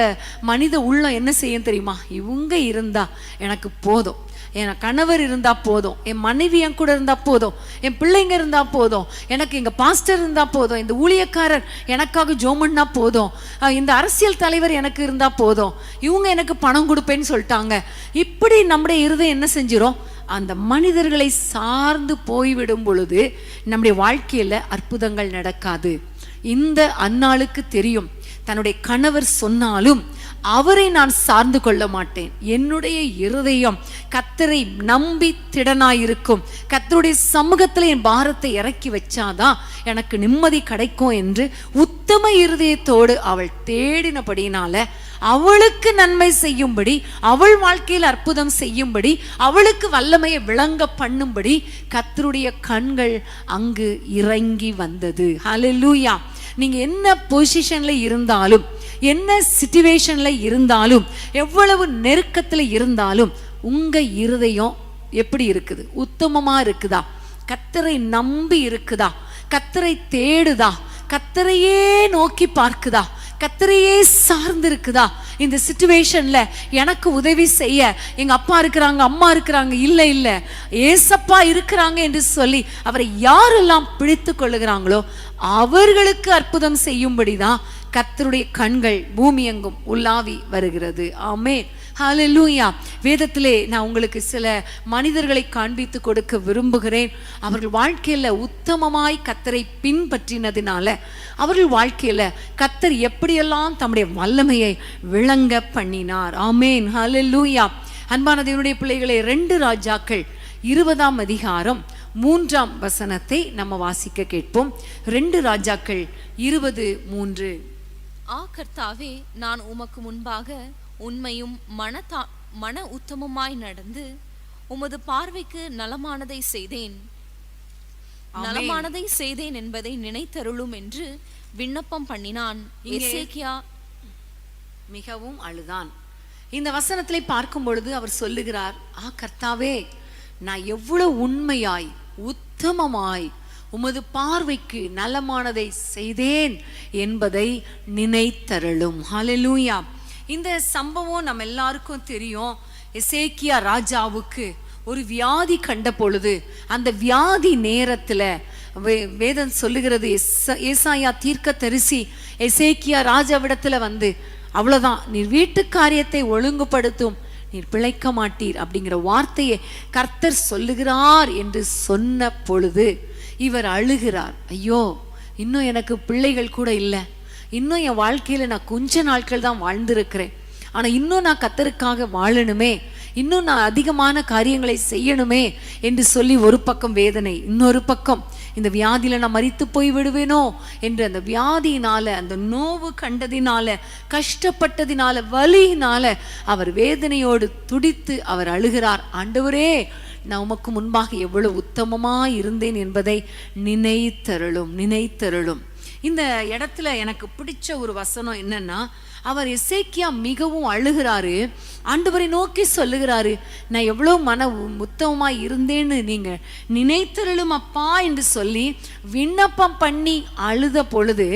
மனித உள்ளம் என்ன செய்யும் தெரியுமா? இவங்க இருந்தா எனக்கு போதும், என் கணவர் இருந்தா போதும், என் மனைவி என் கூட இருந்தா போதும், என் பிள்ளைங்க இருந்தா போதும், எனக்கு எங்க பாஸ்டர் இருந்தா போதும், இந்த ஊழியக்காரர் எனக்காக ஜெபம் பண்ணா போதும், இந்த அரசியல் தலைவர் எனக்கு இருந்தா போதும், இவங்க எனக்கு பணம் கொடுப்பேன்னு சொல்லிட்டாங்க. இப்படி நம்முடைய இருதயம் என்ன செஞ்சிரும்? அந்த மனிதர்களை சார்ந்து போய்விடும் பொழுது நம்முடைய வாழ்க்கையில அற்புதங்கள் நடக்காது. இந்த அன்னாளுக்கு தெரியும், தன்னுடைய கணவர் சொன்னாலும் அவரை நான் சார்ந்து கொள்ள மாட்டேன், என்னுடைய இருதயம் கர்த்தரை நம்பி திடனாயிருக்கும், கர்த்தருடைய சமூகத்தில் என் பாரத்தை இறக்கி வச்சாதான் எனக்கு நிம்மதி கிடைக்கும் என்று உத்தம இருதயத்தோடு அவள் தேடினபடினால அவளுக்கு நன்மை செய்யும்படி, அவள் வாழ்க்கையில் அற்புதம் செய்யும்படி, அவளுக்கு வல்லமையை விளங்க பண்ணும்படி கர்த்தருடைய கண்கள் அங்கு இறங்கி வந்தது. ஹல்லேலூயா. நீங்க என்ன பொசிஷன்ல இருந்தாலும், என்ன சிச்சுவேஷன்ல இருந்தாலும், எவ்வளவு நெருக்கத்துல இருந்தாலும் உங்க இருதயம் எப்படி இருக்குது? உத்தமமா இருக்குதா? கர்த்தரை நம்பி இருக்குதா? கர்த்தரை தேடுதா? கர்த்தரையே நோக்கி பார்க்குதா? கர்த்தரையே சார்ந்து இருக்குதா? இந்த சிச்சுவேஷன்ல எனக்கு உதவி செய்ய எங்க அப்பா இருக்கிறாங்க, அம்மா இருக்கிறாங்க, இல்ல இல்ல ஏசப்பா இருக்கிறாங்க என்று சொல்லி அவரை யாரெல்லாம் பிடித்து கொள்ளுகிறாங்களோ அவர்களுக்கு அற்புதம் செய்யும்படிதான் கர்த்தருடைய கண்கள் பூமி எங்கும் உலாவி வருகிறது. ஆமென். ஹல்லேலூயா. வேதத்திலே நான் உங்களுக்கு சில மனிதர்களை காண்பித்து கொடுக்க விரும்புகிறேன். அவர்கள் வாழ்க்கையில உத்தமமாய் கர்த்தரை பின்பற்றினதினால அவர்கள் வாழ்க்கையில கர்த்தர் எப்படியெல்லாம் தம்முடைய வல்லமையை விளங்க பண்ணினார். ஆமென். ஹல்லேலூயா. அன்பான தேவனுடைய பிள்ளைகளே, 2 ராஜாக்கள் 20ஆம் அதிகாரம் 3ஆம் வசனத்தை நம்ம வாசிக்க கேட்போம். 2 ராஜாக்கள் 20:3. கர்த்தாவே, நான் உமக்கு முன்பாக உண்மையும் மன உத்தமமாய் நடந்து உமது பார்வைக்கு நலமானதை செய்தேன் என்பதை நினைத்தருளும் என்று விண்ணப்பம் பண்ணினான். எசேக்கியா மிகவும் அழுதான். இந்த வசனத்திலே பார்க்கும் பொழுது அவர் சொல்லுகிறார், கர்த்தாவே, நான் எவ்வளவு உண்மையாய் உத்தமமாய் உமது பார்வைக்கு நலமானதை செய்தேன் என்பதை நினைத்தருளும். ஹல்லேலூயா. இந்த சம்பவம் நம்ம எல்லாருக்கும் தெரியும். எசேக்கியா ராஜாவுக்கு ஒரு வியாதி கண்ட பொழுது, அந்த வியாதி நேரத்துல வேதம் சொல்லுகிறது, ஏசாயா தீர்க்கதரிசி எசேக்கியா ராஜாவிடத்துல வந்து, அவ்வளவுதான், நீர் வீட்டு காரியத்தை ஒழுங்குபடுத்தும், நீர் பிழைக்க மாட்டீர் அப்படிங்கிற வார்த்தையை கர்த்தர் சொல்லுகிறார் என்று சொன்ன பொழுது இவர் அழுகிறார். ஐயோ, இன்னும் எனக்கு பிள்ளைகள் கூட இல்லை, இன்னும் என் வாழ்க்கையில நான் கொஞ்ச நாட்கள் தான் வாழ்ந்திருக்கிறேன், ஆனா இன்னும் நான் கர்த்தருக்காக வாழணுமே, இன்னும் நான் அதிகமான காரியங்களை செய்யணுமே என்று சொல்லி ஒரு பக்கம் வேதனை, இன்னொரு பக்கம் இந்த வியாதியில நான் மரித்து போய் விடுவேனோ என்று அந்த வியாதியினால, அந்த நோவு கண்டதினால, கஷ்டப்பட்டதினால, வலியினால அவர் வேதனையோடு துடித்து அவர் அழுகிறார். ஆண்டவரே, நான் உமக்கு முன்பாக எவ்வளவு உத்தமமாய் இருந்தேன் என்பதை நினைத்தருளும். இந்த இடத்துல எனக்கு பிடிச்ச ஒரு வசனம் என்னன்னா, அவர் எசேக்கியா மிகவும் அழுகிறாரு, ஆண்டவரை நோக்கி சொல்லுகிறாரு, நான் எவ்வளவு உத்தமமாய் இருந்தேன்னு நீங்க நினைத்தருளும் அப்பா என்று சொல்லி விண்ணப்பம் பண்ணி அழுத பொழுது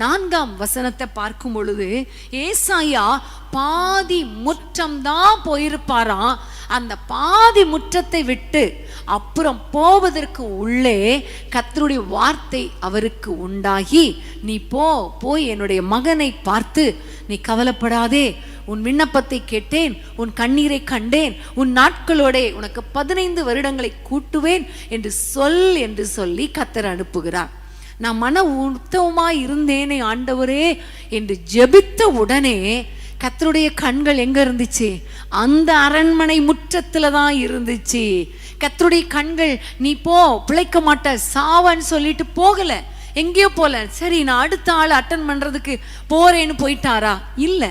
4ஆம் வசனத்தை பார்க்கும் பொழுது, ஏசாயா பாதி முற்றம்தான் போயிருப்பாராம். அந்த பாதி முற்றத்தை விட்டு அப்புறம் போவதற்கு உள்ளே கர்த்தருடைய வார்த்தை அவருக்கு உண்டாகி, நீ போய் என்னுடைய மகனை பார்த்து, நீ கவலைப்படாதே, உன் விண்ணப்பத்தை கேட்டேன், உன் கண்ணீரை கண்டேன், உன் நாட்களோட உனக்கு 15 வருடங்களை கூட்டுவேன் என்று சொல்லி கர்த்தர் அனுப்புகிறார். நான் மன உத்தமமாய் இருந்தேனே ஆண்டவரே என்று ஜெபித்த உடனே கர்த்தருடைய கண்கள் எங்க இருந்துச்சு? அந்த அரண்மனை முற்றத்துல தான் இருந்துச்சு. கர்த்தருடைய கண்கள், நீ பிழைக்க மாட்ட, சாவன்னு சொல்லிட்டு போகல, எங்கேயோ போல, சரி நான் அடுத்த ஆள் அட்டன் பண்றதுக்கு போறேன்னு போயிட்டாரா? இல்ல,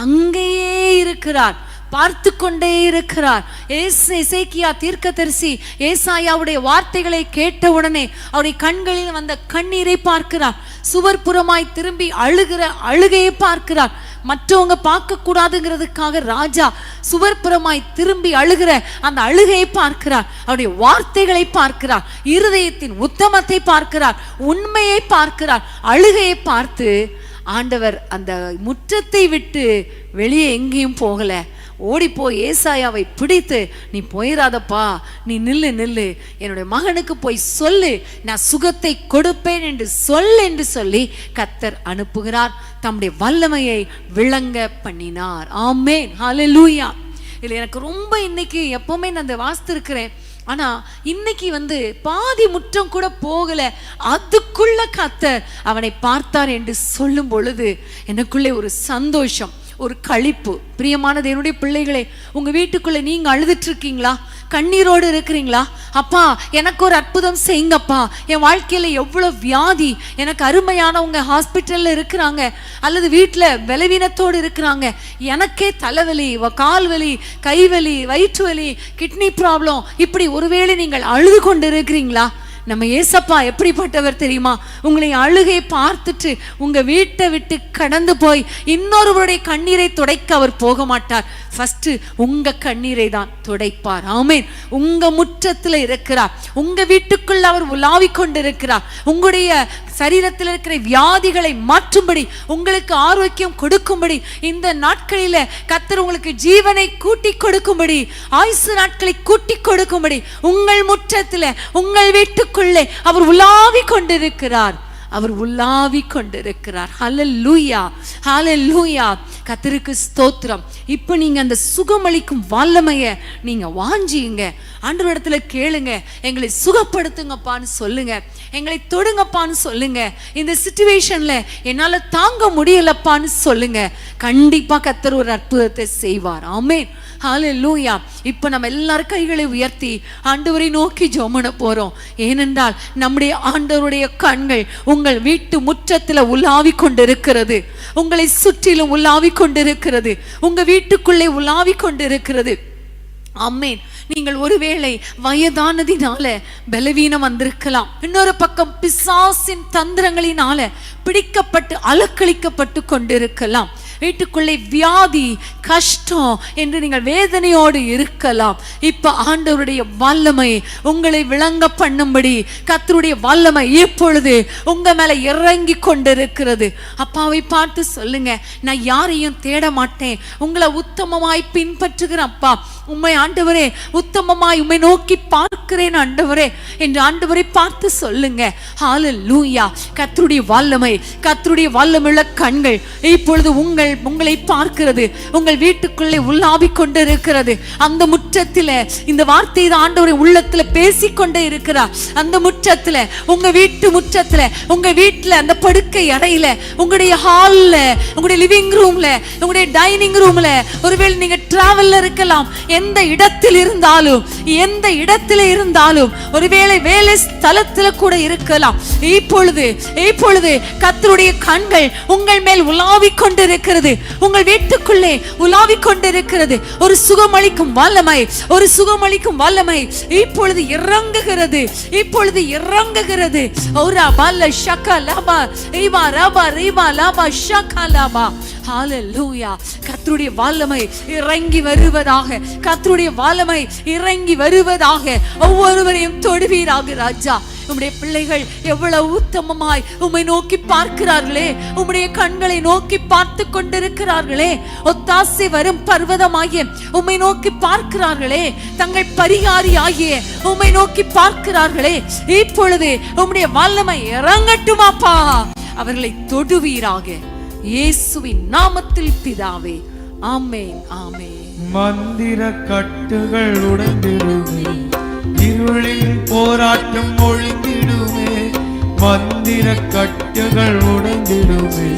அங்கேயே இருக்கிறார், பார்த்து கொண்டே இருக்கிறார். எசேக்கியா தீர்க்கதரிசி ஏசாயாவுடைய வார்த்தைகளை கேட்ட உடனே அவருடைய கண்களில் வந்த கண்ணீரை பார்க்கிறார், சுவர்புறமாய் திரும்பி அழுகிற அழுகையை பார்க்கிறார். மற்றவங்க பார்க்க கூடாதுங்கிறதுக்காக ராஜா சுவர்புறமாய் திரும்பி அழுகிற அந்த அழுகையை பார்க்கிறார், அவருடைய வார்த்தைகளை பார்க்கிறார், இருதயத்தின் உத்தமத்தை பார்க்கிறார், உண்மையை பார்க்கிறார். அழுகையை பார்த்து ஆண்டவர் அந்த முற்றத்தை விட்டு வெளியே எங்கேயும் போகல, ஓடிப்போய் ஏசாயாவை பிடித்து, நீ போயிடாதப்பா, நீ நில்லு நில்லு, என்னுடைய மகனுக்கு போய் சொல்லு, நான் சுகத்தை கொடுப்பேன் என்று சொல் என்று சொல்லி கர்த்தர் அனுப்புகிறார். தம்முடைய வல்லமையை விளங்க பண்ணினார். ஆமென், ஹல்லேலூயா. இல்லை, எனக்கு ரொம்ப இன்னைக்கு எப்பவுமே நான் அந்த வாசித்திருக்கிறேன், ஆனா இன்னைக்கு பாதி முற்றம் கூட போகல, அதுக்குள்ள கர்த்தர் அவனை பார்த்தார் என்று சொல்லும் பொழுது எனக்குள்ளே ஒரு சந்தோஷம், ஒரு களிப்பு. பிரியமான தேவனுடைய பிள்ளைகளே, உங்க வீட்டுக்குள்ள நீங்க அழுதுட்டு இருக்கீங்களா? கண்ணீரோடு இருக்கிறீங்களா? அப்பா எனக்கு ஒரு அற்புதம் செய்யுங்கப்பா, என் வாழ்க்கையில எவ்வளவு வியாதி, எனக்கு அருமையானவங்க ஹாஸ்பிட்டல்ல இருக்கிறாங்க, அல்லது வீட்டுல பலவீனத்தோடு இருக்கிறாங்க, எனக்கே தலைவலி, கால் வலி, கைவலி, வயிற்று வலி, கிட்னி ப்ராப்ளம், இப்படி ஒருவேளை நீங்கள் அழுது கொண்டு இருக்கிறீங்களா? நம்ம ஏசப்பா எப்படிப்பட்டவர் தெரியுமா? உங்களை அழுகை பார்த்துட்டு உங்க வீட்டை விட்டு கடந்து போய் இன்னொருவருடைய கண்ணீரை துடைக்க அவர் போக மாட்டார். ஃபர்ஸ்ட் உங்க கண்ணீரை தான் துடைப்பார். ஆமென். உங்க முற்றத்துல இருக்கிறார், உங்க வீட்டுக்குள்ள அவர் உலாவிக் கொண்டிருக்கிறார். உங்களுடைய சரீரத்தில் இருக்கிற வியாதிகளை மாற்றும்படி, உங்களுக்கு ஆரோக்கியம் கொடுக்கும்படி, இந்த நாட்களில கர்த்தர் உங்களுக்கு ஜீவனை கூட்டி கொடுக்கும்படி, ஆயுசு நாட்களை கூட்டி கொடுக்கும்படி உங்கள் முற்றத்துல, உங்கள் வீட்டுக்குள்ளே அவர் உலாவிக் கொண்டிருக்கிறார். அவர் உலாவிக் கொண்டிருக்கிறார். ஹல்லேலூயா, ஹல்லேலூயா. கர்த்தருக்கு ஸ்தோத்திரம். இப்போ நீங்க அந்த சுகமளிக்கும் வல்லமையை நீங்க வாஞ்சிங்க. ஆண்டவரிடத்துல கேளுங்க, எங்களை சுகப்படுத்துங்கப்பான்னு சொல்லுங்க, எங்களை தொடுங்கப்பான்னு சொல்லுங்க. இந்த சிச்சுவேஷன்ல என்னால தாங்க முடியலப்பான்னு சொல்லுங்க. கண்டிப்பா கர்த்தர் ஒரு அற்புதத்தை செய்வார். ஆமென், ஹல்லேலூயா. இப்போ நம்ம எல்லாரும் கைகளை உயர்த்தி ஆண்டவரை நோக்கி ஜெபம் பண்ண போறோம். ஏனென்றால் நம்முடைய ஆண்டவருடைய கண்கள் உங்கள் வீட்டு முற்றத்துல உலாவிக் கொண்டிருக்கிறது, உங்களை சுற்றிலும் உலாவிக் கொண்டிருக்கிறது, உங்க வீட்டுக்குள்ளே உலாவிக் கொண்டிருக்கிறது. ஆமென். நீங்கள் ஒருவேளை வயதானதினால பலவீனம் வந்திருக்கலாம், இன்னொரு பக்கம் பிசாசின் தந்திரங்களினால பிடிக்கப்பட்டு அலக்களிக்கப்பட்டு கொண்டிருக்கலாம், வீட்டுக்குள்ளே வியாதி, கஷ்டம் என்று நீங்கள் வேதனையோடு இருக்கலாம். இப்ப ஆண்டவருடைய வல்லமை உங்களை விளங்க பண்ணும்படி கர்த்தருடைய வல்லமை இப்பொழுது உங்க மேல இறங்கி கொண்டிருக்கிறது. அப்பாவை பார்த்து சொல்லுங்க, நான் யாரையும் தேட மாட்டேன், உங்களை உத்தமமாய் பின்பற்றுகிறேன் அப்பா. உம்மை ஆண்டவரே உத்தமமாய் உம்மை நோக்கி பார்க்கிறேன் ஆண்டவரே என்று ஆண்டவரை பார்த்து சொல்லுங்க. ஹல்லேலூயா. கர்த்தருடைய வல்லமை, கர்த்தருடைய வல்லமுள்ள கண்கள் இப்பொழுது உங்களை பார்க்கிறது, உங்கள் வீட்டுக்குள்ளே உலாவிக் கொண்டிருக்கிறது. அந்த முற்றத்துல இந்த வார்த்தை ஆண்டவரை உள்ளத்துல பேசிக்கொண்டே இருக்கிறார். அந்த முற்றத்துல, உங்க வீட்டு முற்றத்துல, உங்க வீட்டுல, அந்த படுக்கை அறையில, உங்களுடைய ஹால்ல, உங்களுடைய லிவிங் ரூம்ல, உங்களுடைய டைனிங் ரூம்ல, ஒருவேளை நீங்க டிராவல்ல இருக்கலாம், எந்த இடத்தில் இருந்தாலும், எந்த இடத்துல இருந்தாலும், ஒருவேளை வேலை ஸ்தலத்துல கூட இருக்கலாம், இப்பொழுது கர்த்தருடைய கண்கள் உங்கள் மேல் உலாவிக் கொண்டிருக்கிறது, உங்கள் வீட்டுக்குள்ளே உலாவிக் கொண்டிருக்கிறது. ஒரு சுகமளிக்கும் வல்லமை, ஒரு சுகமளிக்கும் வல்லமை இப்பொழுது இறங்குகிறது, இப்பொழுது இறங்குகிறது. ஓரா பல்ல ஷக்கா லாபா ஈவா ரபா ரிவா லாபா ஷக்கா லாபா. ஹல்லேலூயா. கர்த்தருடைய வல்லமை இறங்கி வருவதாக, கர்த்தருடைய வல்லமை இறங்கி வருவதாக. ஒவ்வொருவரையும் தொடுவீராக ராஜா. உம்முடைய பிள்ளைகள் எவ்வளவு உத்தமமாய் உம்மை நோக்கி பார்க்கிறார்களே, உம்முடைய கண்களை நோக்கி பார்த்து கொண்டிருக்கிறார்களே, ஒத்தாசை வரும் பர்வதமாகிய உம்மை நோக்கி பார்க்கிறார்களே, தங்கள் பரிகாரி ஆகிய உம்மை நோக்கி பார்க்கிறார்களே. இப்பொழுது உம்முடைய வல்லமை இறங்கட்டுமாப்பா, அவர்களை தொடுவீராக. இயேசுவின் நாமத்தில் பிதாவே, ஆமென், ஆமென். மந்திர கட்டுகள் உடைந்திடுமே, இருளின் போராட்டம் ஒழிந்திடுமே. மந்திர கட்டுகள் உடைந்திடுமே,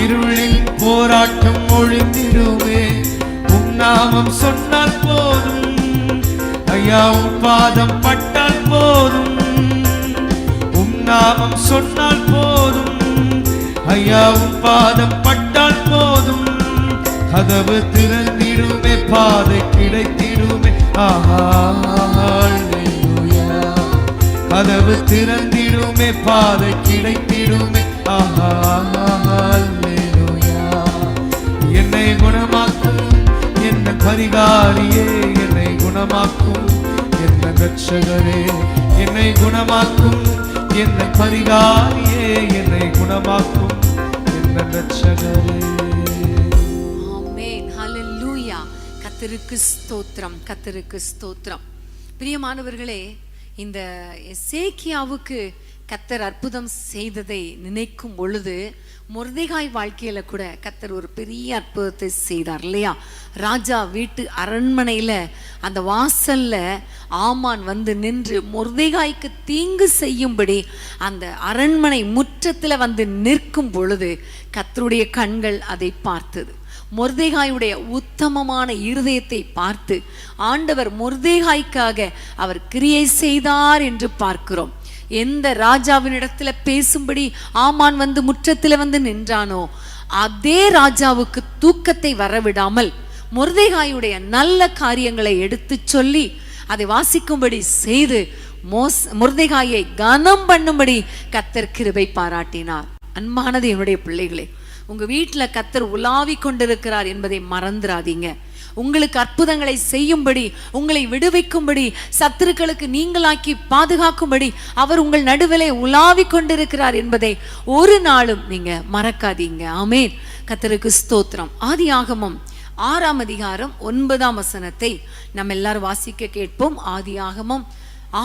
இருளின் போராட்டம் ஒழிந்திடுமே. உம் நாமம் சொன்னால் போதும் ஐயா, உம் பாதம் பட்டால் போதும். உம் நாமம் சொன்னால் போதும் ஐயா, உம் பாதம் பட்டால் போதும். கதவு திறந்திடுமே, பாதை கிடைத்திடுமே. ஹல்லேலூயா. கதவு திறந்திடுமே, பாதை கிடைத்திடுமே. ஹல்லேலூயா. என்னை குணமாக்கும் என்ன பரிகாரியே, என்னை குணமாக்கும் என்ன ரட்சகரே, என்னை குணமாக்கும் என்ன பரிகாரியே, என்னை குணமாக்கும் என்ன ரட்சகரே. கர்த்தருக்கு ஸ்தோத்திரம், கர்த்தருக்கு ஸ்தோத்திரம். பிரியமானவர்களே, இந்த எசேக்கியாவுக்கு கர்த்தர் அற்புதம் செய்ததை நினைக்கும் பொழுது மொர்தெகாய் வாழ்க்கையில கூட கர்த்தர் ஒரு பெரிய அற்புதத்தை செய்தார் இல்லையா? ராஜா வீட்டு அரண்மனையில அந்த வாசல்ல ஆமான் வந்து நின்று மொர்தெகாய்க்கு தீங்கு செய்யும்படி அந்த அரண்மனை முற்றத்துல வந்து நிற்கும் பொழுது கர்த்தருடைய கண்கள் அதை பார்த்தது. மொர்தெகாயுடைய உத்தமமான இருதயத்தை பார்த்து ஆண்டவர் மொர்தெகாய்க்காக அவர் கிரியை செய்தார் என்று பார்க்கிறோம். எந்த ராஜாவினிடத்துல பேசும்படி ஆமான் வந்து முற்றத்துல வந்து நின்றானோ அதே ராஜாவுக்கு தூக்கத்தை வரவிடாமல் மொர்தெகாயுடைய நல்ல காரியங்களை எடுத்து சொல்லி அதை வாசிக்கும்படி செய்து மொர்தெகாயை கனம் பண்ணும்படி கர்த்தர் கிருபை பாராட்டினார். அன்பானது என்னுடைய பிள்ளைகளே, உங்க வீட்டுல கர்த்தர் உலாவி கொண்டிருக்கிறார் என்பதை மறந்துடாதீங்க. உங்களுக்கு அற்புதங்களை செய்யும்படி, உங்களை விடுவிக்கும்படி, சத்துருக்களுக்கு நீங்களாக்கி பாதுகாக்கும்படி அவர் உங்கள் நடுவிலே உலாவி கொண்டிருக்கிறார் என்பதை ஒரு நாளும் நீங்க மறக்காதீங்க. ஆமென். கர்த்தருக்கு ஸ்தோத்திரம். ஆதியாகமம் 6ஆம் அதிகாரம் 9ஆம் வசனத்தை நம்ம எல்லாரும் வாசிக்க கேட்போம். ஆதியாகமம்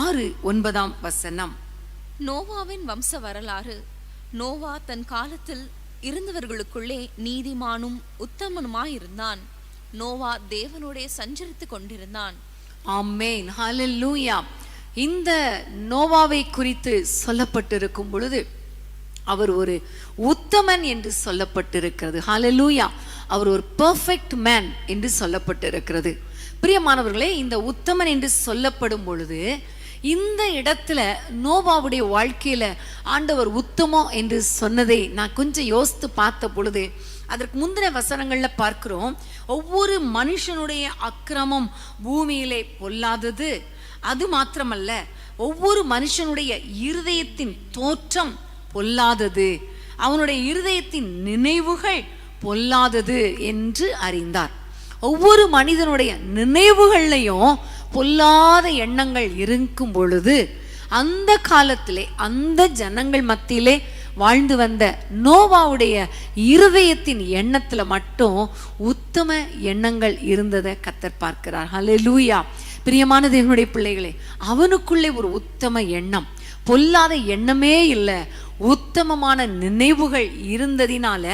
6:9 வசனம். நோவாவின் வம்ச வரலாறு. நோவா தன் காலத்தில் இருந்தவர்களுக்குள்ளே நீதிமானும் உத்தமனுமாயிருந்தான். நோவா தேவனோடே சஞ்சரித்துக் கொண்டிருந்தான். ஆமென், ஹல்லேலூயா. இந்த நோவாவை குறித்து சொல்லப்பட்டிருக்கும் பொழுது அவர் ஒரு உத்தமன் என்று சொல்லப்பட்டிருக்கிறது. ஹல்லேலூயா. அவர் ஒரு பெர்ஃபெக்ட் மேன் என்று சொல்லப்பட்டிருக்கிறது. பிரியமானவர்களே, இந்த உத்தமன் என்று சொல்லப்படும் பொழுது இந்த இடத்துல நோவாவுடைய வாழ்க்கையில ஆண்டவர் உத்தமம் என்று சொன்னதை நான் கொஞ்சம் யோசித்து பார்த்த பொழுது அதற்கு முந்தின வசனங்கள்ல பார்க்கிறோம், ஒவ்வொரு மனுஷனுடைய அக்கிரமம் பூமியிலே பொல்லாதது, அது மாத்திரமல்ல ஒவ்வொரு மனுஷனுடைய இருதயத்தின் தோற்றம் பொல்லாதது, அவனுடைய இருதயத்தின் நினைவுகள் பொல்லாதது என்று அறிந்தார். ஒவ்வொரு மனிதனுடைய நினைவுகள்லையும் பொல்லாத எண்ணங்கள் இருக்கும் பொழுது அந்த காலத்திலே அந்த ஜனங்கள் மத்தியிலே வாழ்ந்து வந்த நோவாவுடைய இருதயத்தின் எண்ணத்துல மட்டும் உத்தம எண்ணங்கள் இருந்ததை கர்த்தர் பார்க்கிறார். ஹல்லேலூயா. பிரியமான தேவனுடைய பிள்ளைகளே, அவனுக்குள்ளே ஒரு உத்தம எண்ணம், பொல்லாத எண்ணமே இல்லை, உத்தமமான நினைவுகள் இருந்ததினால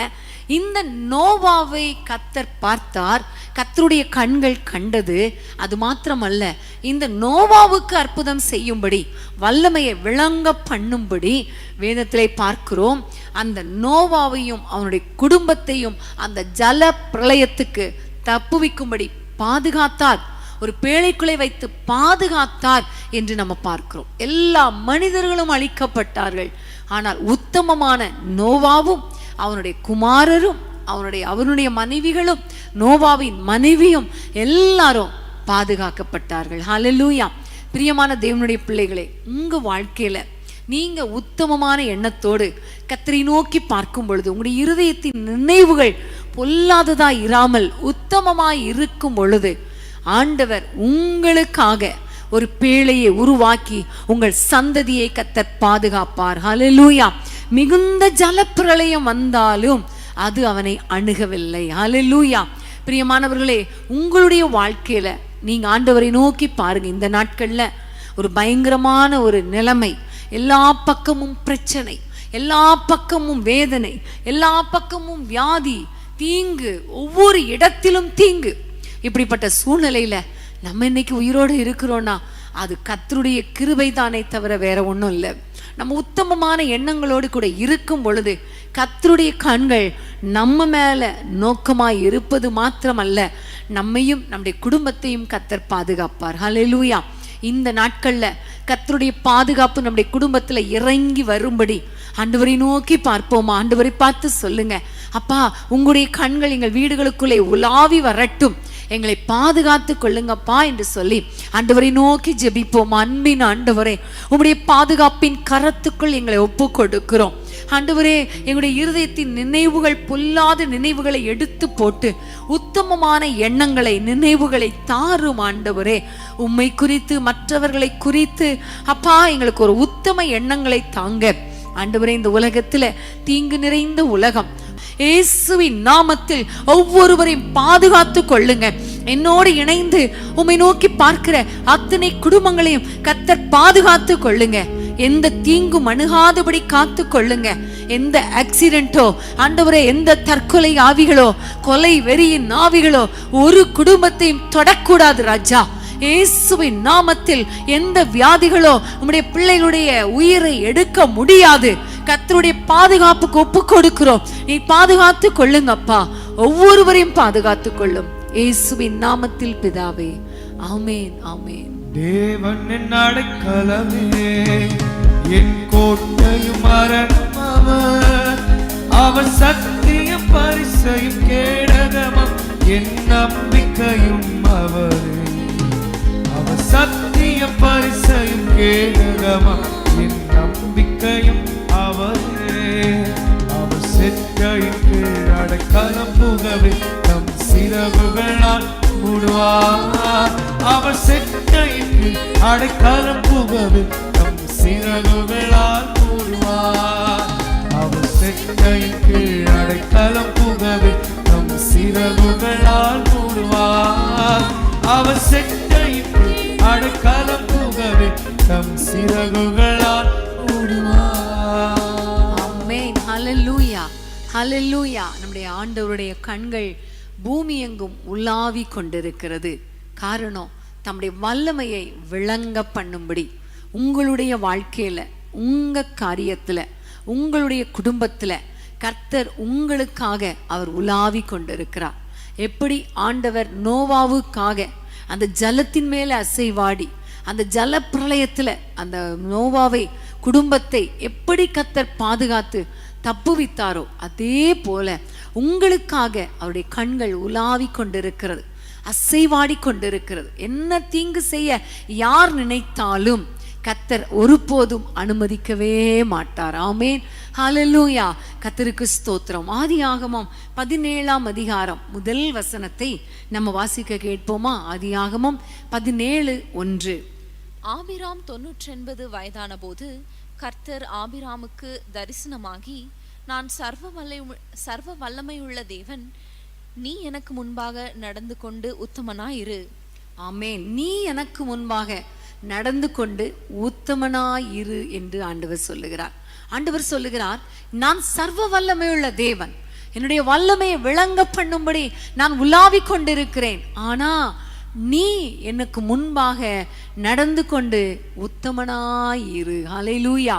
இந்த நோவாவை கர்த்தர் பார்த்தார். கர்த்தருடைய கண்கள் கண்டது. அது மாத்திரமல்ல, இந்த நோவாவுக்கு அற்புதம் செய்யும்படி, வல்லமையை விளங்க பண்ணும்படி வேதத்திலே பார்க்கிறோம். அந்த நோவாவையும் அவனுடைய குடும்பத்தையும் அந்த ஜல பிரளயத்துக்கு தப்புவிக்கும்படி பாதுகாத்தார். ஒரு பேழைக்குள்ளே வைத்து பாதுகாத்தார் என்று நம்ம பார்க்கிறோம். எல்லா மனிதர்களும் அழிக்கப்பட்டார்கள். ஆனால் உத்தமமான நோவாவும் அவனுடைய குமாரரும் அவனுடைய மனைவிகளும் நோவாவின் மனைவியும் எல்லாரும் பாதுகாக்கப்பட்டார்கள். ஹல்லேலூயா. பிரியமான தேவனுடைய பிள்ளைகளே, உங்க வாழ்க்கையில நீங்க உத்தமமான எண்ணத்தோடு கர்த்தரை நோக்கி பார்க்கும் பொழுது உங்களுடைய இருதயத்தின் நினைவுகள் பொல்லாததா இராமல் உத்தமமாய் இருக்கும் பொழுது ஆண்டவர் உங்களுக்காக ஒரு பேழையை உருவாக்கி உங்கள் சந்ததியை கர்த்தர் பாதுகாப்பார். ஹல்லேலூயா. மிகுந்த ஜலப்பிரளயம் வந்தாலும் அது அவனை அணுகவில்லை. ஹல்லேலூயா. பிரியமானவர்களே, உங்களுடைய வாழ்க்கையில நீங்க ஆண்டவரை நோக்கி பாருங்க. இந்த நாட்கள்ல ஒரு பயங்கரமான ஒரு நிலைமை, எல்லா பக்கமும் பிரச்சனை, எல்லா பக்கமும் வேதனை, எல்லா பக்கமும் வியாதி, தீங்கு, ஒவ்வொரு இடத்திலும் தீங்கு. இப்படிப்பட்ட சூழ்நிலையில நம்ம இன்னைக்கு உயிரோடு இருக்கிறோம்னா அது கர்த்தருடைய கிருபை தானே தவிர வேற ஒன்றும் இல்லை. நம்ம உத்தமமான எண்ணங்களோடு கூட இருக்கும் பொழுது கர்த்தருடைய கண்கள் நம்ம மேல நோக்கமாய் இருப்பது மாத்திரமல்ல, நம்மையும் நம்முடைய குடும்பத்தையும் கர்த்தர் பாதுகாப்பார். ஹல்லேலூயா. இந்த நாட்கள்ல கர்த்தருடைய பாதுகாப்பு நம்முடைய குடும்பத்துல இறங்கி வரும்படி ஆண்டவரை நோக்கி பார்ப்போமா? ஆண்டவரை பார்த்து சொல்லுங்க, அப்பா உங்களுடைய கண்கள் எங்கள் வீடுகளுக்குள்ளே உலாவி வரட்டும், எங்களை பாதுகாத்து கொள்ளுங்கப்பா என்று சொல்லி ஆண்டவரை நோக்கி ஜெபிப்போம். அன்பின் ஆண்டவரே, உம்முடைய பாதுகாப்பின் கரத்துக்குள் எங்களை ஒப்பு கொடுக்கிறோம். ஆண்டவரே, எங்களுடைய இருதயத்தின் நினைவுகள், பொல்லாத நினைவுகளை எடுத்து போட்டு உத்தமமான எண்ணங்களை, நினைவுகளை தாரும் ஆண்டவரே. உம்மை குறித்து, மற்றவர்களை குறித்து அப்பா எங்களுக்கு ஒரு உத்தம எண்ணங்களை தாங்க ஆண்டவரே. இந்த உலகத்துல தீங்கு நிறைந்த உலகம், இயேசுவின் நாமத்தில் ஒவ்வொருவரையும் பாதுகாத்து கொள்ளுங்க. என்னோடு இணைந்து உம்மை நோக்கி பார்க்கிற அத்தனை குடும்பங்களையும் கர்த்தர் பாதுகாத்து கொள்ளுங்க. எந்த தீங்கும் அணுகாதபடி காத்து கொள்ளுங்க. எந்த ஆக்சிடென்ட்டோ ஆண்டவரே, எந்த தற்கொலை ஆவிகளோ, கொலை வெறியின் ஆவிகளோ ஒரு குடும்பத்தையும் தொடக்கூடாது ராஜா. இயேசுவின் நாமத்தில் எந்த வியாதிகளோ உம்முடைய பிள்ளைகளுடைய உயிரை எடுக்க முடியாது. கர்த்தருடைய பாதுகாப்புக்கு ஒப்பு கொடுக்கிறோம். நீ பாதுகாத்து கொள்ளுங்கப்பா, ஒவ்வொருவரையும் பாதுகாத்து கொள்ளும் இயேசுவின் நாமத்தில் பிதாவே, ஆமேன் ஆமேன். தேவன் என் அடைக்கலமே, என் கோட்டையும் அரணும் அவர். அவர் சத்தியம் பரிசையும் கேடகமும் என் நம்பிக்கையும் அவரே. அவர் சத்தியம் பரிசையும் கேடகமும் என் நம்பிக்கையும் அவரே. அவர் செட்டையின் கீழ் அடைக்கலம் புகவே நம் சிறகுகளால் மூடுவார். அவர் செட்டையின் கீழ் அடைக்கலம் புகவே நம் சிறகுகளால் மூடுவார். அவர் செட்டையின் கீழ் அடைக்கலம் புகவே நம் சிறகுகளால் மூடுவார். அவர் செட்டையின் கீழ் அடைக்கலம் புகவே நம் சிறகுகளால் மூடுவார். ஆமென். ஹல்லேலூயா, ஹல்லேலூயா. நம்முடைய ஆண்டவருடைய கண்கள் பூமி எங்கும் உலாவி கொண்டிருக்கிறது. காரணம், தம்முடைய வல்லமையை விளங்க பண்ணும்படி உங்களுடைய வாழ்க்கையில, உங்க காரியத்துல, உங்களுடைய குடும்பத்துல கர்த்தர் உங்களுக்காக அவர் உலாவி கொண்டிருக்கிறார். எப்படி ஆண்டவர் நோவாவுக்காக அந்த ஜலத்தின் மேல அசைவாடி அந்த ஜல பிரளயத்துல அந்த நோவாவை குடும்பத்தை எப்படி கர்த்தர் பாதுகாத்து தப்புவித்தாரோ, அதே போல உங்களுக்காக அவருடைய கண்கள் உலாவி கொண்டிருக்கிறது, அசைவாடி கொண்டிருக்கிறது. என்ன தீங்கு செய்ய யார் நினைத்தாலும் கர்த்தர் ஒருபோதும் அனுமதிக்கவே மாட்டார். ஆமேன், ஹல்லேலூயா. கர்த்தருக்கு ஸ்தோத்திரம். ஆதியாகமம் 17ஆம் அதிகாரம் முதல் வசனத்தை நம்ம வாசிக்க கேட்போமா? ஆதியாகமம் 17:1. ஆபிராம் 99 வயதான போது கர்த்தர் ஆபிராமுக்கு தரிசனமாகி, நான் சர்வ வல்லமையுள்ள தேவன், நீ எனக்கு முன்பாக நடந்து கொண்டு உத்தமனாயிரு. ஆமேன். நீ எனக்கு முன்பாக நடந்து கொண்டு உத்தமனாயிரு என்று ஆண்டவர் சொல்லுகிறார். ஆண்டவர் சொல்லுகிறார், நான் சர்வ வல்லமையுள்ள தேவன், என்னுடைய வல்லமையை விளங்க பண்ணும்படி நான் உலாவி கொண்டிருக்கிறேன். ஆனா நீ எனக்கு முன்பாக நடந்து கொண்டு உத்தமனாயிரு. ஹல்லேலூயா.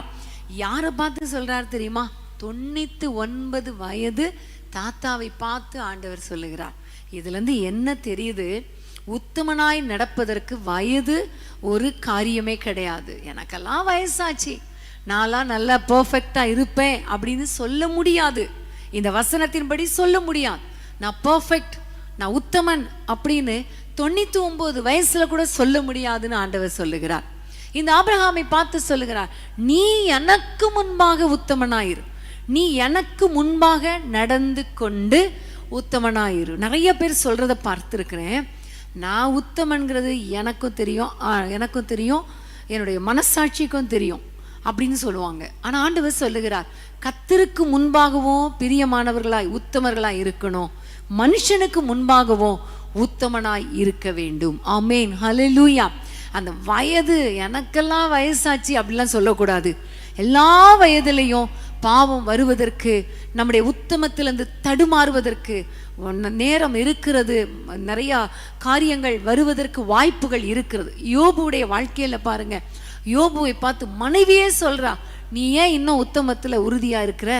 யாரை பார்த்து சொல்றார் தெரியுமா? 99 வயது தாத்தாவை பார்த்து ஆண்டவர் சொல்லுகிறார். இதுல இருந்து என்ன தெரியுது? உத்தமனாய் நடப்பதற்கு வயது ஒரு காரியமே கிடையாது. எனக்கெல்லாம் வயசாச்சு, நான்லாம் நல்லா பெர்ஃபெக்டா இருப்பேன் அப்படின்னு சொல்ல முடியாது. இந்த வசனத்தின்படி சொல்ல முடியாது. நான் பெர்ஃபெக்ட், நான் உத்தமன் அப்படின்னு 99 வயசுல கூட சொல்ல முடியாதுன்னு ஆண்டவர் சொல்லுகிறார். இந்த ஆபிரகாமை பார்த்து சொல்லுகிறார், நீ எனக்கு முன்பாக உத்தமனாயிரு, நீ எனக்கு முன்பாக நடந்து கொண்டு உத்தமனாயிரு. நிறைய பேர் சொல்றத பார்த்துருக்கிறேன். நான் உத்தமன்கிறது எனக்கும் தெரியும், என்னுடைய மனசாட்சிக்கும் தெரியும் அப்படின்னு சொல்லுவாங்க. ஆனா ஆண்டவர் சொல்லுகிறார், கர்த்தருக்கு முன்பாகவும் பிரியமானவர்களாய் உத்தமர்களாய் இருக்கணும், மனுஷனுக்கு முன்பாகவும் உத்தமனாய் இருக்க வேண்டும். ஆமேன், ஹல்லேலூயா. அந்த வயது, எனக்கெல்லாம் வயசாச்சு அப்படிலாம் சொல்லக்கூடாது. எல்லா வயதிலையும் பாவம் வருவதற்கு, நம்முடைய உத்தமத்திலிருந்து தடுமாறுவதற்கு நேரம் இருக்கிறது. நிறைய காரியங்கள் வருவதற்கு வாய்ப்புகள் இருக்கிறது. யோபுடைய வாழ்க்கையில பாருங்க, யோபுவை பார்த்து மனைவியே சொல்றா, நீ ஏன் இன்னும் உத்தமத்துல உறுதியா இருக்கிற?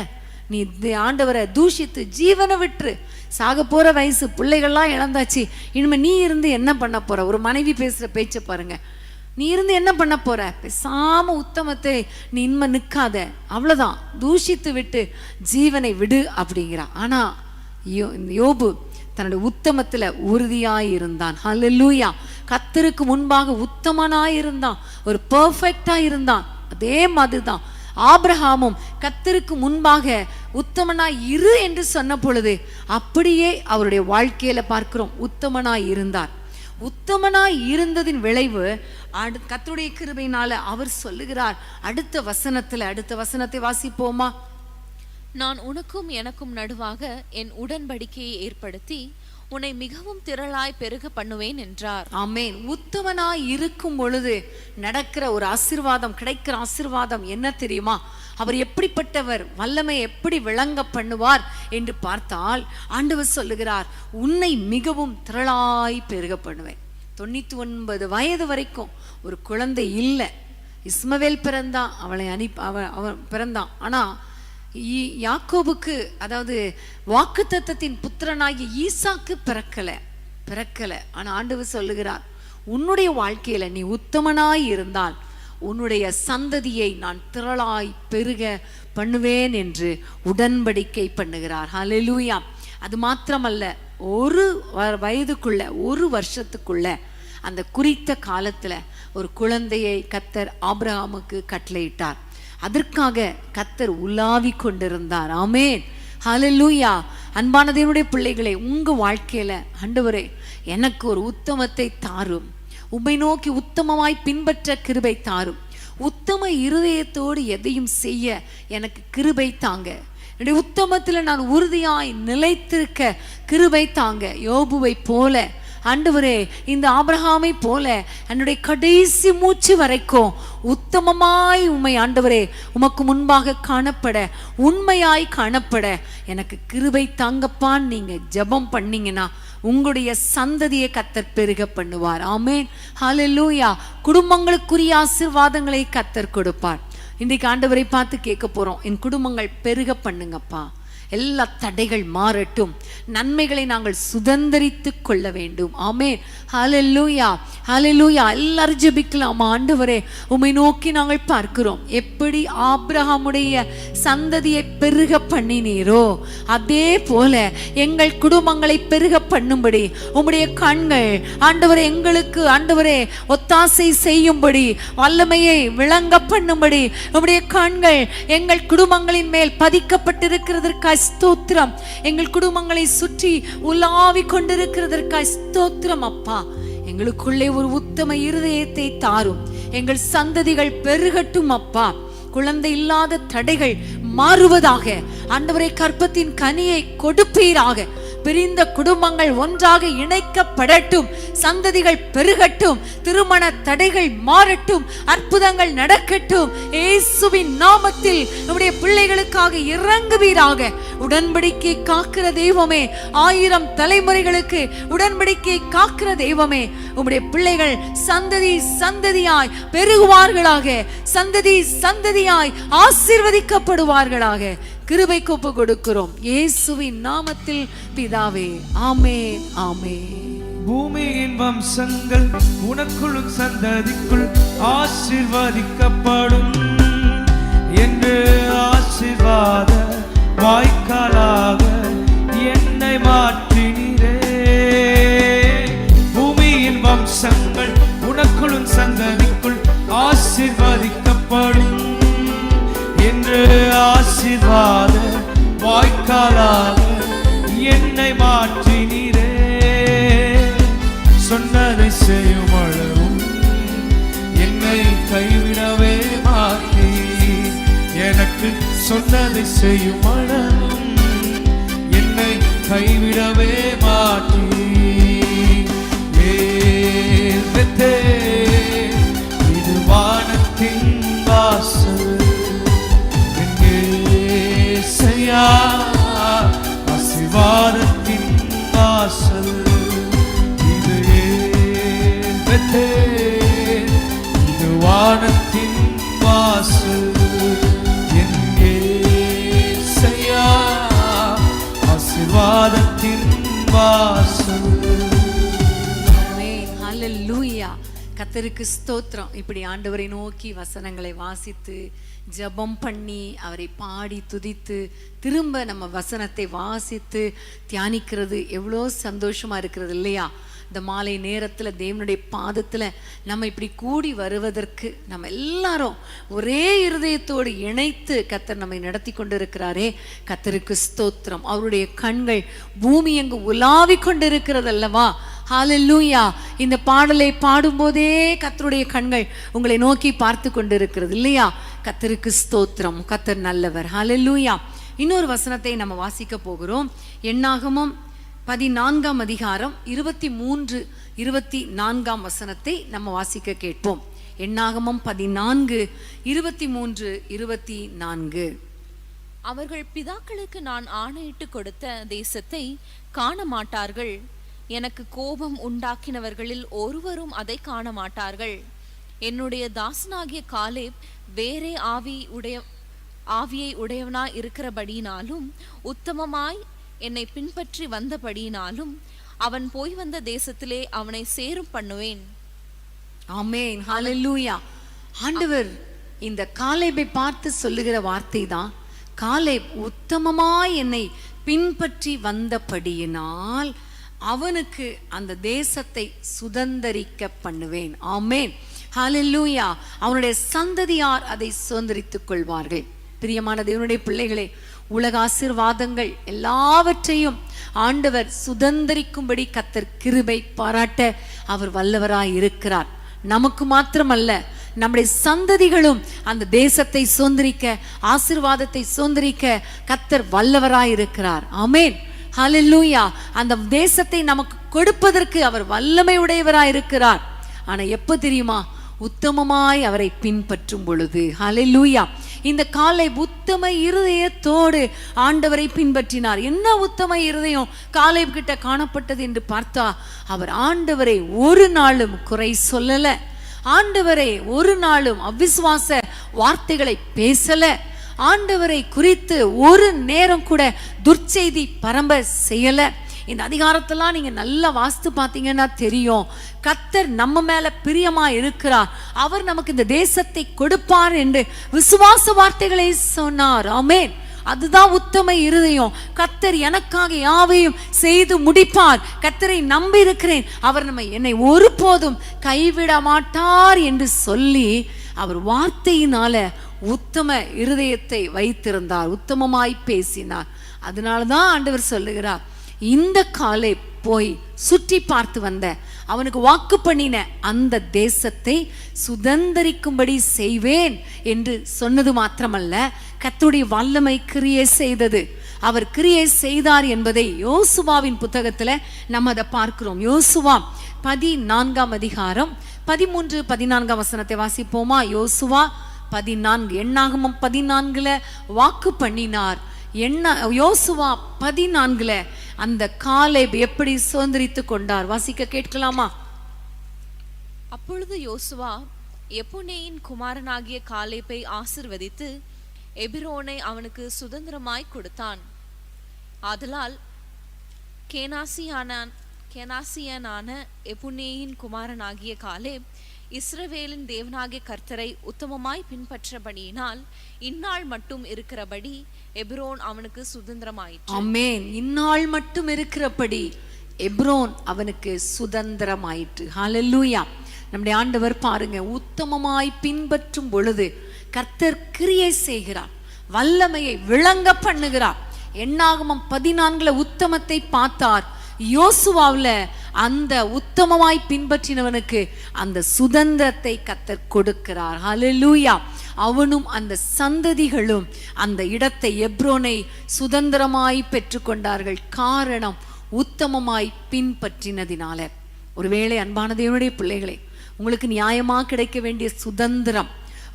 நீ ஆண்டவரை தூஷித்து ஜீவனை விட்டுரு, சாக போற வயசு, பிள்ளைகள்லாம் இழந்தாச்சு, இனிமே நீ இருந்து என்ன பண்ண போற? ஒரு மனைவி பேசுற பேச்ச பாருங்க. நீ இருந்து என்ன பண்ண போற? பேசாம உத்தமத்தை நீ இனிமே நிற்காத, அவ்வளவுதான், தூஷித்து விட்டு ஜீவனை விடு அப்படிங்கிறா. ஆனா யோபு தன்னுடைய உத்தமத்துல உறுதியாயிருந்தான். ஹல்லேலூயா. கர்த்தருக்கு முன்பாக உத்தமனாயிருந்தான், ஒரு பெர்ஃபெக்டா இருந்தான். அதே மாதிரிதான் ஆபிரகாமும் கர்த்தருக்கு முன்பாக உத்தமனாய் இரு என்று சொன்ன பொழுது அப்படியே அவருடைய வாழ்க்கையில பார்க்கிறோம், உத்தமனாய் இருந்தார். உத்தமனாய் இருந்ததின் விளைவு கர்த்தருடைய கிருபையினால அவர் சொல்லுகிறார் அடுத்த வசனத்தை வாசிப்போமா? நான் உனக்கும் எனக்கும் நடுவாக என் உடன்படிக்கையை ஏற்படுத்தி உன்னை மிகவும் திரளாய் பெருக பண்ணுவேன் என்றார். ஆமென். உத்தமனாய் இருக்கும் பொழுது நடக்கிற ஒரு ஆசீர்வாதம், கிடைக்கிற ஆசீர்வாதம் என்ன தெரியுமா? அவர் எப்படிப்பட்டவர், வல்லமை எப்படி விளங்க பண்ணுவார் என்று பார்த்தால் ஆண்டவர் சொல்லுகிறார், உன்னை மிகவும் திரளாய் பெருக பண்ணுவேன். 99 வயது வரைக்கும் ஒரு குழந்தை இல்லை. இஸ்மவேல் பிறந்தான், அவன் பிறந்தான். ஆனா யாக்கோபுக்கு, அதாவது வாக்குத்தத்தத்தின் புத்திரனாகிய ஈசாக்கு பிறக்கல. ஆனா ஆண்டவர் சொல்லுகிறார், உன்னுடைய வாழ்க்கையில நீ உத்தமனாய் இருந்தால் உன்னுடைய சந்ததியை நான் திரளாய் பெருக பண்ணுவேன் என்று உடன்படிக்கை பண்ணுகிறார். ஹல்லேலூயா. அது மாத்திரமல்ல, ஒரு வயதுக்குள்ள, ஒரு வருஷத்துக்குள்ள, அந்த குறித்த காலத்துல ஒரு குழந்தையை கர்த்தர் ஆபிரகாமுக்கு கட்டளையிட்டார். அதற்காக கர்த்தர் உலாவி கொண்டிருந்தார். ஆமென். ஹல்லேலூயா. அன்பான தேவனுடைய பிள்ளைகளே, உங்க வாழ்க்கையில ஆண்டவரே எனக்கு ஒரு உத்தமத்தை தாரும், உம்மை நோக்கி உத்தமமாய் பின்பற்ற கிருபை தாரும், உத்தம இருதயத்தோடு எதையும் செய்ய எனக்கு கிருபை தாங்க, என்னுடைய உத்தமத்துல நான் உறுதியாய் நிலைத்திருக்க கிருபை தாங்க. யோபுவை போல ஆண்டவரே, இந்த ஆபிரகாமை போல என்னுடைய கடைசி மூச்சு வரைக்கும் உத்தமமாய் உம்மை ஆண்டவரே உமக்கு முன்பாக காணப்பட, உண்மையாய் காணப்பட எனக்கு கிருபை தாங்கப்பான்னு நீங்க ஜெபம் பண்ணீங்கன்னா உங்களுடைய சந்ததியை கர்த்தர் பெருக பண்ணுவார். ஆமென். ஹல்லேலூயா. குடும்பங்களுக்குரிய ஆசீர்வாதங்களை கர்த்தர் கொடுப்பார். இன்றைக்கு ஆண்டவரை பார்த்து கேட்க போறோம், என் குடும்பங்கள் பெருக பண்ணுங்கப்பா, எல்லா தடைகள் மாறட்டும், நன்மைகளை நாங்கள் சுதந்திரித்து கொள்ள வேண்டும். ஆமென். ஹல்லேலூயா. ஹல்லேலூயா. எல்லாரும் ஜெபிக்கலாம். ஆண்டவரே உம்மை நோக்கி நாங்கள் பார்க்கிறோம், எப்படி ஆபிரகாமுடைய சந்ததியை பெருக பண்ணினீரோ அதே போல எங்கள் குடும்பங்களை பெருக பண்ணும்படி உம்முடைய கண்கள் ஆண்டவரே எங்களுக்கு ஆண்டவரே ஒத்தாசை செய்யும்படி, வல்லமையை விளங்க பண்ணும்படி உம்முடைய கண்கள் எங்கள் குடும்பங்களின் மேல் பதிக்கப்பட்டிருக்கிறதற்காக ஸ்தோத்திரம். எங்கள் குடும்பங்களை சுற்றி உலாவி கொண்டிருக்கிறதற்காக ஸ்தோத்திரம் அப்பா. எங்களுக்குள்ளே ஒரு உத்தம இருதயத்தை தாரும், எங்கள் சந்ததிகள் பெருகட்டும் அப்பா. குழந்தை இல்லாத தடைகள் மாறுவதாக. ஆண்டவரே கற்பத்தின் கனியை கொடுப்பீராக. பிரிந்த குடும்பங்கள் ஒன்றாக இணைக்கப்படட்டும், சந்ததிகள் பெருகட்டும், திருமண தடைகள் மாறட்டும், அற்புதங்கள் நடக்கட்டும். இயேசுவின் நாமத்தில் நம்முடைய பிள்ளைகளுக்காக இறங்குவீராக. உடன்படிக்கை காக்கிற தெய்வமே, 1000 தலைமுறைகளுக்கு உடன்படிக்கை காக்கிற தெய்வமே, உம்முடைய பிள்ளைகள் சந்ததி சந்ததியாய் பெருகுவார்களாக, சந்ததி சந்ததியாய் ஆசீர்வதிக்கப்படுவார்களாக. கிருபை கோப்பு கொடுக்கிறோம் இயேசுவின் நாமத்தில் பிதாவே. ஆமென். ஆமென். பூமியின் வம்சங்கள் உனக்குள்ளும் சந்ததிக்குள் ஆசீர்வதிக்கப்படும் என்று ஆசீர்வாத வாய்க்காலாக என்னை மாற்றினீரே. பூமியின் வம்சங்கள் உனக்குள்ளும் சந்ததிக்குள் ஆசீர்வதிக்கப்படும் என்று ஆசீர்வாத வாய்க்காலாக என்னை மாற்றினீரே. சொன்னதை செய்யும் அளவும் என்னை கைவிடவே மாட்டீ, எனக்கு சொன்னதை செய்யும் அளவும் என்னை கைவிடவே மாட்டீ. இது வானத்தின் வாசல், ஆசீர்வாதத்தின் வாசல், இது வானத்தின் வாசல், என் இயேசையா ஆசீர்வாதத்தின் வாசல். ஆமென். ஹல்லேலூயா. கர்த்தருக்கு ஸ்தோத்திரம். இப்படி ஆண்டவரை நோக்கி வசனங்களை வாசித்து ஜெபம் பண்ணி அவரை பாடி துதித்து திரும்ப நம்ம வசனத்தை வாசித்து தியானிக்கிறது எவ்வளோ சந்தோஷமா இருக்கிறது இல்லையா? இந்த மாலை நேரத்துல தேவனுடைய பாதத்துல நம்ம இப்படி கூடி வருவதற்கு நம்ம எல்லாரும் ஒரே இருதயத்தோடு இணைத்து கர்த்தர் நம்மை நடத்தி கொண்டிருக்கிறாரே. கர்த்தருக்கு ஸ்தோத்திரம். அவருடைய கண்கள் பூமி எங்கு உலாவி கொண்டிருக்கிறது அல்லவா? ஹல்லேலூயா. இந்த பாடலை பாடும்போதே கர்த்தருடைய கண்கள் உங்களை நோக்கி பார்த்து கொண்டிருக்கிறது இல்லையா? கர்த்தருக்கு ஸ்தோத்திரம். கர்த்தர் நல்லவர். ஹல்லேலூயா. இன்னொரு வசனத்தை நம்ம வாசிக்க போகிறோம். என்னாகமம் 14ஆம் அதிகாரம் 23, 24 வசனத்தை நம்ம வாசிக்க கேட்போம். எண்ணாகமம் 14, 23, 24. அவர்கள் பிதாக்களுக்கு நான் ஆணையிட்டு கொடுத்த தேசத்தை காண மாட்டார்கள். எனக்கு கோபம் உண்டாக்கினவர்களில் ஒருவரும் அதை காண மாட்டார்கள். என்னுடைய தாசனாகிய காலேப் வேறே ஆவியை உடையவனாய் இருக்கிறபடியினாலும் உத்தமமாய் என்னை பின்பற்றி வந்தபடியினாலும் அவன் போய் வந்த தேசத்திலே அவனை சேரும் பண்ணுவேன். ஆமென், ஹல்லேலூயா. ஆண்டவர் இந்த காலேபை பார்த்து சொல்லுகிற வார்த்தை தான், காலேப் உத்தமமாய் என்னை பின்பற்றி வந்தபடியினால் அவனுக்கு அந்த தேசத்தை சுதந்தரிக்க பண்ணுவேன். ஆமென், ஹல்லேலூயா. அவனுடைய சந்ததியார் அதை சுதந்தரித்துக் கொள்வார்கள். பிரியமான தேவனுடைய பிள்ளைகளே, உலக ஆசீர்வாதங்கள் எல்லாவற்றையும் ஆண்டவர் சுதந்தரிக்கும்படி கர்த்தர் கிருபை பாராட்ட அவர் வல்லவராய் இருக்கிறார். நமக்கு மாத்திரமல்ல, நம்முடைய சந்ததிகளும் அந்த தேசத்தை சுதந்தரிக்க, ஆசீர்வாதத்தை சுதந்தரிக்க கர்த்தர் வல்லவராய் இருக்கிறார். ஆமென், ஹல்லேலூயா. அந்த தேசத்தை நமக்கு கொடுப்பதற்கு அவர் வல்லமை உடையவராய் இருக்கிறார். ஆனா எப்ப தெரியுமா? உத்தமமாய் அவரை பின்பற்றும் பொழுது. ஹல்லேலூயா. இந்த காலேப் உத்தம இருதயத்தோடு ஆண்டவரை பின்பற்றினார். என்ன உத்தம இருதயம் காலேப் கிட்ட காணப்பட்டது என்று பார்த்தா, அவர் ஆண்டவரை ஒரு நாளும் குறை சொல்லல, ஆண்டவரை ஒரு நாளும் அவிசுவாச வார்த்தைகளை பேசல, ஆண்டவரை குறித்து ஒரு நேரம் கூட துர்ச்செய்தி பரம்ப செய்யல. இந்த அதிகாரத்தெல்லாம் நீங்க நல்லா வாஸ்து பார்த்தீங்கன்னா தெரியும், கர்த்தர் நம்ம மேல பிரியமா இருக்கிறார், அவர் நமக்கு இந்த தேசத்தை கொடுப்பார் என்று விசுவாச வார்த்தைகளை சொன்னார். ஆமென். அதுதான் உத்தம இருதயம். கர்த்தர் எனக்காக யாவையும் செய்து முடிப்பார், கர்த்தரை நம்பி இருக்கிறேன், அவர் என்னை ஒருபோதும் கைவிட மாட்டார் என்று சொல்லி அவர் வார்த்தையினால உத்தம இருதயத்தை வைத்திருந்தார், உத்தமமாய் பேசினார். அதனாலதான் ஆண்டவர் சொல்லுகிறார், இந்த காலேப் போய் சுற்றி பார்த்து வந்த, அவனுக்கு வாக்கு பண்ணின அந்த தேசத்தை சுதந்தரிக்கும்படி செய்வேன் என்று சொன்னது மாத்திரமல்ல, கர்த்தருடைய வல்லமை கிரியை செய்தது. அவர் கிரியை செய்தார் என்பதை யோசுவாவின் புத்தகத்துல நம்ம அதை பார்க்கிறோம். யோசுவா 14ஆம் அதிகாரம் 13, 14 வசனத்தை வாசிப்போமா? யோசுவா 14, எண்ணாகமம் 14 வாக்கு பண்ணினார். யோசுவா 14 அந்த காலேப் எப்படி சுதந்தரித்து கொண்டார்? வாசிக்க கேட்கலாமா? அப்பொழுது யோசுவா எப்புன்னேயின் குமாரனாகிய காலேப்பை ஆசீர்வதித்து எபிரோனை அவனுக்கு சுதந்திரமாய் கொடுத்தான். ஆதலால் கேனாசியனான எப்புன்னேயின் குமாரனாகிய காலேப் இஸ்ரவேலின் தேவனாகிய கர்த்தரை உத்தமமாய் பின்பற்றபடியினால் இந்நாள் மட்டும் இருக்கிறபடி எபிரோன் அவனுக்கு சுதந்திரமாயிற்று. ஆமென். இந்நாள் மட்டும் இருக்கிறபடி எபிரோன் அவனுக்கு சுதந்திரமாயிற்று. ஹல்லேலூயா. நம்முடைய ஆண்டவர் பாருங்க, உத்தமமாய் பின்பற்றும் பொழுது கர்த்தர் கிரியை செய்கிறார், வல்லமையை விளங்க பண்ணுகிறார். எண்ணாகமம் 14 உத்தமத்தை பார்த்தார். யோசுவாவில் அந்த உத்தமமாய் பின்பற்றினவனுக்கு அந்த சுதந்திரத்தை கர்த்தர் கொடுக்கிறார். ஹல்லேலூயா. அவனும் அந்த சந்ததிகளும் அந்த இடத்தை, எப்ரோனை சுதந்திரமாய் பெற்றுக்கொண்டார்கள். காரணம் உத்தமமாய் பின்பற்றினதினால. ஒருவேளை அன்பான தேவனுடைய பிள்ளைகளே, உங்களுக்கு நியாயமா கிடைக்க வேண்டிய சுதந்திரம்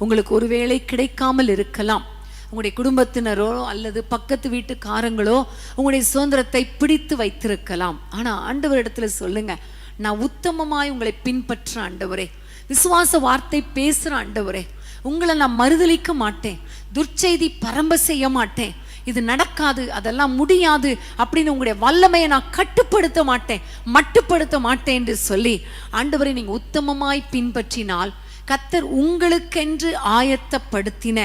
உங்களுக்கு ஒருவேளை கிடைக்காமல் இருக்கலாம். உங்களுடைய குடும்பத்தினரோ அல்லது பக்கத்து வீட்டுக்காரங்களோ உங்களுடைய சுதந்திரத்தை பிடித்து வைத்திருக்கலாம். ஆனா ஆண்டவரிடத்துல சொல்லுங்க, நான் உத்தமமாய் உங்களை பின்பற்ற ஆண்டவரே, விசுவாச வார்த்தை பேசுற ஆண்டவரே, உங்களை நான் மறுதலிக்க மாட்டேன், துர்ச்செய்தி பரம்ப செய்ய மாட்டேன், இது நடக்காது, அதெல்லாம் முடியாது அப்படின்னு உங்களுடைய வல்லமையை நான் கட்டுப்படுத்த மாட்டேன், மட்டுப்படுத்த மாட்டேன் என்று சொல்லி ஆண்டவரை நீங்க உத்தமமாய் பின்பற்றினால் கர்த்தர் உங்களுக்கென்று ஆயத்தப்படுத்தின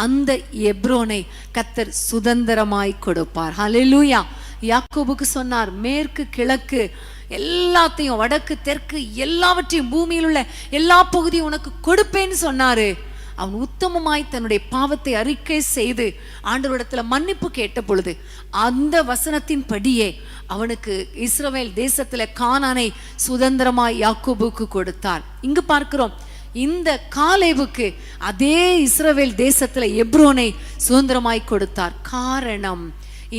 அந்த எப்ரோனை கர்த்தர் சுதந்திரமாய் கொடுப்பார். ஹல்லேலூயா. யாக்கோபுக்கு சொன்னார், மேற்கு கிழக்கு எல்லாத்தையும், வடக்கு தெற்கு எல்லாவற்றையும், பூமியில் உள்ள எல்லா பகுதியும் உனக்கு கொடுப்பேன்னு சொன்னாரு. அவன் உத்தமமாய் தன்னுடைய பாவத்தை அறிக்கை செய்து ஆண்டவரிடத்துல மன்னிப்பு கேட்ட பொழுது அந்த வசனத்தின் படியே அவனுக்கு இஸ்ரவேல் தேசத்துல கானானை சுதந்திரமாய் யாக்கோபுக்கு கொடுத்தார். இங்கு பார்க்கிறோம், இந்த காலேபுக்கு அதே இஸ்ரவேல் தேசத்துல எப்ரோனை சுதந்திரமாய் கொடுத்தார். காரணம்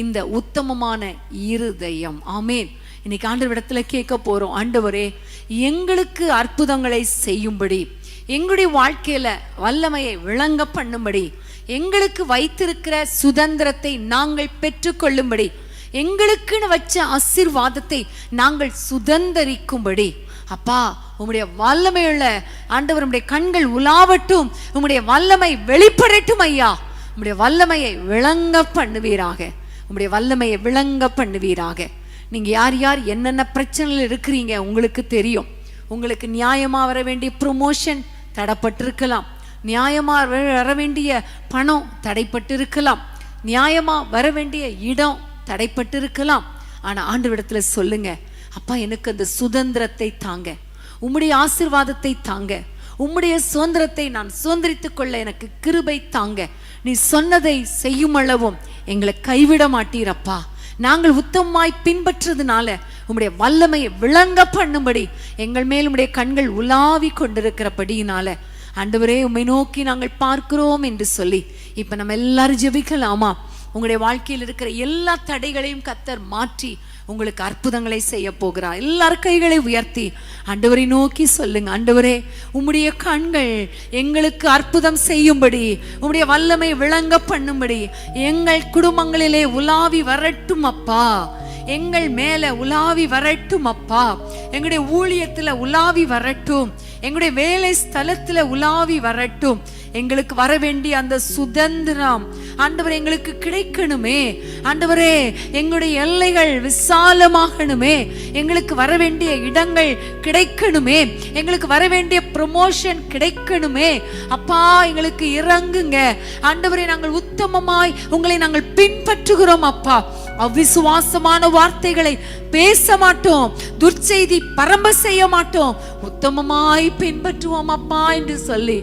இந்த உத்தமமான இருதயம். ஆமேன். இன்னைக்கு ஆண்டவரிடத்துல கேட்க போறோம், ஆண்டவரே எங்களுக்கு அற்புதங்களை செய்யும்படி, எங்களுடைய வாழ்க்கையில வல்லமையை விளங்க பண்ணும்படி, எங்களுக்கு வைத்திருக்கிற சுதந்திரத்தை நாங்கள் பெற்றுக்கொள்ளும்படி, எங்களுக்குன்னு வச்ச ஆசீர்வாதத்தை நாங்கள் சுதந்தரிக்கும்படி அப்பா உம்முடைய வல்லமையுள்ள ஆண்டவர் உம்முடைய கண்கள் உலாவட்டும், உம்முடைய வல்லமை வெளிப்படட்டும் ஐயா. உம்முடைய வல்லமையை விளங்க பண்ணுவீராக, உம்முடைய வல்லமையை விளங்க பண்ணுவீராக. நீங்க யார் யார் என்னென்ன பிரச்சனையில் இருக்கிறீங்க உங்களுக்கு தெரியும். உங்களுக்கு நியாயமா வர வேண்டிய ப்ரொமோஷன் தடைப்பட்டிருக்கலாம், நியாயமா வர வேண்டிய பணம் தடைப்பட்டிருக்கலாம், நியாயமா வர வேண்டிய இடம் தடைப்பட்டிருக்கலாம். ஆனா ஆண்டவரிடத்துல சொல்லுங்க, அப்பா எனக்கு அந்த சுதந்திரத்தை தாங்க, உம்முடைய ஆசீர்வாதத்தை தாங்க, உம்முடைய சுதந்திரத்தை நான் சுதந்திரித்துக் கொள்ள எனக்கு கிருபை தாங்க. நீ சொன்னதை செய்யும் அளவும் எங்களை கைவிட மாட்டீரப்பா. நாங்கள் உத்தமமாய் பின்பற்றதுனால உம்முடைய வல்லமையை விளங்க பண்ணும்படி எங்கள் மேல் உம்முடைய கண்கள் உலாவி கொண்டிருக்கிறபடியினால ஆண்டவரே உம்மை நோக்கி நாங்கள் பார்க்கிறோம் என்று சொல்லி இப்ப நம்ம எல்லாரும் ஜெபிக்கலாமா? உங்களுடைய வாழ்க்கையில் இருக்கிற எல்லா தடைகளையும் கர்த்தர் மாற்றி உங்களுக்கு அற்புதங்களை செய்ய போகிறார். எல்லார் கைகளை உயர்த்தி ஆண்டவரை நோக்கி சொல்லுங்க, ஆண்டவரே உம்முடைய கண்கள் எங்களுக்கு அற்புதம் செய்யும்படி, உம்முடைய வல்லமை விளங்க பண்ணும்படி எங்கள் குடும்பங்களிலே உலாவி வரட்டும் அப்பா, எங்கள் மேல உலாவி வரட்டும் அப்பா, எங்களுடைய ஊழியத்துல உலாவி வரட்டும், எங்களுடைய வேலை ஸ்தலத்துல உலாவி வரட்டும். எங்களுக்கு வர வேண்டிய அந்த சுதந்திரம் ஆண்டவர் எங்களுக்கு கிடைக்கணுமே. ஆண்டவரே எங்களுடைய எல்லைகள் விசாலமாகணுமே, எங்களுக்கு வர வேண்டிய இடங்கள் கிடைக்கணுமே, எங்களுக்கு வர வேண்டிய ப்ரமோஷன் கிடைக்கணுமே. அப்பா எங்களுக்கு இறங்குங்க ஆண்டவரே, நாங்கள் உத்தமமாய் உங்களை நாங்கள் பின்பற்றுகிறோம் அப்பா. அவிசுவாசமான வார்த்தைகளை பேச மாட்டோம், துர்ச்செய்தி பரம்ப செய்ய மாட்டோம், உத்தமமாய் பின்பற்றுவோம் அப்பா என்று சொல்லி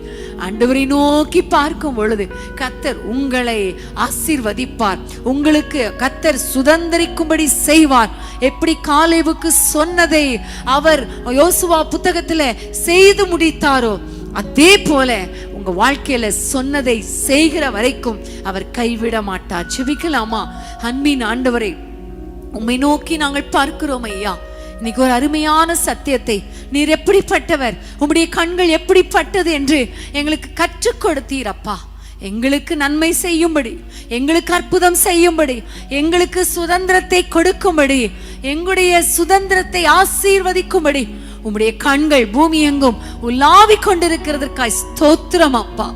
ஆண்டவரை நோக்கி பார்க்கும் பொழுது கர்த்தர் உங்களை ஆசீர்வதிப்பார். உங்களுக்கு கர்த்தர் சுதந்திரிக்கும்படி செய்வார். எப்படி காலேபுக்கு சொன்னதை அவர் யோசுவா புத்தகத்துல செய்து முடித்தாரோ அதே போல உங்க வாழ்க்கையில சொன்னதை செய்கிற வரைக்கும் அவர் கைவிட மாட்டார். ஜெபிக்கலாமா? அன்பின் ஆண்டவரே உம்மை நோக்கி நாங்கள் பார்க்கிறோம் ஐயா. இன்னைக்கு ஒரு அருமையான சத்தியத்தை, நீர் எப்படிப்பட்டவர், உம்முடைய கண்கள் எப்படிப்பட்டது என்று எங்களுக்கு கற்றுக் கொடுத்தீரப்பா. எங்களுக்கு நன்மை செய்யும்படி, எங்களுக்கு அற்புதம் செய்யும்படி, எங்களுக்கு சுதந்திரத்தை கொடுக்கும்படி, எங்களுடைய சுதந்திரத்தை ஆசீர்வதிக்கும்படி உம்முடைய கண்கள் பூமி எங்கும் உலாவி கொண்டிருக்கிறதற்காய் ஸ்தோத்திரம் அப்பா.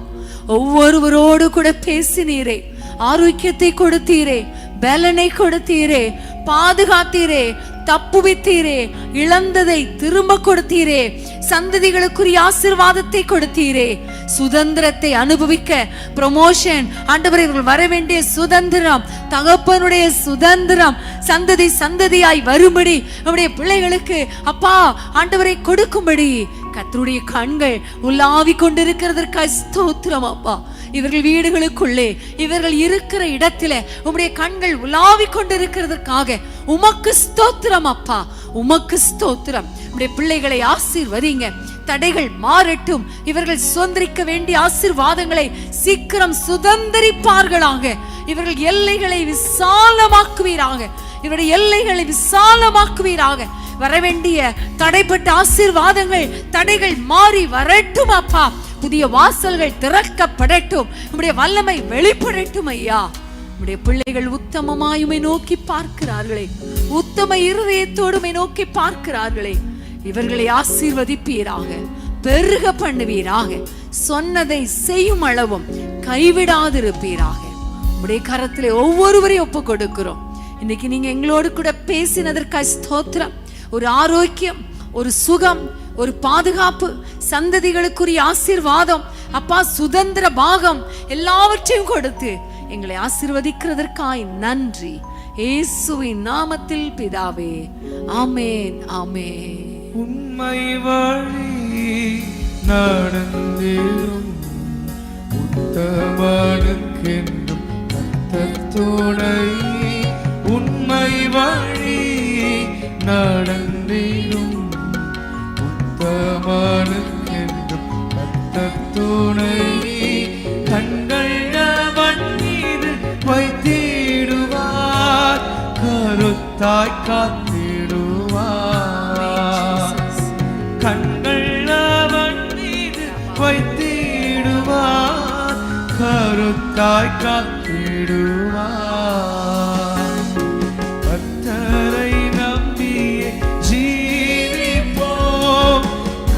ஒவ்வொருவரோடு கூட பேசினீரே, ஆரோக்கியத்தை கொடுத்தீரே, பலனை கொடுத்தீரே, பாதுகாத்தீரே, தப்புவித்தீரே, இழந்ததை திரும்ப கொடுத்தீரே, சந்ததிகளுக்குரிய ஆசீர்வாதத்தை கொடுத்தீரே, சுதந்திரத்தை அனுபவிக்க ப்ரமோஷன் ஆண்டவரே வர வேண்டிய சுதந்திரம், தகப்பனுடைய சுதந்திரம் சந்ததி சந்ததியாய் வரும்படி நம்முடைய பிள்ளைகளுக்கு அப்பா ஆண்டவரை கொடுக்கும்படி கர்த்தருடைய கண்கள் உலாவி கொண்டிருக்கிறதற்காக ஸ்தோத்திரம் அப்பா. இவர்கள் வீடுகளுக்குள்ளே, இவர்கள் இருக்கிற இடத்தில உம்முடைய கண்கள் உலாவி கொண்டிருக்கிறதற்காக உமக்கு ஸ்தோத்திரம் அப்பா, உமக்கு ஸ்தோத்திரம். உம்முடைய பிள்ளைகளை ஆசீர்வதிங்க, தடைகள் மாறட்டும், இவர்கள் சுதந்திரிக்க வேண்டிய ஆசீர்வாதங்களை சீக்கிரம் சுதந்திரிப்பார்களாக. இவர்கள் எல்லைகளை விசாலமாக்குவீராக, இவருடைய எல்லைகளை விசாலமாக்குவீராக. வரவேண்டிய தடைப்பட்ட ஆசீர்வாதங்கள், தடைகள் மாறி வரட்டும் அப்பா. புதிய வாசல்கள் திறக்கப்படட்டும், நம்முடைய வல்லமை வெளிப்படட்டும் ஐயா. நம்முடைய பிள்ளைகள் உத்தமமாயுமை நோக்கி பார்க்கிறார்களே, உத்தம இருதயத்தோடுமை நோக்கி பார்க்கிறார்களே, இவர்களை ஆசீர்வதிப்பீராக, பெருக பண்ணுவீராக, சொன்னதை செய்யும் அளவும் கைவிடாதிருப்பீராக. நம்முடைய கரத்திலே ஒவ்வொருவரையும் ஒப்பு கொடுக்கிறோம். இன்னைக்கு நீங்க எங்களோடு கூட பேசினதற்காக ஸ்தோத்திரம். ஒரு ஆரோக்கியம், ஒரு சுகம், ஒரு பாதுகாப்பு, சந்ததிகளுக்குரிய ஆசீர்வாதம் அப்பா, சுதந்திர பாகம் எல்லாவற்றையும் கொடுத்து எங்களை ஆசீர்வதிக்கிறதற்காய் நன்றி. இயேசுவின் நாமத்தில் பிதாவே, ஆமென், ஆமென். உண்மை வழி நடந்திடும் உத்தமனுக்கென்றும் கர்த்தர் துணை. உண்மை வழி நடந்திடும் உத்தமனுக்கென்றும் கர்த்தர் துணை. கண்கள் அவன் மீது வைத்திடுவார், கருத்தாய் காத்திடுவார். கண்கள் அவன் மீது வைத்திடுவார், கருத்தாய் காத்திடுவார். கர்த்தரை நம்பியே ஜீவிப்போம்,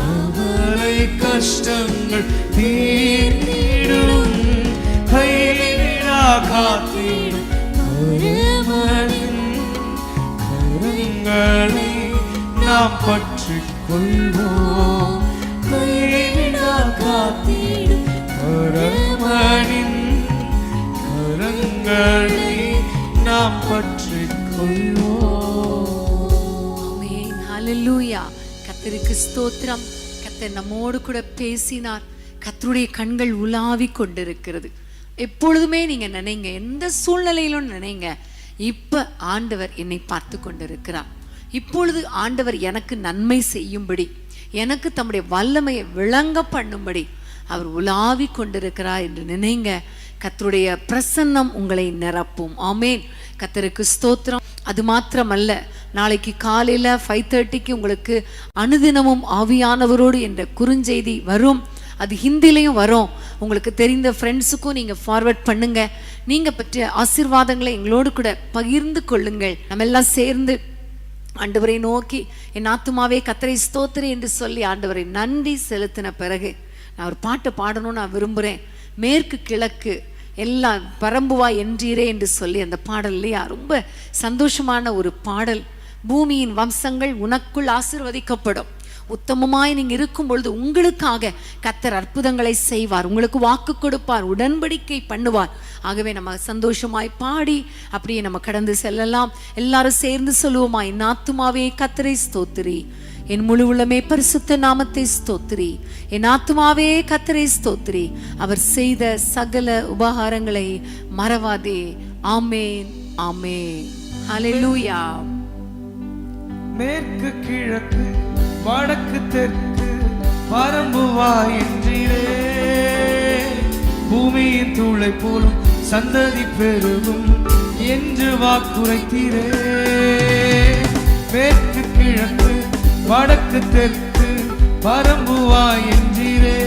அவரை கஷ்டங்கள் தீர்ந்திடும். கைவிடா காத்திடும் பரமனின் கரங்களை நாம் பற்றிக் கொள்வோம். கைவிடா காத்திடும் பரமனின் கரங்களை நாம் பற்றிக் கொள்வோம். ஆமென். ஹல்லேலூயா. கர்த்தருக்கு ஸ்தோத்திரம். கர்த்தர் நம்மோடு கூட பேசினார். கர்த்தருடைய கண்கள் உலாவி கொண்டிருக்கிறது. எப்பொழுதுமே நீங்க நினைங்க, எந்த சூழ்நிலையிலும் நினைங்க, இப்ப ஆண்டவர் என்னை பார்த்து கொண்டிருக்கிறார். இப்பொழுது ஆண்டவர் எனக்கு நன்மை செய்யும்படி, எனக்கு தம்முடைய வல்லமையை விளங்க பண்ணும்படி அவர் உலாவி கொண்டிருக்கிறார் என்று நினைங்க. கர்த்தருடைய பிரசன்னம் உங்களை நிரப்பும். ஆமேன். கர்த்தருக்கு ஸ்தோத்திரம். அது மாத்திரமல்ல, நாளைக்கு காலையில 5:30 உங்களுக்கு அனுதினமும் ஆவியானவரோடு என்ற குறுஞ்செய்தி வரும். அது ஹிந்திலையும் வரும். உங்களுக்கு தெரிந்த ஃப்ரெண்ட்ஸுக்கும் நீங்கள் ஃபார்வர்ட் பண்ணுங்க. நீங்கள் பற்றிய ஆசீர்வாதங்களை எங்களோடு கூட பகிர்ந்து கொள்ளுங்கள். நம்ம எல்லாம் சேர்ந்து ஆண்டவரை நோக்கி, என் ஆத்துமாவே கர்த்தரை ஸ்தோத்திரி என்று சொல்லி ஆண்டவரை நன்றி செலுத்தின பிறகு நான் ஒரு பாட்டை பாடணும்னு நான் விரும்புகிறேன். மேற்கு கிழக்கு எல்லாம் பரம்புவா என்றீரே என்று சொல்லி அந்த பாடல் இல்லையா, ரொம்ப சந்தோஷமான ஒரு பாடல். பூமியின் வம்சங்கள் உனக்குள் ஆசீர்வதிக்கப்படும். உத்தமமாய் நீங்க இருக்கும் பொழுது உங்களுக்காக கர்த்தர் அற்புதங்களை செய்வார், உங்களுக்கு வாக்கு கொடுப்பார், உடன்படிக்கை பண்ணுவார். ஆகவே நம்ம சந்தோஷமாய் பாடி அப்படியே நம்ம கடந்து செல்லலாம். எல்லாரும் சேர்ந்து சொல்லுவோமா, என் ஆத்துமாவே கர்த்தரை ஸ்தோத்திரி, என் முழு உள்ளமே பரிசுத்த நாமத்தை ஸ்தோத்திரி, என் ஆத்துமாவே கர்த்தரை ஸ்தோத்திரி, அவர் செய்த சகல உபகாரங்களை மறவாதே. ஆமேன், ஆமேன். ஹல்லேலூயா. மேற்கு கிழக்கு வடக்கு தெற்கு பரம்புவா என்றீரே, பூமியின் தூளை போலும் சந்ததி பெருகும் என்று வாக்குரைத்தீரே. மேற்கு கிழக்கு வடக்கு தெற்கு பரம்புவா என்றீரே,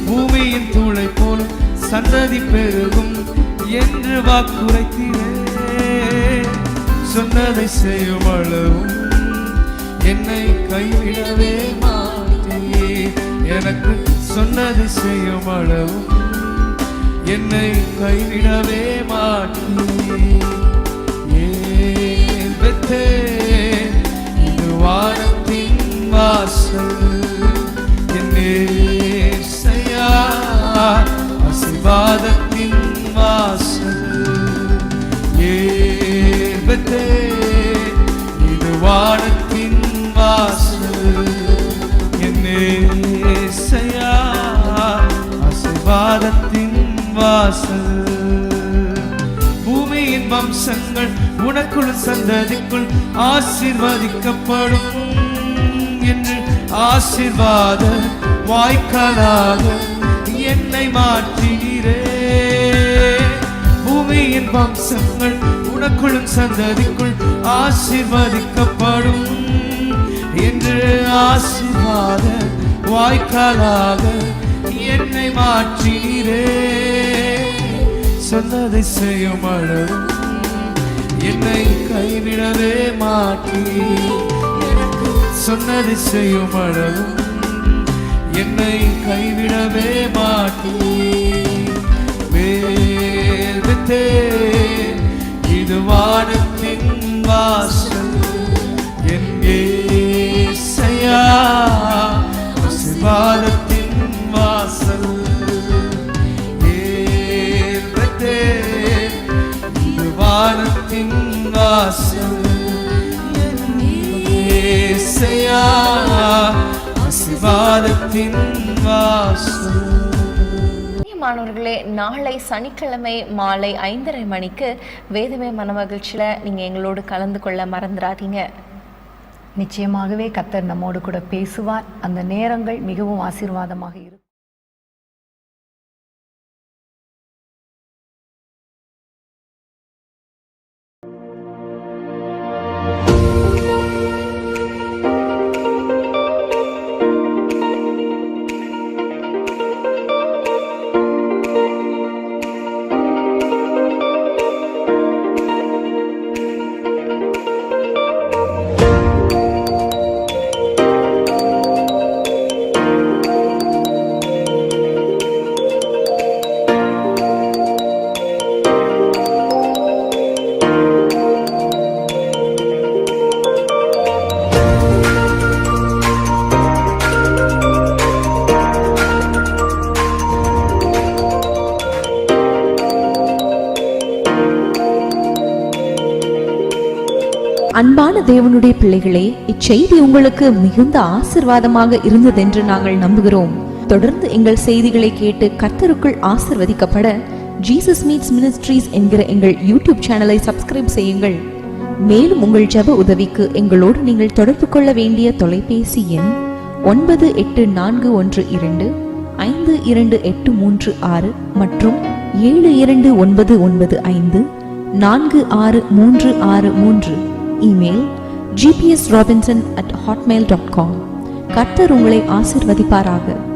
பூமியின் தூளை போலும் சந்ததி பெருகும் என்று வாக்குரைத்தீரே. சொன்னதை செய்யும் அளவும் என்னை கைவிடவே மாட்டீர், எனக்கு சொன்னதை செய்யும் அளவும் என்னை கைவிடவே மாட்டீர். ஏன் பெத்தேன் இது வானத்தின் வாசல், என் நேசையா ஆசீர்வாதத்தின் வாசல். ஏன் பெத்தேன் இது வானத்தின் வாசல், என் நேசையா ஆசீர்வாதத்தின் வாசல். பூமியின் வம்சங்கள் உனக்குள் சந்ததிக்குள் ஆசீர்வதிக்கப்படும் என்று ஆசீர்வாத வாய்க்காலாக என்னை மாற்றினீரே. பூமியின் வம்சங்கள் உனக்குள்ளும் சந்ததிக்குள் ஆசீர்வதிக்கப்படும் என்று ஆசீர்வாத வாய்க்காலாக என்னை மாற்றினீரே. சொன்னதை செய்யும் அளவும் என்னை கைவிடவே மாட்டீர், எனக்கு சொன்னதை செய்யும் அளவும் என்னை கைவிடவே மாட்டீர். வேல் வித்தேன் இது வானத்தின் வாசல், என் ஏசையா ஆசீர்வாதத்தின் வாசல். வேல் வித்தேன் இது வானத்தின் வாசல், என் ஏசையா ஆசீர்வாதத்தின் வாசல். மாணவர்களே, நாளை சனிக்கிழமை மாலை 5:30 மணிக்கு வேதமே மனமகிழ்ச்சியில் நீங்கள் எங்களோடு கலந்து கொள்ள மறந்துடாதீங்க. நிச்சயமாகவே கர்த்தர் நம்மோடு கூட பேசுவார். அந்த நேரங்கள் மிகவும் ஆசீர்வாதமாக இருக்கும். அன்பான தேவனுடைய பிள்ளைகளே, இச்செய்தி உங்களுக்கு மிகுந்த ஆசிர்வாதமாக இருந்ததென்று நாங்கள் நம்புகிறோம். தொடர்ந்து எங்கள் செய்திகளை கேட்டு கர்த்தருக்குள் ஆசிர்வதிக்கப்பட ஜீசஸ் மீட்ஸ் மினிஸ்ட்ரீஸ் என்கிற எங்கள் யூடியூப் சேனலை சப்ஸ்கிரைப் செய்யுங்கள். மேலும் உங்கள் ஜெப உதவிக்கு எங்களோடு நீங்கள் தொடர்பு கொள்ள வேண்டிய தொலைபேசி எண் 9841252836 மற்றும் 7299546363. Email gpsrobinson@hotmail.com. கர்த்தர் உங்களை ஆசிர்வதிப்பாராக.